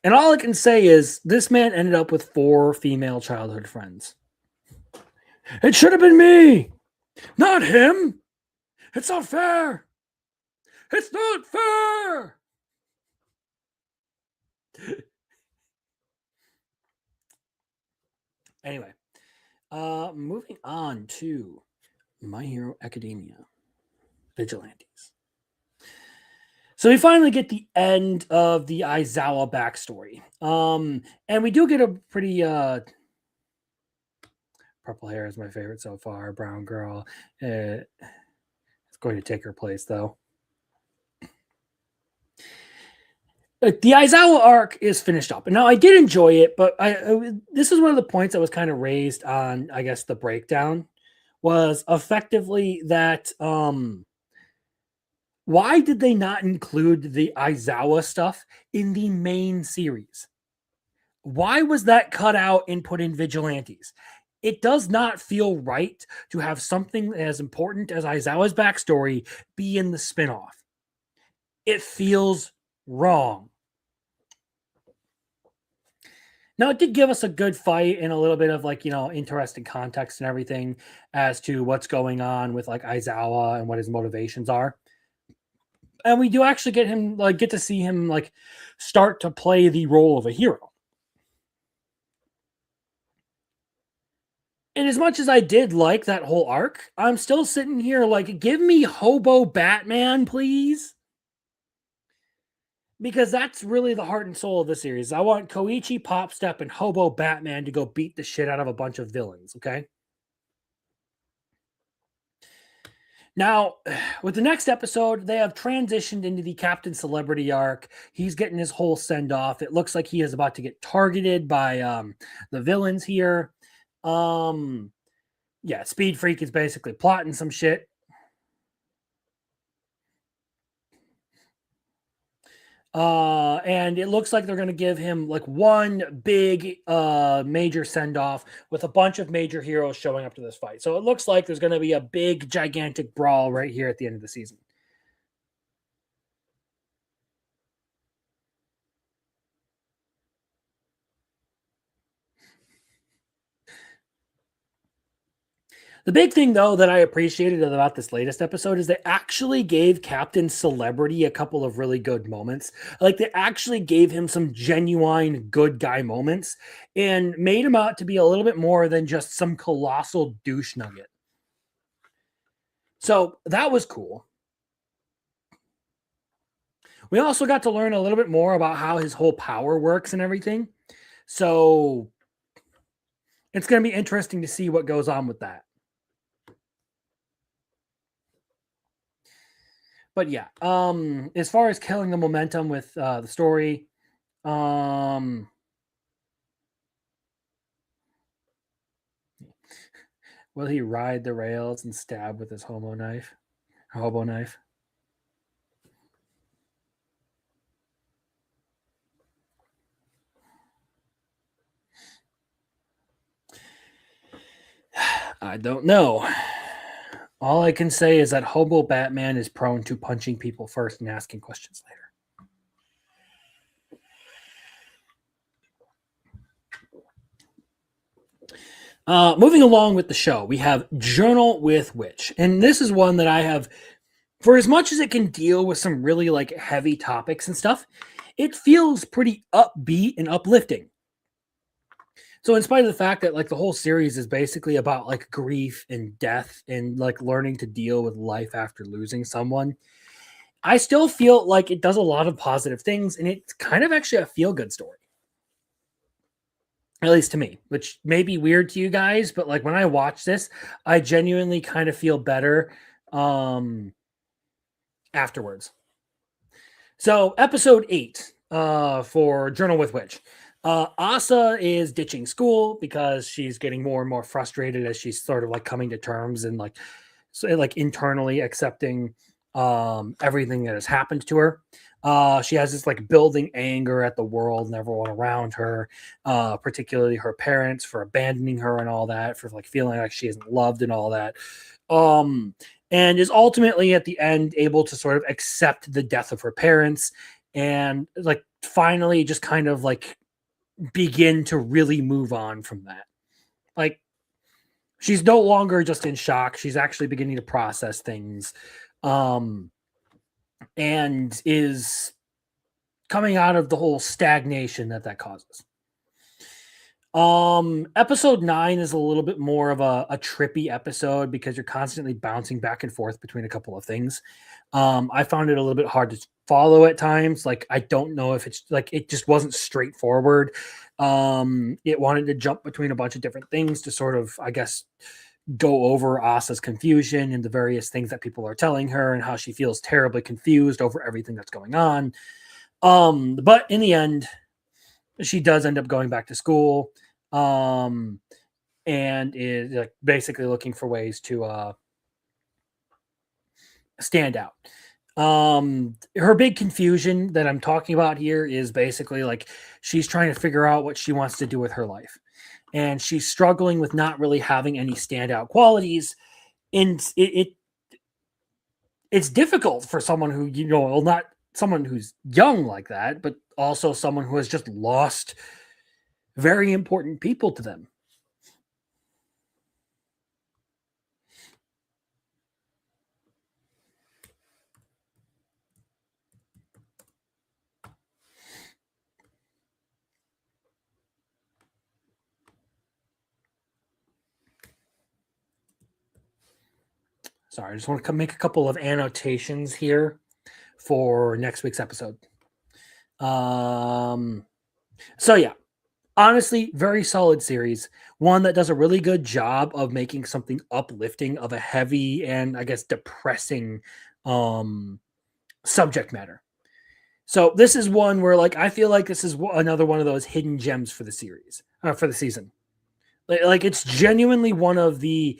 And all I can say is this man ended up with 4 female childhood friends. It should have been me, not him. It's not fair. It's not fair. Anyway, moving on to My Hero Academia Vigilantes. So we finally get the end of the Aizawa backstory. And we do get a pretty purple hair is my favorite so far. Brown girl. It's going to take her place, though. The Aizawa arc is finished up. And now I did enjoy it, but this is one of the points that was kind of raised on, I guess, the breakdown, was effectively that why did they not include the Aizawa stuff in the main series? Why was that cut out and put in Vigilantes? It does not feel right to have something as important as Aizawa's backstory be in the spinoff. It feels wrong. Now, it did give us a good fight and a little bit of, like, interesting context and everything as to what's going on with, like, Aizawa and what his motivations are. And we do actually get to see him, like, start to play the role of a hero. And as much as I did like that whole arc, I'm still sitting here like, give me Hobo Batman, please. Because that's really the heart and soul of the series. I want Koichi, Popstep, and Hobo Batman to go beat the shit out of a bunch of villains, okay? Now, with the next episode, they have transitioned into the Captain Celebrity arc. He's getting his whole send off. It looks like he is about to get targeted by the villains here. Yeah, Speed Freak is basically plotting some shit. And it looks like they're going to give him like one big major send off with a bunch of major heroes showing up to this fight. So it looks like there's going to be a big gigantic brawl right here at the end of the season. The big thing, though, that I appreciated about this latest episode is they actually gave Captain Celebrity a couple of really good moments. Like, they actually gave him some genuine good guy moments and made him out to be a little bit more than just some colossal douche nugget. So that was cool. We also got to learn a little bit more about how his whole power works and everything. So it's going to be interesting to see what goes on with that. But yeah, as far as killing the momentum with the story, will he ride the rails and stab with his hobo knife? I don't know. All I can say is that Hobo Batman is prone to punching people first and asking questions later. Moving along with the show, we have Journal with Witch. And this is one that I have, for as much as it can deal with some really like heavy topics and stuff, it feels pretty upbeat and uplifting. So in spite of the fact that like the whole series is basically about like grief and death and like learning to deal with life after losing someone, I still feel like it does a lot of positive things and it's kind of actually a feel-good story. At least to me, which may be weird to you guys, but like when I watch this, I genuinely kind of feel better afterwards. So episode 8 for Journal with Witch. Asa is ditching school because she's getting more and more frustrated as she's sort of like coming to terms and like internally accepting everything that has happened to her. She has this like building anger at the world and everyone around her, particularly her parents for abandoning her and all that, for like feeling like she isn't loved and all that. And is ultimately at the end able to sort of accept the death of her parents and like finally just kind of like begin to really move on from that. Like she's no longer just in shock. She's actually beginning to process things. And is coming out of the whole stagnation that causes. Episode 9 is a little bit more of a trippy episode because you're constantly bouncing back and forth between a couple of things. I found it a little bit hard to follow at times. Like, I don't know if it's like, it just wasn't straightforward. It wanted to jump between a bunch of different things to sort of, I guess, go over Asa's confusion and the various things that people are telling her and how she feels terribly confused over everything that's going on. But in the end, she does end up going back to school, and is like basically looking for ways to stand out. Her big confusion that I'm talking about here is basically like she's trying to figure out what she wants to do with her life. And she's struggling with not really having any standout qualities. And it's difficult for someone who, you know, well, not someone who's young like that, but also someone who has just lost very important people to them. Sorry, I just want to make a couple of annotations here for next week's episode. So yeah, honestly, very solid series. One that does a really good job of making something uplifting of a heavy and I guess depressing subject matter. So this is one where like I feel like this is another one of those hidden gems for the series, for the season. Like it's genuinely one of the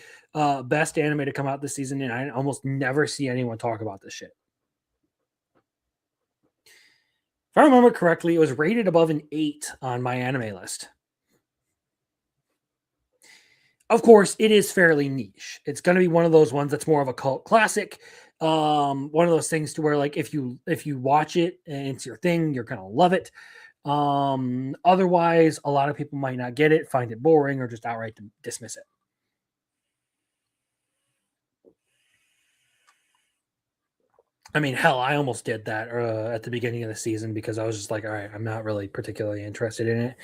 best anime to come out this season, and I almost never see anyone talk about this shit. If I remember correctly, it was rated above an 8 on my anime list. Of course, it is fairly niche. It's going to be one of those ones that's more of a cult classic. One of those things to where like if you watch it and it's your thing, you're going to love it. Otherwise, a lot of people might not get it, find it boring, or just outright dismiss it. I mean, hell, I almost did that at the beginning of the season because I was just like, all right, I'm not really particularly interested in it.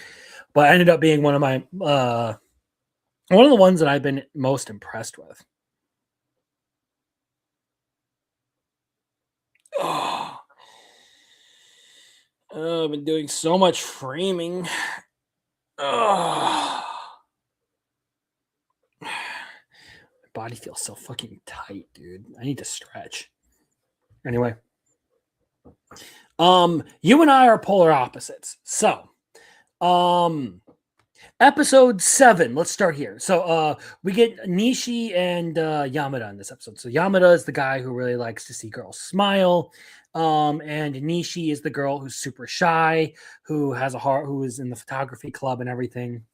But it ended up being one of my one of the ones that I've been most impressed with. Oh, I've been doing so much framing. Oh. My body feels so fucking tight, dude. I need to stretch. Anyway, you and I are polar opposites. So, episode 7. Let's start here. So, we get Nishi and Yamada in this episode. So, Yamada is the guy who really likes to see girls smile. And Nishi is the girl who's super shy, who has a heart, who is in the photography club and everything.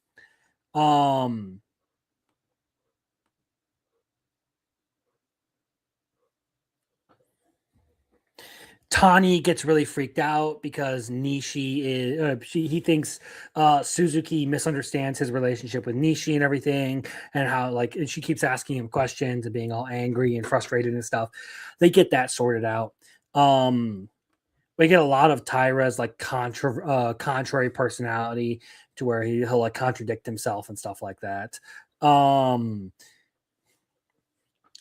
Tani gets really freaked out because Nishi is he thinks Suzuki misunderstands his relationship with Nishi and everything, and how like and she keeps asking him questions and being all angry and frustrated and stuff. They get that sorted out. We get a lot of Tyra's like contrary personality to where he'll like contradict himself and stuff like that.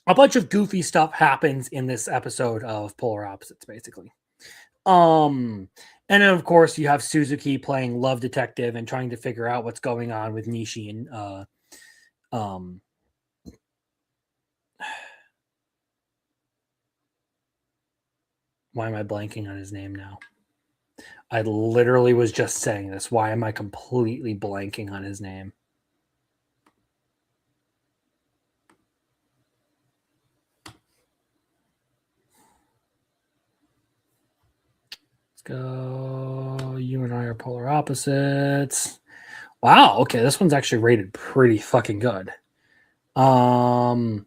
A bunch of goofy stuff happens in this episode of Polar Opposites, basically. And then of course you have Suzuki playing love detective and trying to figure out what's going on with Nishi and why am I blanking on his name now? I literally was just saying this. Why am I completely blanking on his name? Go. You and I are polar opposites. Wow. Okay, this one's actually rated pretty fucking good. Yamada.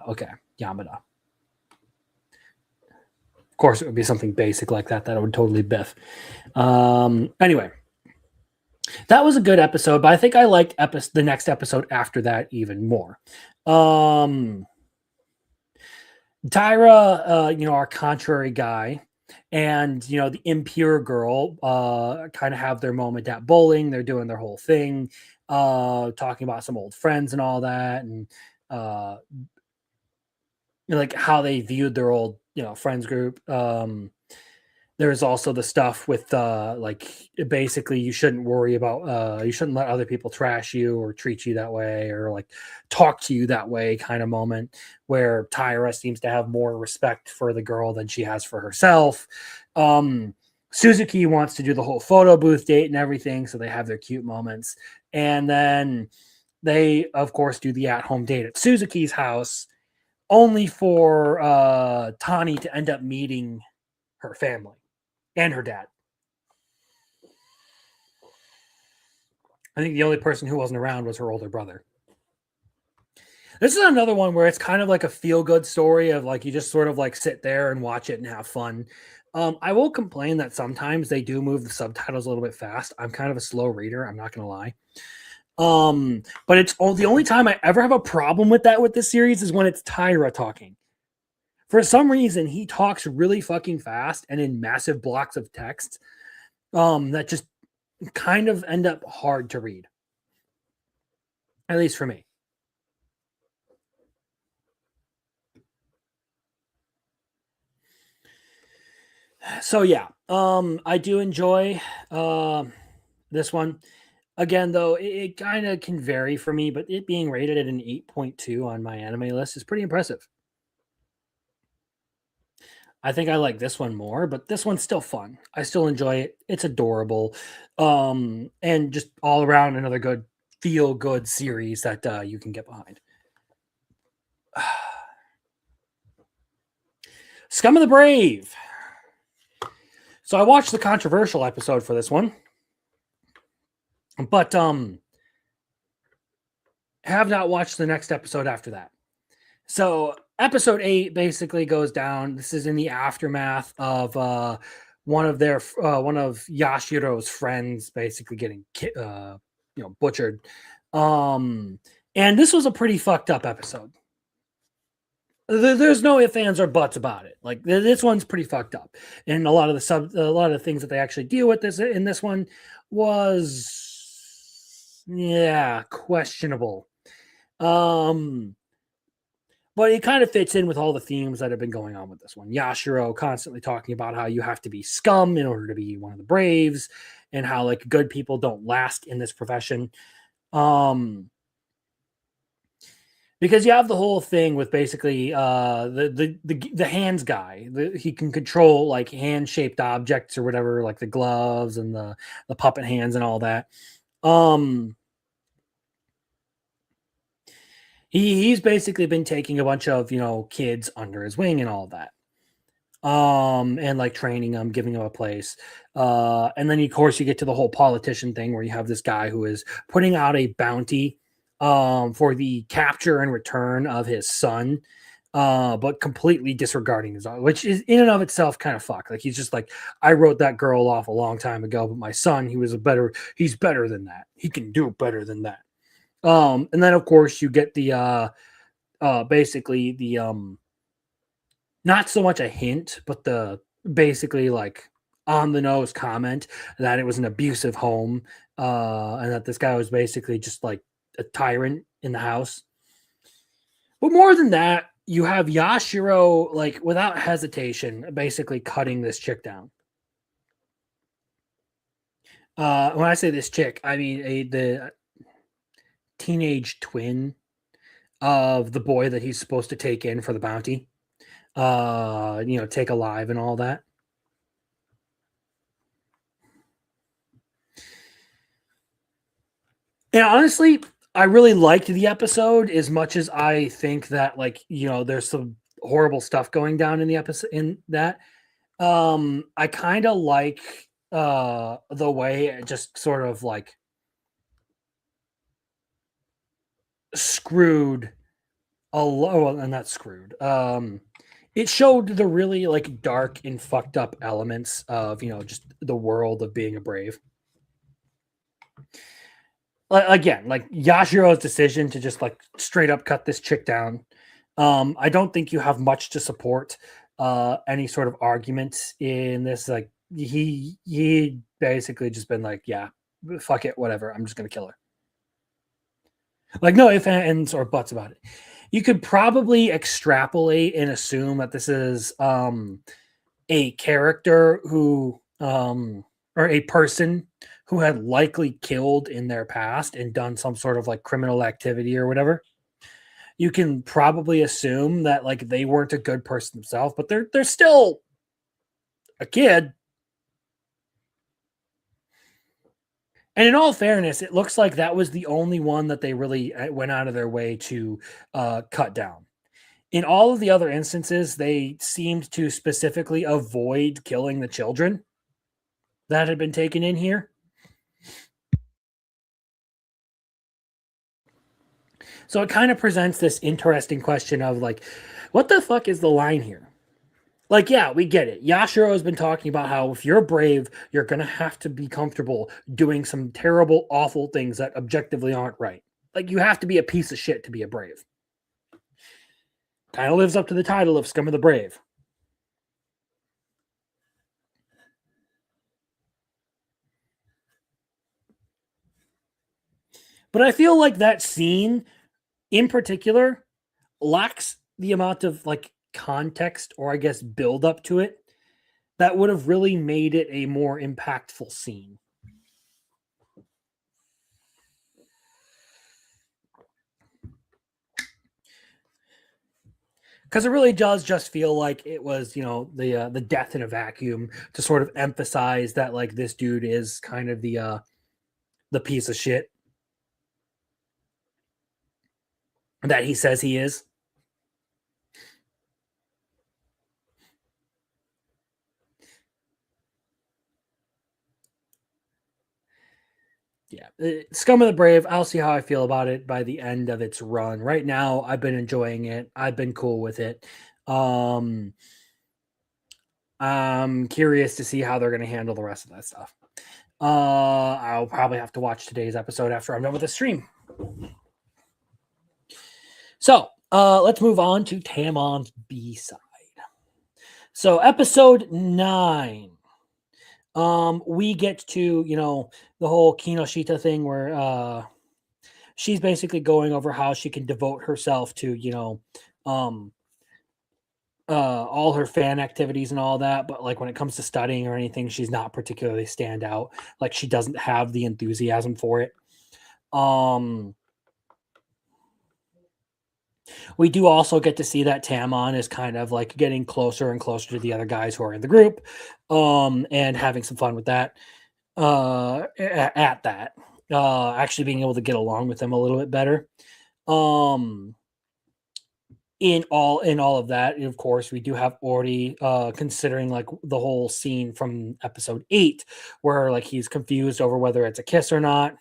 Okay, Yamada. Of course, it would be something basic like that I would totally biff. Anyway, that was a good episode, but I think I liked the next episode after that even more. Tyra, our contrary guy, and the impure girl kind of have their moment at bowling. They're doing their whole thing, talking about some old friends and all that, and like how they viewed their old friends group. There's also the stuff with like basically you shouldn't worry about you shouldn't let other people trash you or treat you that way or like talk to you that way kind of moment where Tyra seems to have more respect for the girl than she has for herself. Suzuki wants to do the whole photo booth date and everything, so they have their cute moments. And then they, of course, do the at-home date at Suzuki's house, only for Tani to end up meeting her family and her dad. I think the only person who wasn't around was her older brother. This is another one where it's kind of like a feel-good story of like you just sort of like sit there and watch it and have fun. I will complain that sometimes they do move the subtitles a little bit fast. I'm kind of a slow reader, I'm not going to lie. But it's the only time I ever have a problem with that with this series is when it's Tyra talking. For some reason, he talks really fucking fast and in massive blocks of text that just kind of end up hard to read. At least for me. So yeah, I do enjoy this one. Again, though, it kind of can vary for me, but it being rated at an 8.2 on my anime list is pretty impressive. I think I like this one more, but this one's still fun. I still enjoy it. It's adorable. And just all around another good feel good series that you can get behind. Scum of the Brave. So I watched the controversial episode for this one, but have not watched the next episode after that. So episode 8 basically goes down. This is in the aftermath of one of Yashiro's friends basically getting butchered. And this was a pretty fucked up episode. There's no ifs, ands, or buts about it. Like this one's pretty fucked up, and a lot of the things that they actually deal with in this one was questionable. But it kind of fits in with all the themes that have been going on with this one. Yashiro constantly talking about how you have to be scum in order to be one of the Braves, and how like good people don't last in this profession. Because you have the whole thing with basically the hands guy. He can control like hand-shaped objects or whatever, like the gloves and the puppet hands and all that. He's basically been taking a bunch of kids under his wing and all that. And like training them, giving them a place. And then of course you get to the whole politician thing where you have this guy who is putting out a bounty for the capture and return of his son, but completely disregarding his own, which is in and of itself kind of fucked. Like he's just like, I wrote that girl off a long time ago, but my son, he's better than that. He can do better than that. And then of course you get the basically the not so much a hint, but the basically like on the nose comment that it was an abusive home, and that this guy was basically just like a tyrant in the house. But more than that, you have Yashiro like without hesitation basically cutting this chick down. When I say this chick, I mean the teenage twin of the boy that he's supposed to take in for the bounty, take alive and all that. And honestly, I really liked the episode as much as I think that there's some horrible stuff going down in the episode in that. I kind of like the way it just sort of like screwed and not screwed. It showed the really like dark and fucked up elements of just the world of being a brave. Again, like Yashiro's decision to just like straight up cut this chick down. I don't think you have much to support any sort of argument in this. Like he basically just been like, yeah, fuck it, whatever. I'm just gonna kill her. Like no ifs, ands, or buts about it. You could probably extrapolate and assume that this is a character who or a person who had likely killed in their past and done some sort of like criminal activity or whatever. You can probably assume that like they weren't a good person themselves, but they're still a kid. And in all fairness, it looks like that was the only one that they really went out of their way to cut down. In all of the other instances, they seemed to specifically avoid killing the children that had been taken in here. So it kind of presents this interesting question of like, what the fuck is the line here? Like, yeah, we get it. Yashiro has been talking about how if you're brave, you're going to have to be comfortable doing some terrible, awful things that objectively aren't right. Like, you have to be a piece of shit to be a brave. Kind of lives up to the title of Scum of the Brave. But I feel like that scene in particular lacks the amount of like context or I guess build up to it that would have really made it a more impactful scene. Because it really does just feel like it was, the death in a vacuum to sort of emphasize that like this dude is kind of the piece of shit that he says he is. Yeah, Scum of the Brave. I'll see how I feel about it by the end of its run. Right now, I've been enjoying it. I've been cool with it. I'm curious to see how they're going to handle the rest of that stuff. I'll probably have to watch today's episode after I'm done with the stream. So, let's move on to Tamon's B-side. So, episode 9. We get to, the whole Kinoshita thing where she's basically going over how she can devote herself to, all her fan activities and all that, but like when it comes to studying or anything, she's not particularly stand out. Like she doesn't have the enthusiasm for it. We do also get to see that Tamon is kind of like getting closer and closer to the other guys who are in the group, and having some fun with that. At that, actually being able to get along with them a little bit better. In all of that, of course, we do have Ori considering like the whole scene from episode 8 where like he's confused over whether it's a kiss or not.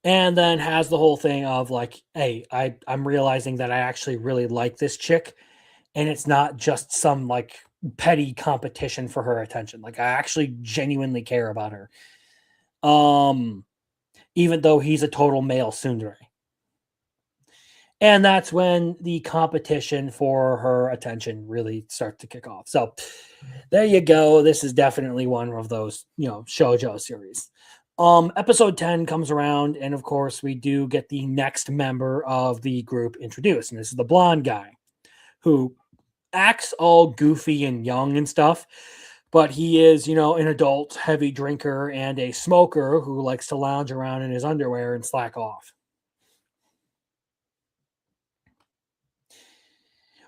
And then has the whole thing of like, hey, I'm realizing that I actually really like this chick, and it's not just some like petty competition for her attention. Like I actually genuinely care about her. Even though he's a total male tsundere. And that's when the competition for her attention really starts to kick off. So there you go. This is definitely one of those, shoujo series. Episode 10 comes around, and of course, we do get the next member of the group introduced. And this is the blonde guy who acts all goofy and young and stuff. But he is, an adult heavy drinker and a smoker who likes to lounge around in his underwear and slack off.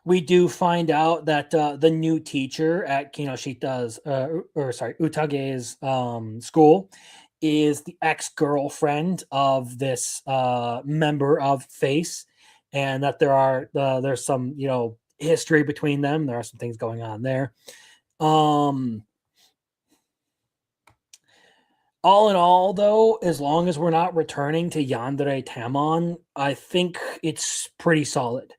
We do find out that the new teacher at Kinoshita's, Utage's school is the ex-girlfriend of this member of Face, and that there's some, history between them. There are some things going on there. All in all, though, as long as we're not returning to Yandere Tamon, I think it's pretty solid.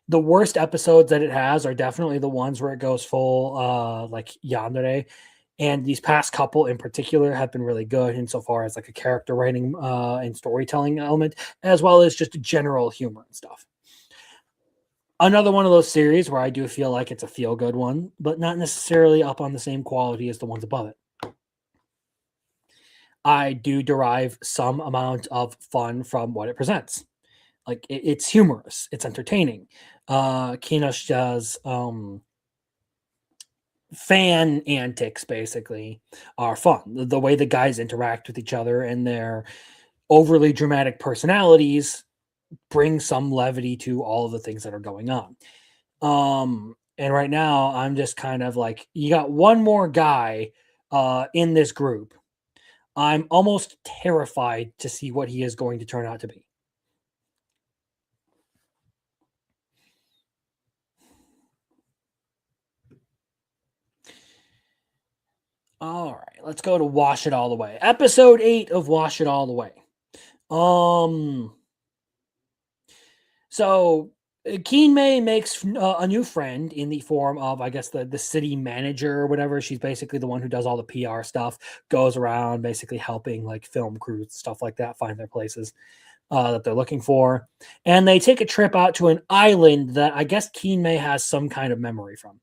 The worst episodes that it has are definitely the ones where it goes full like Yandere, and these past couple in particular have been really good insofar as like a character writing and storytelling element, as well as just general humor and stuff. Another one of those series where I do feel like it's a feel-good one, but not necessarily up on the same quality as the ones above it. I do derive some amount of fun from what it presents. Like, it's humorous. It's entertaining. Kinoshita's fan antics, basically, are fun. The way the guys interact with each other and their overly dramatic personalities bring some levity to all of the things that are going on. And right now I'm just kind of like, you got one more guy in this group. I'm almost terrified to see what he is going to turn out to be. All right, let's go to Wash It All the Way. Episode 8 of Wash It All the Way. So Kinmei makes a new friend in the form of, I guess, the city manager or whatever. She's basically the one who does all the PR stuff, goes around basically helping like film crews, stuff like that, find their places that they're looking for. And they take a trip out to an island that I guess Kinmei has some kind of memory from.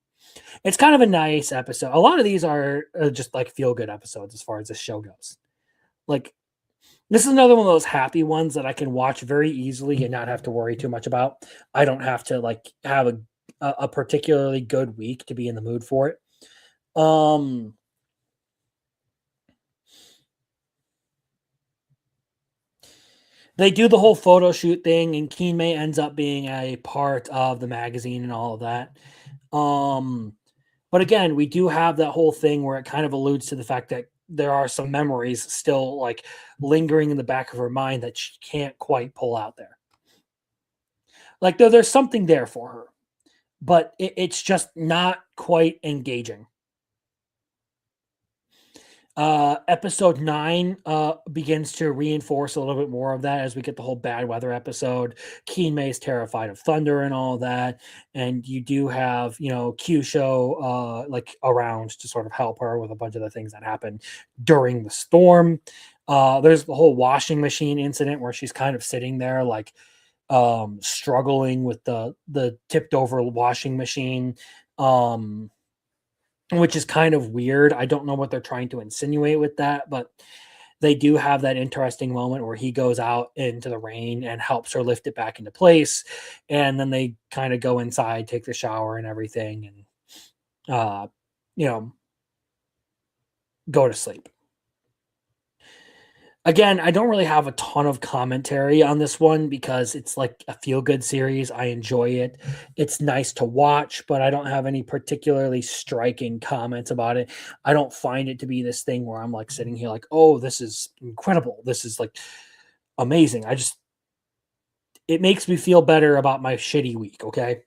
It's kind of a nice episode. A lot of these are just like feel-good episodes as far as this show goes. Like, This is another one of those happy ones that I can watch very easily and not have to worry too much about. I don't have to like have a particularly good week to be in the mood for it. They do the whole photo shoot thing, and Keen May ends up being a part of the magazine and all of that. But again, we do have that whole thing where it kind of alludes to the fact that there are some memories still like lingering in the back of her mind that she can't quite pull out there. Like there's something there for her, but it's just not quite engaging. Episode 9 begins to reinforce a little bit more of that as we get the whole bad weather episode. Keen May's terrified of thunder and all that, and you do have Kyusho like around to sort of help her with a bunch of the things that happen during the storm. There's the whole washing machine incident where she's kind of sitting there like struggling with the tipped over washing machine, which is kind of weird. I don't know what they're trying to insinuate with that, but they do have that interesting moment where he goes out into the rain and helps her lift it back into place. And then they kind of go inside, take the shower and everything, and, go to sleep. Again, I don't really have a ton of commentary on this one because it's like a feel-good series. I enjoy it. It's nice to watch, but I don't have any particularly striking comments about it. I don't find it to be this thing where I'm like sitting here like, oh, this is incredible. This is like amazing. It makes me feel better about my shitty week, okay?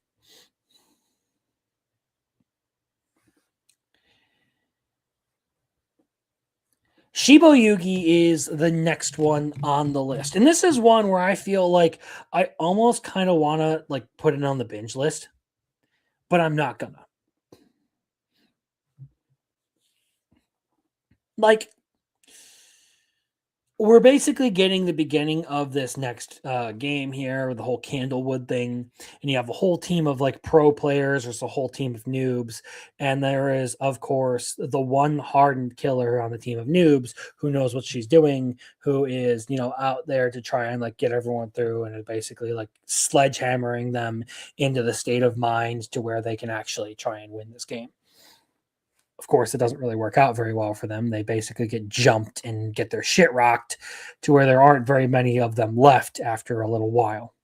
Shibo Yugi is the next one on the list. And this is one where I feel like I almost kind of want to like put it on the binge list, but I'm not gonna. Like, we're basically getting the beginning of this next game here with the whole Candlewood thing, and you have a whole team of like pro players. There's a whole team of noobs, and there is, of course, the one hardened killer on the team of noobs who knows what she's doing, who is out there to try and like get everyone through, and is basically like sledgehammering them into the state of mind to where they can actually try and win this game. Of course, it doesn't really work out very well for them. They basically get jumped and get their shit rocked to where there aren't very many of them left after a little while.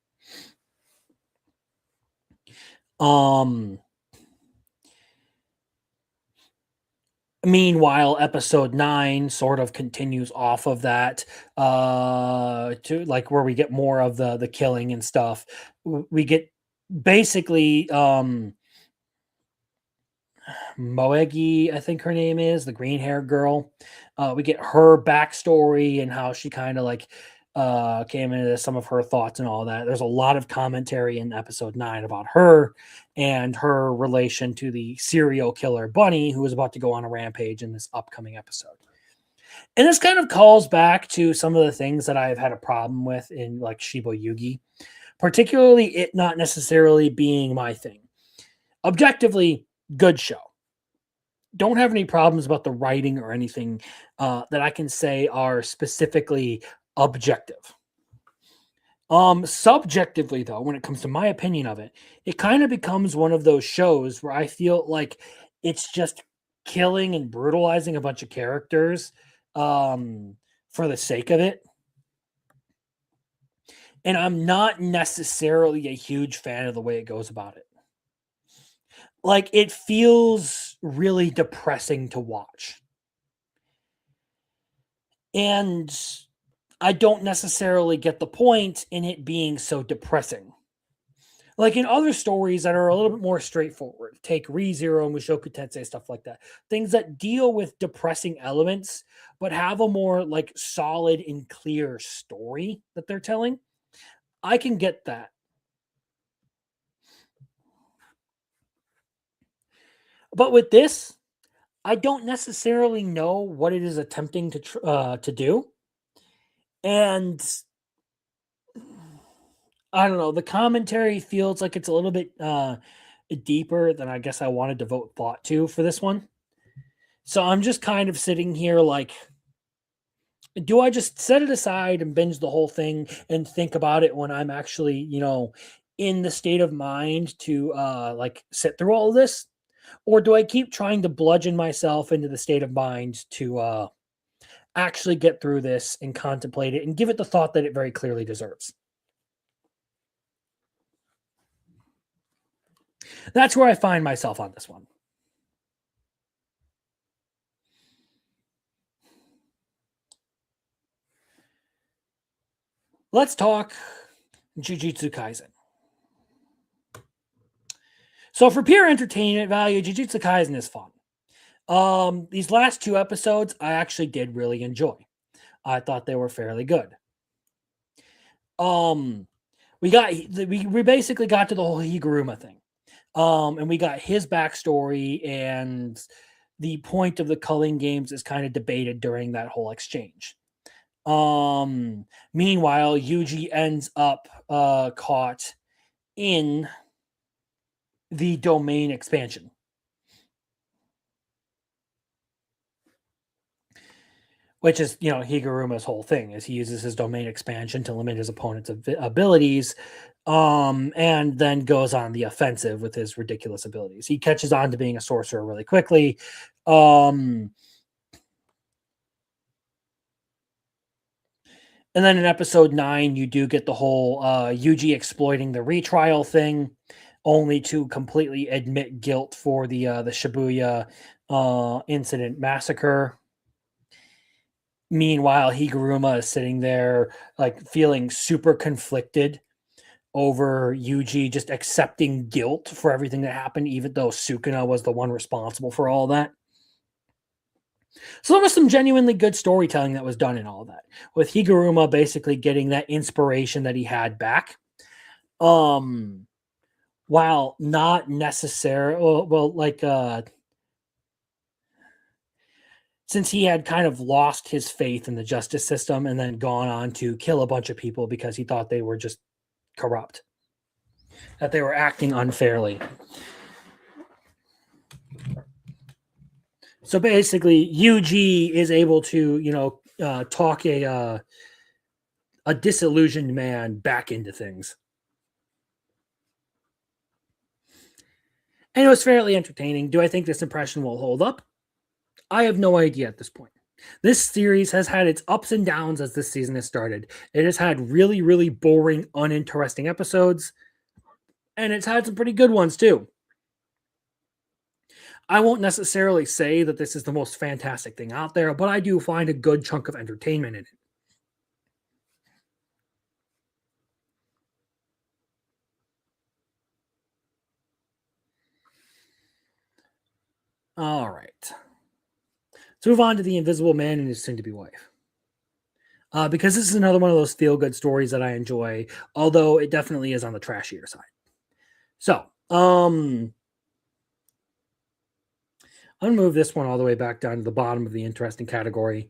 Meanwhile, episode 9 sort of continues off of that to like where we get more of the killing and stuff. We get basically Moegi, I think her name is, the green hair girl. We get her backstory and how she kind of like came into some of her thoughts and all that. There's a lot of commentary in episode 9 about her and her relation to the serial killer Bunny, who is about to go on a rampage in this upcoming episode. And this kind of calls back to some of the things that I've had a problem with in like Shibo Yugi, particularly it not necessarily being my thing. Objectively, good show. Don't have any problems about the writing or anything that I can say are specifically objective. Subjectively, though, when it comes to my opinion of it, it kind of becomes one of those shows where I feel like it's just killing and brutalizing a bunch of characters for the sake of it. And I'm not necessarily a huge fan of the way it goes about it. Like, it feels really depressing to watch. And I don't necessarily get the point in it being so depressing. Like in other stories that are a little bit more straightforward, take ReZero, Mushoku Tensei, stuff like that. Things that deal with depressing elements, but have a more like solid and clear story that they're telling. I can get that. But with this, I don't necessarily know what it is attempting to do. And I don't know, the commentary feels like it's a little bit deeper than I guess I want to devote thought to for this one. So I'm just kind of sitting here like, Do I just set it aside and binge the whole thing and think about it when I'm actually, in the state of mind to like sit through all of this? Or do I keep trying to bludgeon myself into the state of mind to actually get through this and contemplate it and give it the thought that it very clearly deserves? That's where I find myself on this one. Let's talk Jujutsu Kaisen. So for pure entertainment value, Jujutsu Kaisen is fun. These last 2 episodes, I actually did really enjoy. I thought they were fairly good. We basically got to the whole Higuruma thing. And we got his backstory, and the point of the culling games is kind of debated during that whole exchange. Meanwhile, Yuji ends up caught in the domain expansion. Which is, Higuruma's whole thing, is he uses his domain expansion to limit his opponent's abilities, and then goes on the offensive with his ridiculous abilities. He catches on to being a sorcerer really quickly. And then in episode 9, you do get the whole Yuji exploiting the retrial thing, only to completely admit guilt for the Shibuya incident massacre. Meanwhile, Higuruma is sitting there, like, feeling super conflicted over Yuji just accepting guilt for everything that happened, even though Sukuna was the one responsible for all that. So there was some genuinely good storytelling that was done in all of that, with Higuruma basically getting that inspiration that he had back. While not necessarily, since he had kind of lost his faith in the justice system and then gone on to kill a bunch of people because he thought they were just corrupt, that they were acting unfairly. So basically, Yuji is able to, talk a disillusioned man back into things. And it was fairly entertaining. Do I think this impression will hold up? I have no idea at this point. This series has had its ups and downs as this season has started. It has had really, really boring, uninteresting episodes, and it's had some pretty good ones too. I won't necessarily say that this is the most fantastic thing out there, but I do find a good chunk of entertainment in it. All right. Let's move on to The Invisible Man and his soon-to-be wife. Because this is another one of those feel-good stories that I enjoy, although it definitely is on the trashier side. So, I'm going to move this one all the way back down to the bottom of the interesting category,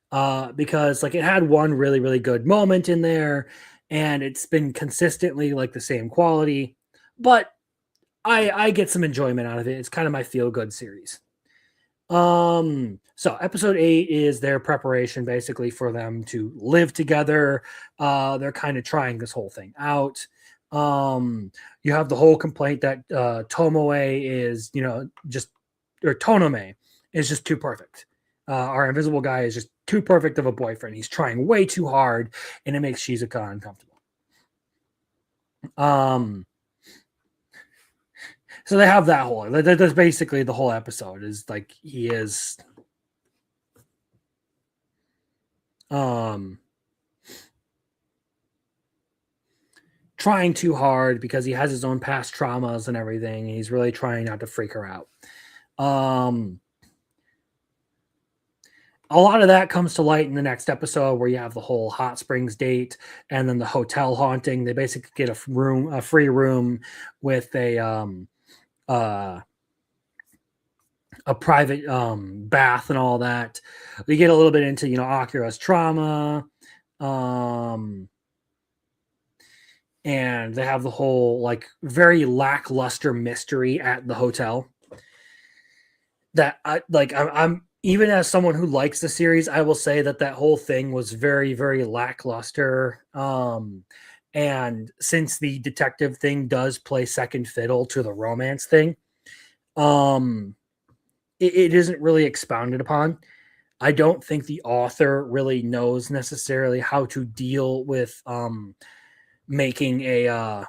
because it had one really, really good moment in there, and it's been consistently the same quality, but I get some enjoyment out of it. It's kind of my feel-good series. So episode 8 is their preparation basically for them to live together. They're kind of trying this whole thing out. You have the whole complaint that Tomoe is, Tonome is just too perfect. Our invisible guy is just too perfect of a boyfriend. He's trying way too hard, and it makes Shizuka uncomfortable. So they have that whole, that's basically the whole episode is he is trying too hard because he has his own past traumas and everything. And he's really trying not to freak her out. A lot of that comes to light in the next episode where you have the whole hot springs date and then the hotel haunting. They basically get a free room with a private bath and all that. We get a little bit into Akira's trauma, and they have the whole very lackluster mystery at the hotel that I'm even as someone who likes the series, I will say that that whole thing was very, very lackluster. And since the detective thing does play second fiddle to the romance thing, um, it isn't really expounded upon. I don't think the author really knows necessarily how to deal with making a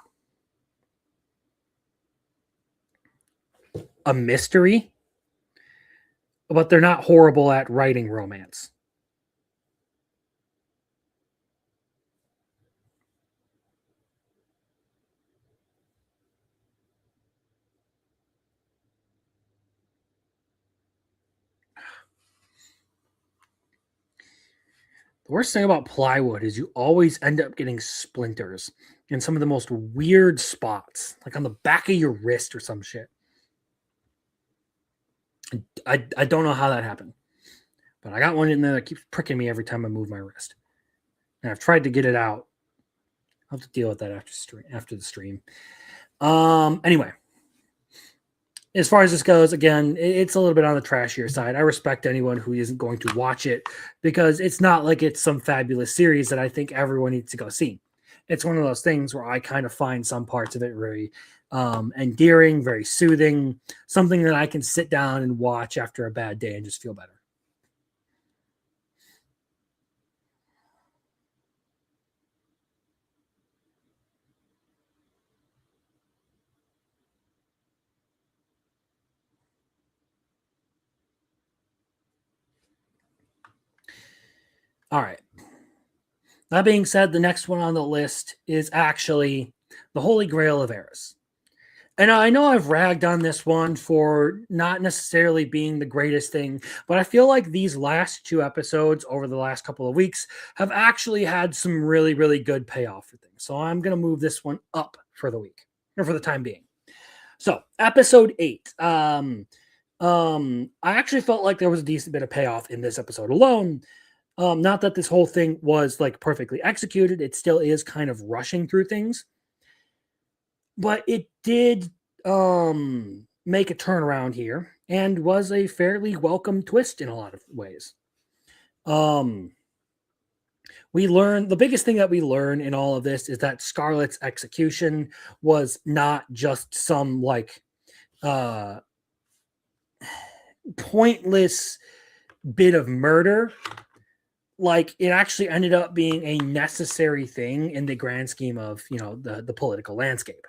mystery, but they're not horrible at writing romance. The worst thing about plywood is you always end up getting splinters in some of the most weird spots, like on the back of your wrist or some shit. I don't know how that happened, but I got one in there that keeps pricking me every time I move my wrist. And I've tried to get it out. I'll have to deal with that after the stream. Anyway, as far as this goes, again, it's a little bit on the trashier side. I respect anyone who isn't going to watch it because it's not like it's some fabulous series that I think everyone needs to go see. It's one of those things where I kind of find some parts of it very endearing, very soothing, something that I can sit down and watch after a bad day and just feel better. All right. That being said, the next one on the list is actually the Holy Grail of Eris. And I know I've ragged on this one for not necessarily being the greatest thing, but I feel like these last two episodes over the last couple of weeks have actually had some really, really good payoff for things. So I'm going to move this one up for the week, or for the time being. So episode 8. I actually felt like there was a decent bit of payoff in this episode alone. Not that this whole thing was like perfectly executed. It still is kind of rushing through things. But it did make a turnaround here and was a fairly welcome twist in a lot of ways. We learn the biggest thing that we learn in all of this is that Scarlett's execution was not just some like pointless bit of murder. Like it actually ended up being a necessary thing in the grand scheme of, you know, the political landscape.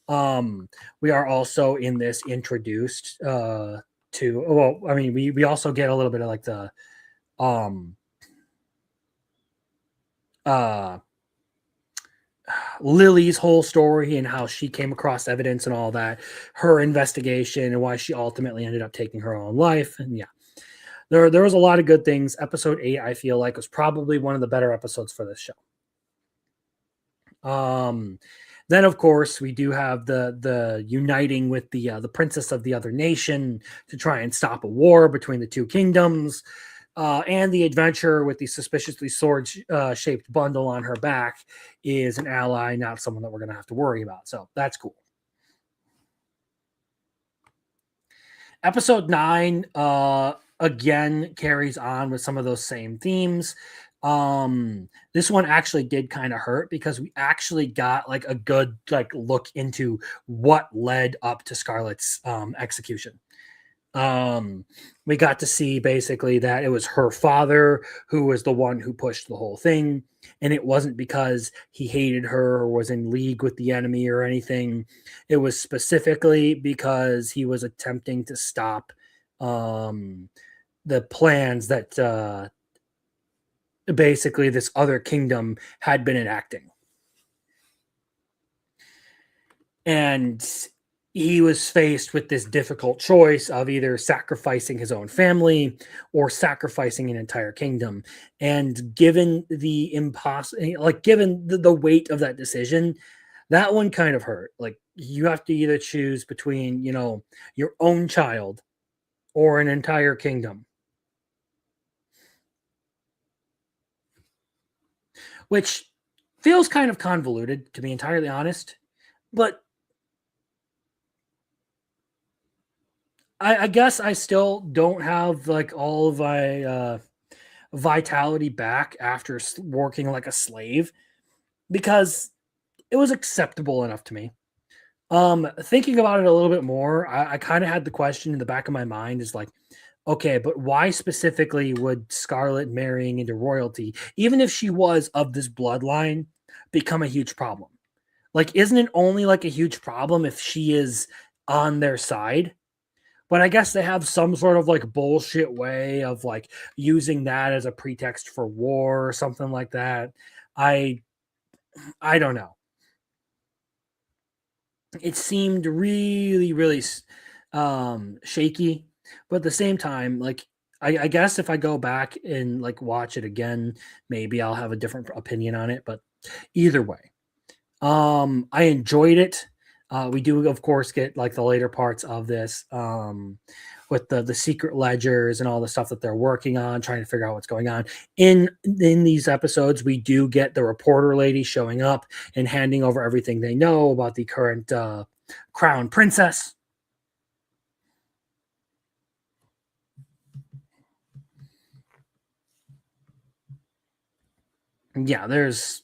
We are also in this introduced to, well, I mean, we also get a little bit of like the Lily's whole story and how she came across evidence and all that, her investigation and why she ultimately ended up taking her own life. And yeah, there was a lot of good things. Episode 8, I feel like, was probably one of the better episodes for this show. Then, of course, we do have the uniting with the princess of the other nation to try and stop a war between the two kingdoms, and the adventure with the suspiciously sword-shaped bundle on her back is an ally, not someone that we're going to have to worry about. So that's cool. Episode 9, again, carries on with some of those same themes. This one actually did kind of hurt because we actually got like a good like look into what led up to Scarlett's execution. We got to see basically that it was her father who was the one who pushed the whole thing, and it wasn't because he hated her or was in league with the enemy or anything. It was specifically because he was attempting to stop the plans that basically this other kingdom had been enacting. And he was faced with this difficult choice of either sacrificing his own family or sacrificing an entire kingdom. And given the given the weight of that decision, that one kind of hurt. Like you have to either choose between, you know, your own child or an entire kingdom. Which feels kind of convoluted, to be entirely honest. But I guess I still don't have like all of my vitality back after working like a slave because it was acceptable enough to me. Thinking about it a little bit more, I kind of had the question in the back of my mind is like, okay, but why specifically would Scarlet marrying into royalty, even if she was of this bloodline, become a huge problem? Like, isn't it only like a huge problem if she is on their side? But I guess they have some sort of like bullshit way of like using that as a pretext for war or something like that. I I don't know. It seemed really, really shaky, but at the same time, like I guess if I go back and like watch it again, maybe I'll have a different opinion on it. But either way, I enjoyed it. We do, of course, get like the later parts of this with the secret ledgers and all the stuff that they're working on, trying to figure out what's going on. In these episodes, we do get the reporter lady showing up and handing over everything they know about the current crown princess. Yeah, there's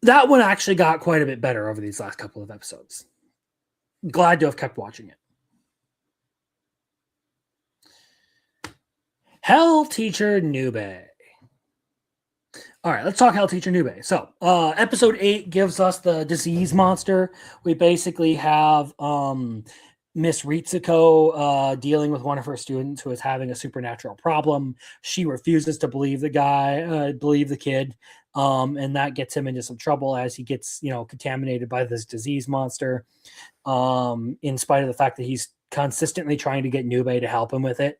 that one actually got quite a bit better over these last couple of episodes. Glad to have kept watching it. Hell Teacher Nube. All right, let's talk Hell Teacher Nube. So, episode 8 gives us the disease monster. We basically have Miss Ritsuko dealing with one of her students who is having a supernatural problem. She refuses to believe the kid, and that gets him into some trouble as he gets, contaminated by this disease monster. In spite of the fact that he's consistently trying to get Nube to help him with it.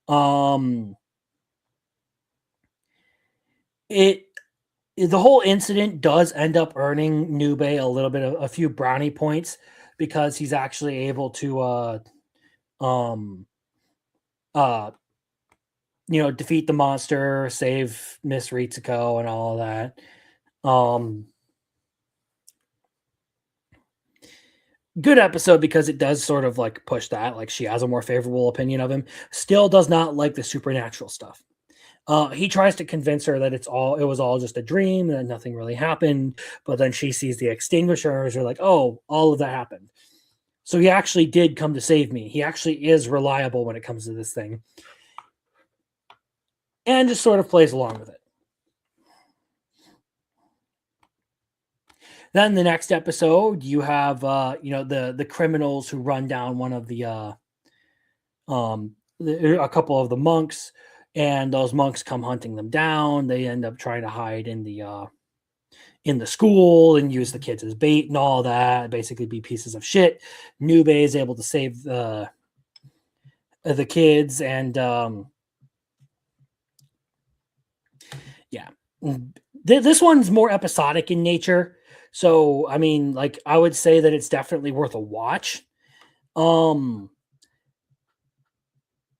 The whole incident does end up earning Nube a little bit of a few brownie points because he's actually able to defeat the monster, save Miss Ritsuko and all of that. Good episode because it does sort of like push that, like she has a more favorable opinion of him. Still does not like the supernatural stuff. He tries to convince her that it was all just a dream, that nothing really happened. But then she sees the extinguishers, are like, oh, all of that happened. So he actually did come to save me. He actually is reliable when it comes to this thing. And just sort of plays along with it. Then the next episode, you have the criminals who run down one of a couple of the monks, and those monks come hunting them down. They end up trying to hide in the school and use the kids as bait and all that. Basically, be pieces of shit. Nube is able to save the kids, and this one's more episodic in nature. So, I mean, like, I would say that it's definitely worth a watch.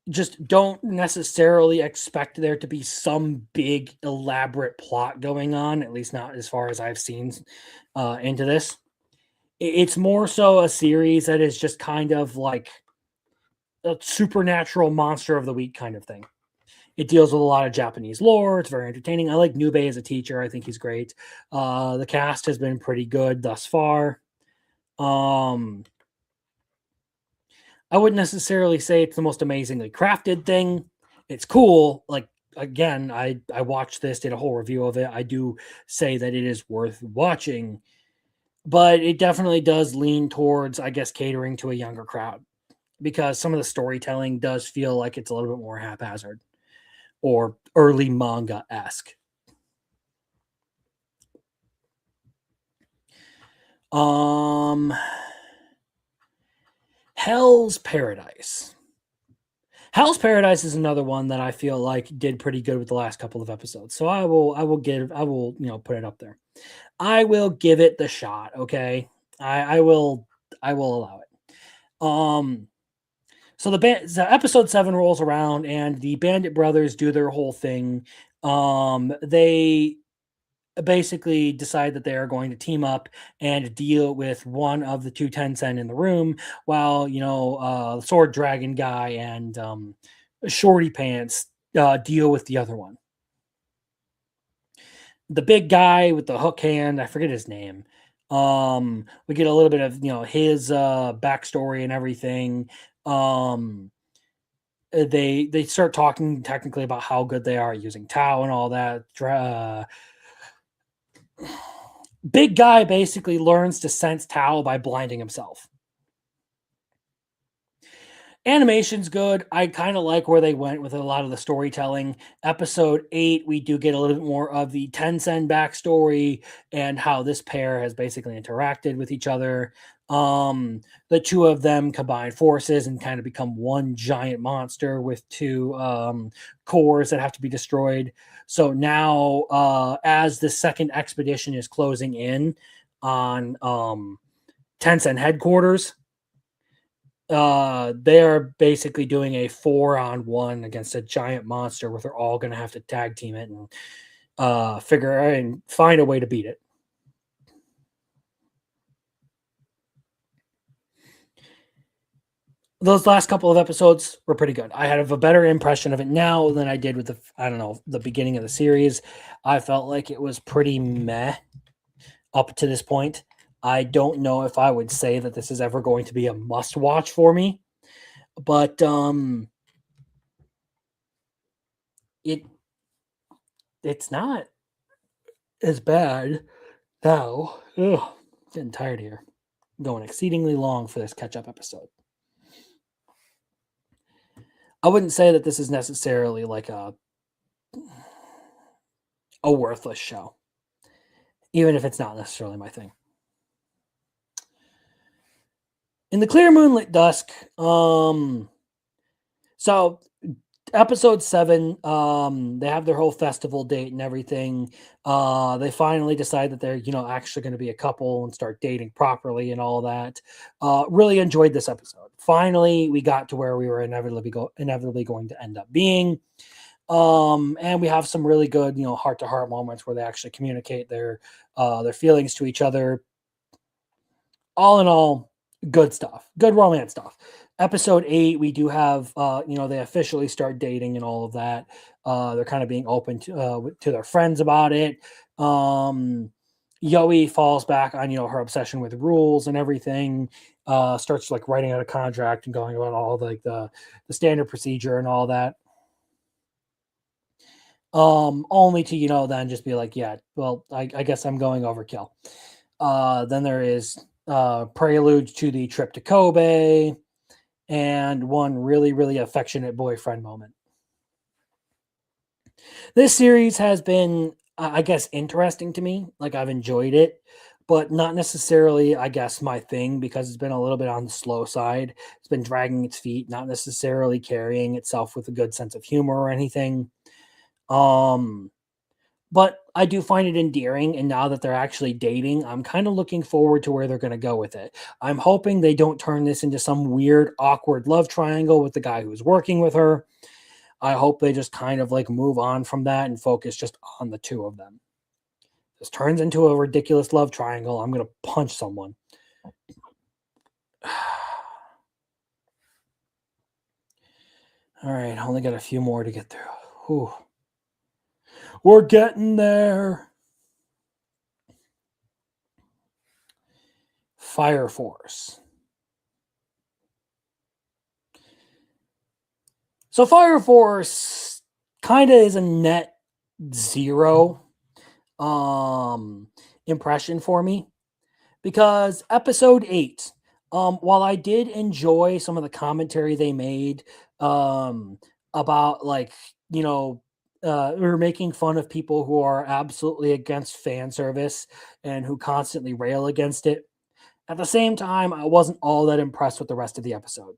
Just don't necessarily expect there to be some big elaborate plot going on, at least not as far as I've seen into this. It's more so a series that is just kind of like a supernatural monster of the week kind of thing. It deals with a lot of Japanese lore. It's very entertaining. I like Nube as a teacher. I think he's great. The cast has been pretty good thus far. I wouldn't necessarily say it's the most amazingly crafted thing. It's cool. Like, again, I watched this, did a whole review of it. I do say that it is worth watching, but it definitely does lean towards, I guess, catering to a younger crowd because some of the storytelling does feel like it's a little bit more haphazard or early manga-esque. Hell's Paradise. Hell's Paradise is another one that I feel like did pretty good with the last couple of episodes. So I will put it up there. I will give it the shot, okay? I will allow it. So episode 7 rolls around and the Bandit brothers do their whole thing. They basically decide that they are going to team up and deal with one of the two Tencent in the room, while Sword Dragon guy and Shorty Pants deal with the other one. The big guy with the hook hand, I forget his name. We get a little bit of his backstory and everything. They start talking technically about how good they are using Tao and all that. Big guy basically learns to sense Tao by blinding himself. Animation's good. I kind of like where they went with a lot of the storytelling. Episode 8, we do get a little bit more of the Tencent backstory and how this pair has basically interacted with each other. The two of them combine forces and kind of become one giant monster with two cores that have to be destroyed. So now, as the second expedition is closing in on Tencent headquarters, they are basically doing a 4-on-1 against a giant monster where they're all going to have to tag team it and figure out and find a way to beat it. Those last couple of episodes were pretty good. I have a better impression of it now than I did with the beginning of the series. I felt like it was pretty meh up to this point. I don't know if I would say that this is ever going to be a must watch for me, but it's not as bad now. Ugh, getting tired here. Going exceedingly long for this catch-up episode. I wouldn't say that this is necessarily like a worthless show, even if it's not necessarily my thing. In the clear moonlit dusk, so episode 7, they have their whole festival date and everything. They finally decide that they're, actually going to be a couple and start dating properly and all that. Really enjoyed this episode. Finally, we got to where we were inevitably going to end up being. And we have some really good, heart-to-heart moments where they actually communicate their feelings to each other. All in all, good stuff. Good romance stuff. Episode 8, we do have, they officially start dating and all of that. They're kind of being open to their friends about it. Yoi falls back on, her obsession with rules and everything. Starts like writing out a contract and going about all like the standard procedure and all that. Only to, then just be like, yeah, well, I guess I'm going overkill. Then there is prelude to the trip to Kobe, and one really, really affectionate boyfriend moment. This series has been, I guess, interesting to me. Like, I've enjoyed it, but not necessarily, I guess, my thing, because it's been a little bit on the slow side. It's been dragging its feet, not necessarily carrying itself with a good sense of humor or anything. But I do find it endearing, and now that they're actually dating, I'm kind of looking forward to where they're going to go with it. I'm hoping they don't turn this into some weird, awkward love triangle with the guy who's working with her. I hope they just kind of like move on from that and focus just on the two of them. If this turns into a ridiculous love triangle, I'm going to punch someone. All right, I only got a few more to get through. Whew. We're getting there. Fire Force. So Fire Force kind of is a net zero impression for me, because episode 8, while I did enjoy some of the commentary they made about, like, we were making fun of people who are absolutely against fan service and who constantly rail against it. At the same time, I wasn't all that impressed with the rest of the episode.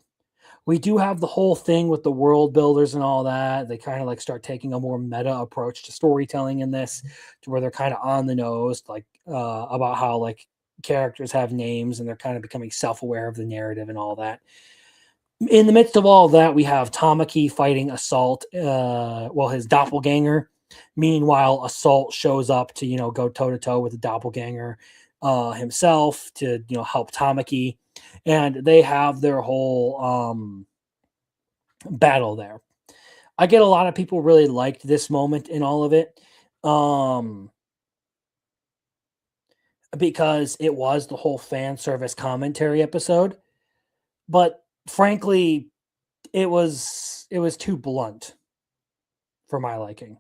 We do have the whole thing with the world builders and all that. They kind of like start taking a more meta approach to storytelling in this, to where they're kind of on the nose, like about how like characters have names and they're kind of becoming self-aware of the narrative and all that. In the midst of all of that, we have Tamaki fighting Assault, his doppelganger, Meanwhile, Assault shows up to, go toe to toe with the doppelganger himself to, help Tamaki. And they have their whole battle there. I get a lot of people really liked this moment in all of it. Because it was the whole fan service commentary episode. But frankly, it was too blunt for my liking.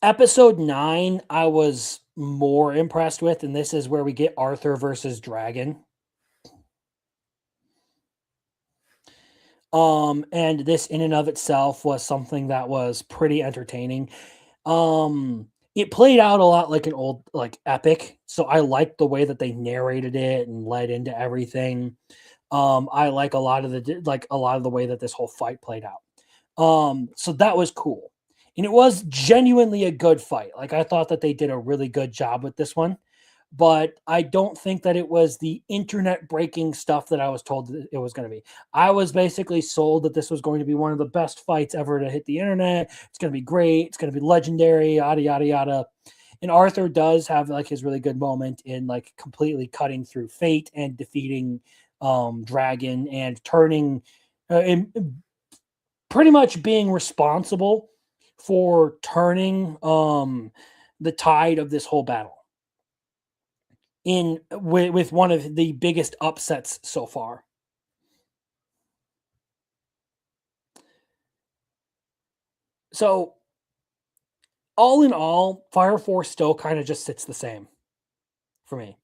Episode 9, I was more impressed with, and this is where we get Arthur versus Dragon. And this in and of itself was something that was pretty entertaining. It played out a lot like an old epic, so I liked the way that they narrated it and led into everything. I like a lot of the way that this whole fight played out. So that was cool. And it was genuinely a good fight. Like, I thought that they did a really good job with this one, but I don't think that it was the internet breaking stuff that I was told that it was going to be. I was basically sold that this was going to be one of the best fights ever to hit the internet. It's going to be great. It's going to be legendary, yada, yada, yada. And Arthur does have his really good moment in completely cutting through fate and defeating Dragon and turning and pretty much being responsible for turning the tide of this whole battle with one of the biggest upsets so far. So all in all, Fire Force still kind of just sits the same for me.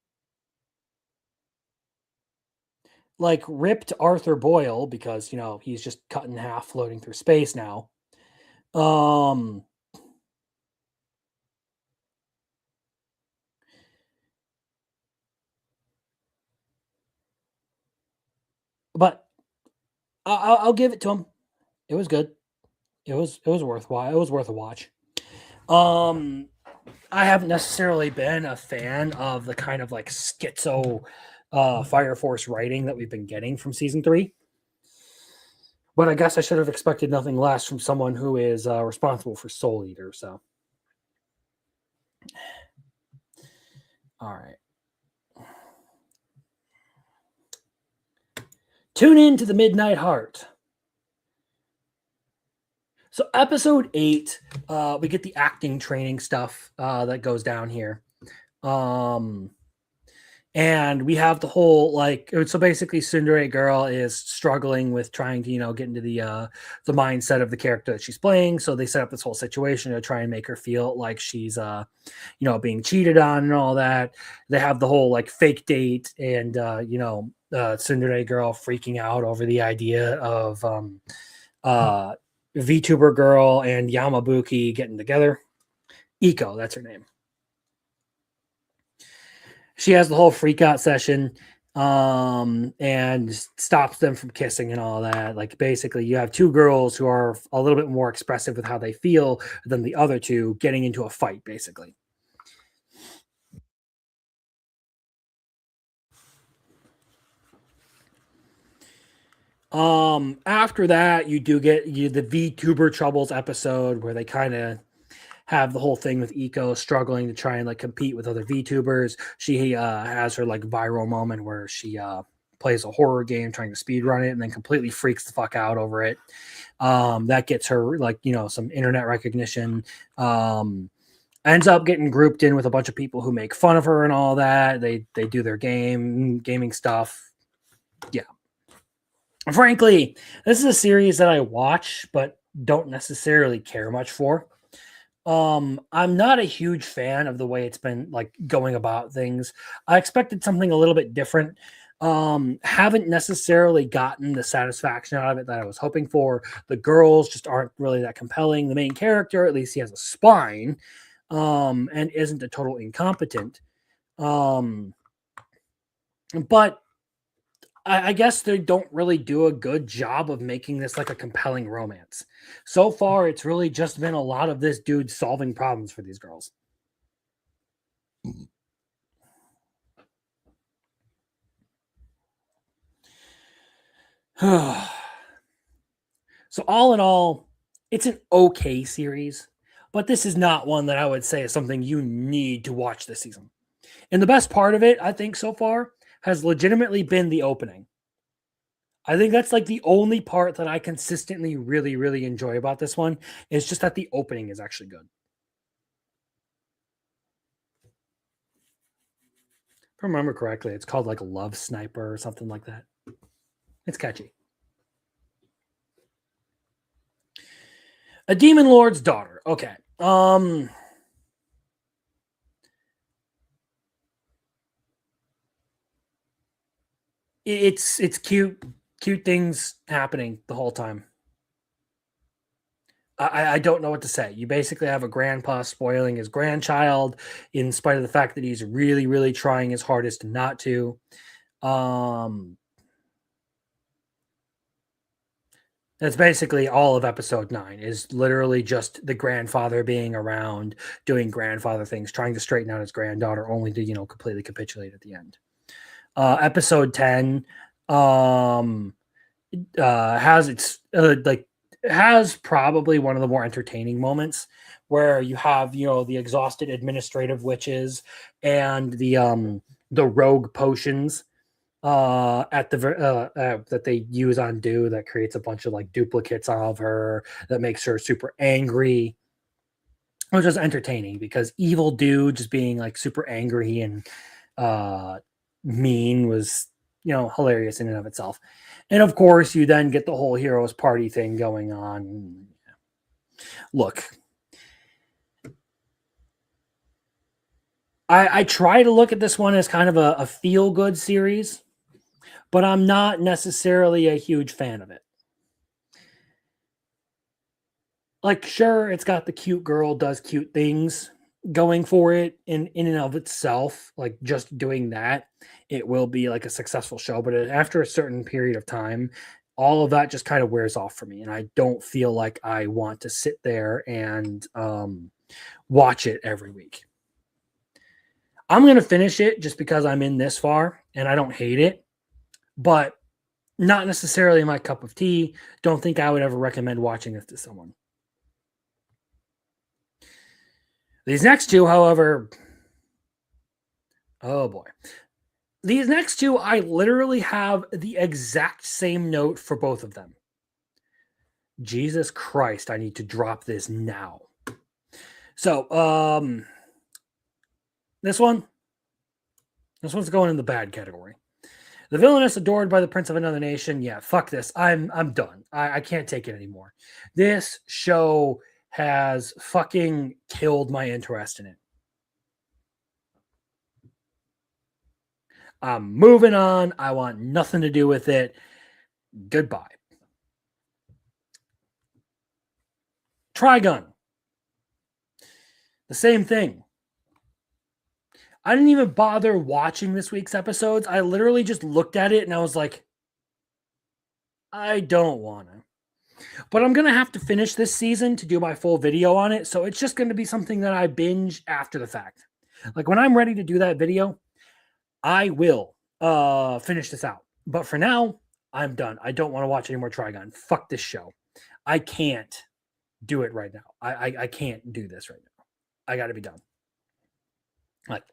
Ripped Arthur Boyle, because he's just cut in half floating through space now. But I'll give it to him. It was good. It was worthwhile. It was worth a watch. I haven't necessarily been a fan of the kind of schizo Fire Force writing that we've been getting from season 3. But I guess I should have expected nothing less from someone who is responsible for Soul Eater. So, all right. Tune in to the Midnight Heart. So episode 8, we get the acting training stuff that goes down here. And we have the whole so basically Tsundere Girl is struggling with trying to, get into the mindset of the character that she's playing. So they set up this whole situation to try and make her feel like she's, being cheated on and all that. They have the whole fake date and, Tsundere Girl freaking out over the idea of VTuber Girl and Yamabuki getting together. Iko, that's her name. She has the whole freak out session and stops them from kissing and all that. Basically, you have two girls who are a little bit more expressive with how they feel than the other two getting into a fight, basically. After that, you do get the VTuber Troubles episode where they kind of have the whole thing with Iko struggling to try and compete with other VTubers. She has her viral moment where she plays a horror game trying to speed run it and then completely freaks the fuck out over it. That gets her some internet recognition. Ends up getting grouped in with a bunch of people who make fun of her and all that. They do their gaming stuff. Yeah. Frankly, this is a series that I watch but don't necessarily care much for. I'm not a huge fan of the way it's been going about things. I expected something a little bit different. Haven't necessarily gotten the satisfaction out of it that I was hoping for. The girls just aren't really that compelling. The main character, at least he has a spine, and isn't a total incompetent. But I guess they don't really do a good job of making this a compelling romance. So far, it's really just been a lot of this dude solving problems for these girls. So all in all, It's an okay series, but this is not one that I would say is something you need to watch this season. And the best part of it, I think, so far has legitimately been the opening. I think that's like the only part that I consistently really, really enjoy about this one. Is just that the opening is actually good. If I remember correctly, it's called like Love Sniper or something like that. It's catchy. A Demon Lord's Daughter. Okay. It's cute things happening the whole time. I don't know what to say. You basically have a grandpa spoiling his grandchild in spite of the fact that he's really, really trying his hardest not to. That's basically all of episode 9 is literally just the grandfather being around, doing grandfather things, trying to straighten out his granddaughter, only to, completely capitulate at the end. Episode 10 has probably one of the more entertaining moments where you have, the exhausted administrative witches and the rogue potions that they use on Dew that creates a bunch of like duplicates of her that makes her super angry, which is entertaining because evil Dew just being like super angry and mean was hilarious in and of itself. And of course you then get the whole heroes party thing going on. Look, I try to look at this one as kind of a feel-good series, but I'm not necessarily a huge fan of it. Like, sure, it's got the cute girl does cute things going for it in and of itself. Like, just doing that, it will be like a successful show. But after a certain period of time, all of that just kind of wears off for me. And I don't feel like I want to sit there and watch it every week. I'm going to finish it just because I'm in this far and I don't hate it, but not necessarily my cup of tea. Don't think I would ever recommend watching this to someone. These next two, however, oh boy. These next two, I literally have the exact same note for both of them. Jesus Christ, I need to drop this now. So, this one's going in the bad category. The villainess adored by the prince of another nation. Yeah, fuck this. I'm done. I can't take it anymore. This show has fucking killed my interest in it. I'm moving on. I want nothing to do with it. Goodbye. Trigun. The same thing. I didn't even bother watching this week's episodes. I literally just looked at it and I was like, I don't want to. But I'm going to have to finish this season to do my full video on it. So it's just going to be something that I binge after the fact. Like when I'm ready to do that video, I will finish this out. But for now, I'm done. I don't want to watch any more Trigun. Fuck this show. I can't do it right now. I can't do this right now. I got to be done. Like,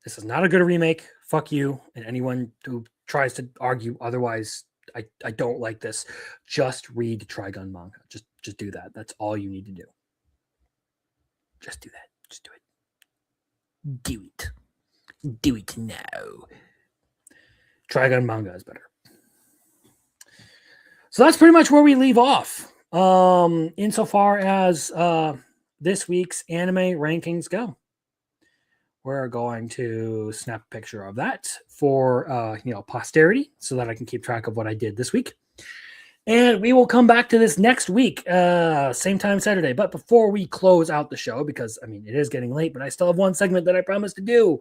this is not a good remake. Fuck you. And anyone who tries to argue otherwise, I don't like this. Just read Trigun manga. Just do that. That's all you need to do. Just do that. Just do it. Do it. Do it now. Trigun manga is better. So that's pretty much where we leave off. Insofar as this week's anime rankings go. We're going to snap a picture of that for posterity so that I can keep track of what I did this week. And we will come back to this next week, same time Saturday. But before we close out the show, because it is getting late, but I still have one segment that I promised to do.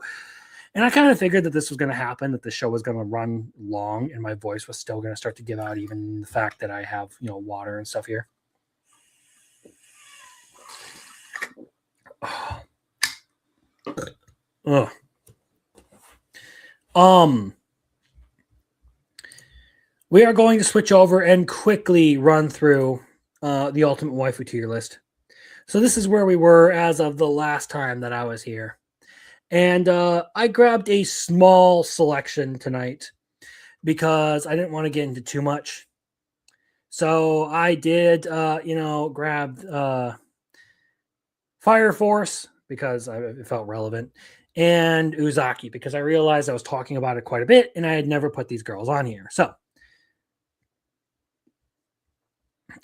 And I kind of figured that this was going to happen, that the show was going to run long and my voice was still going to start to give out, even the fact that I have, water and stuff here. Ugh. We are going to switch over and quickly run through the ultimate waifu tier list. So this is where we were as of the last time that I was here. And I grabbed a small selection tonight because I didn't want to get into too much. So I did, grab Fire Force because it felt relevant, and Uzaki because I realized I was talking about it quite a bit and I had never put these girls on here. So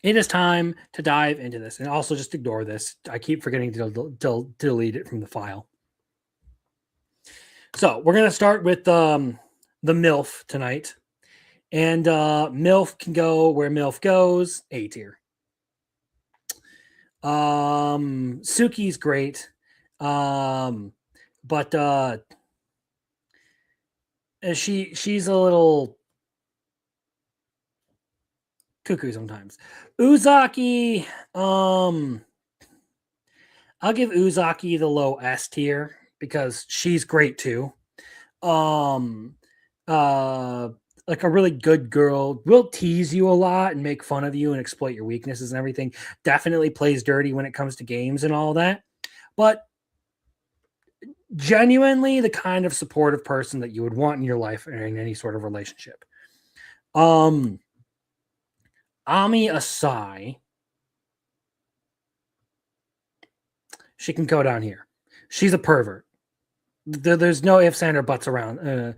it is time to dive into this, and also just ignore this. I keep forgetting to delete it from the file. So we're going to start with the MILF tonight. And MILF can go where MILF goes, A tier. Suki's great. But she's a little cuckoo sometimes. Uzaki, I'll give Uzaki the low S tier because she's great too. Like a really good girl, will tease you a lot and make fun of you and exploit your weaknesses and everything. Definitely plays dirty when it comes to games and all that. But genuinely the kind of supportive person that you would want in your life or in any sort of relationship. Ami Asai, she can go down here. She's a pervert. There's no ifs, and or buts around.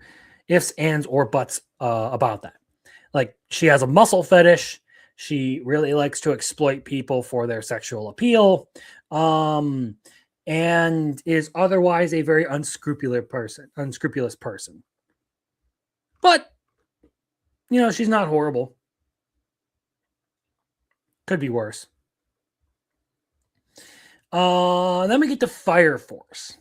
Ifs, ands, or buts about that. Like, she has a muscle fetish. She really likes to exploit people for their sexual appeal, and is otherwise a very unscrupulous person. But, she's not horrible. Could be worse. Then we get to Fire Force.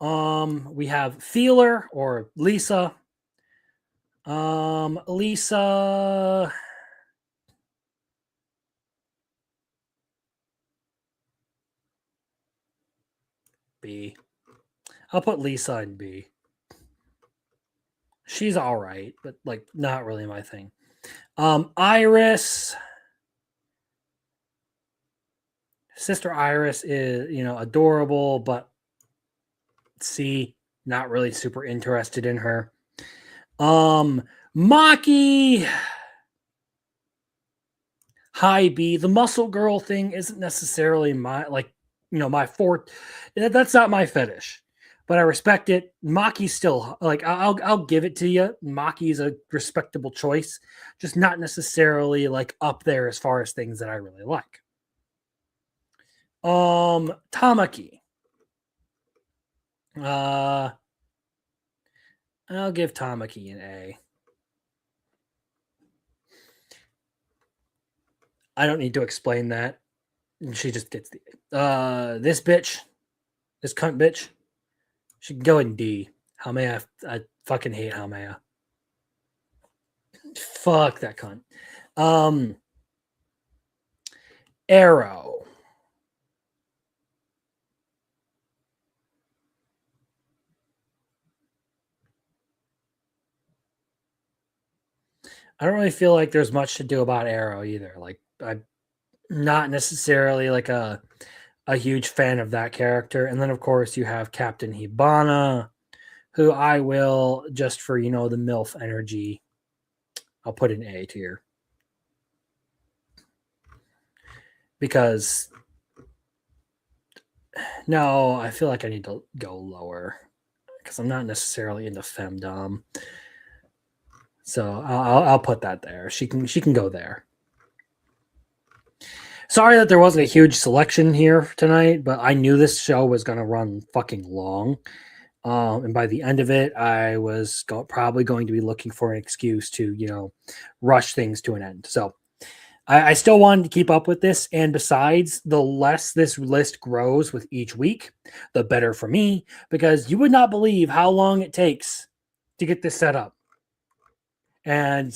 We have Feeler or Lisa. Lisa. B. I'll put Lisa in B. She's all right, but like not really my thing. Iris. Sister Iris is, adorable, but C, not really super interested in her. Maki, high B. The muscle girl thing isn't necessarily my forte. That's not my fetish, but I respect it. Maki's still I'll give it to you. Maki's a respectable choice, just not necessarily like up there as far as things that I really like. Tamaki. I'll give Tamaki an A. I don't need to explain that. She just gets the this cunt bitch. She can go in D. Haumea, I fucking hate Haumea. Fuck that cunt. Arrow. I don't really feel like there's much to do about Arrow either. Like, I'm not necessarily like a huge fan of that character. And then, of course, you have Captain Hibana, who I will, just for, the MILF energy, I'll put in A tier. Because, no, I feel like I need to go lower. Because I'm not necessarily into femdom. So I'll put that there. She can go there. Sorry that there wasn't a huge selection here tonight, but I knew this show was going to run fucking long. And by the end of it, I was probably going to be looking for an excuse to, rush things to an end. So I still wanted to keep up with this. And besides, the less this list grows with each week, the better for me, because you would not believe how long it takes to get this set up. And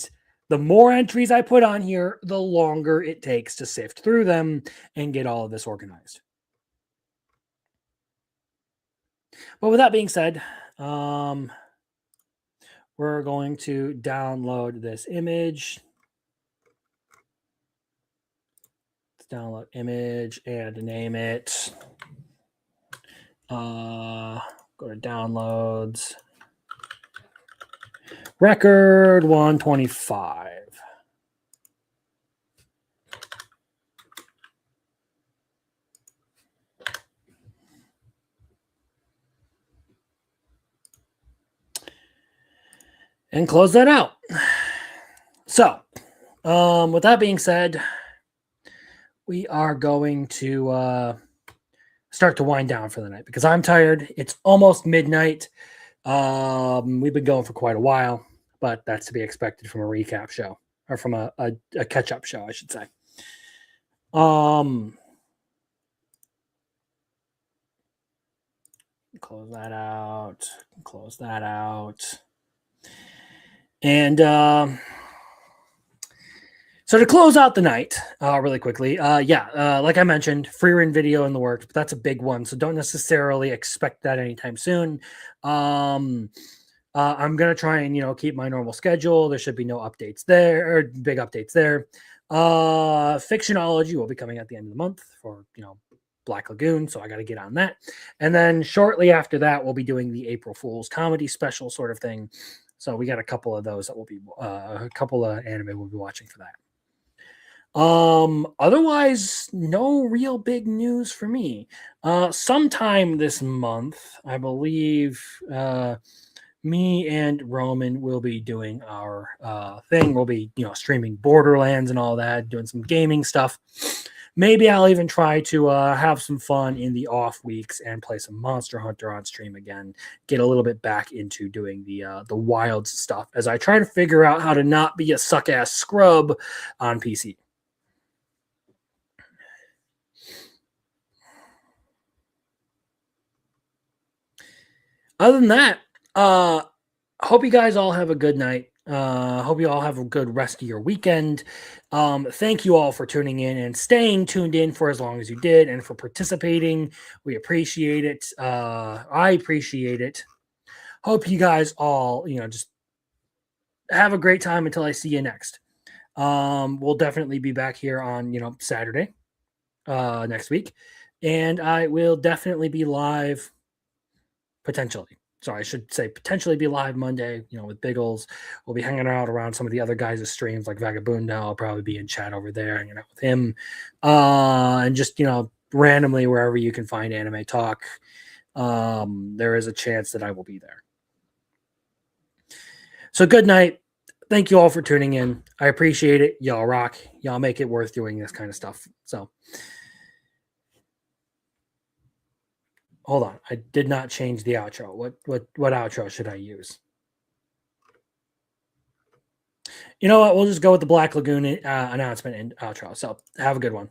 the more entries I put on here, the longer it takes to sift through them and get all of this organized. But with that being said, we're going to download this image. download image and name it. Go to downloads. Record 125. And close that out. So, with that being said, we are going to start to wind down for the night because I'm tired. It's almost midnight. We've been going for quite a while, but that's to be expected from a recap show or from a catch-up show, I should say. Close that out. Close that out. And so to close out the night, really quickly, like I mentioned, Freerun video in the works, but that's a big one, so don't necessarily expect that anytime soon. I'm gonna try and keep my normal schedule. There should be no updates there or big updates there. Fictionology will be coming at the end of the month for Black Lagoon, so I got to get on that. And then shortly after that, we'll be doing the April Fool's comedy special sort of thing. So we got a couple of those that will be a couple of anime we'll be watching for that. Otherwise, no real big news for me. Sometime this month, I believe, me and Roman will be doing our thing. We'll be, streaming Borderlands and all that, doing some gaming stuff. Maybe I'll even try to have some fun in the off weeks and play some Monster Hunter on stream again. Get a little bit back into doing the wild stuff as I try to figure out how to not be a suck-ass scrub on PC. Other than that, hope you guys all have a good night. Hope you all have a good rest of your weekend. Thank you all for tuning in and staying tuned in for as long as you did and for participating. We appreciate it. I appreciate it. Hope you guys all, just have a great time until I see you next. We'll definitely be back here on, Saturday, next week. And I will definitely be live potentially. Sorry, I should say potentially be live Monday, with Biggles. We'll be hanging out around some of the other guys' streams like Vagabundo. I'll probably be in chat over there hanging out with him. And just, randomly wherever you can find Anime Talk, there is a chance that I will be there. So good night. Thank you all for tuning in. I appreciate it. Y'all rock. Y'all make it worth doing this kind of stuff. So hold on. I did not change the outro. What outro should I use? You know what? We'll just go with the Black Lagoon announcement and outro. So have a good one.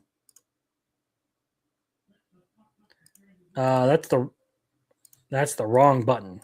That's the wrong button.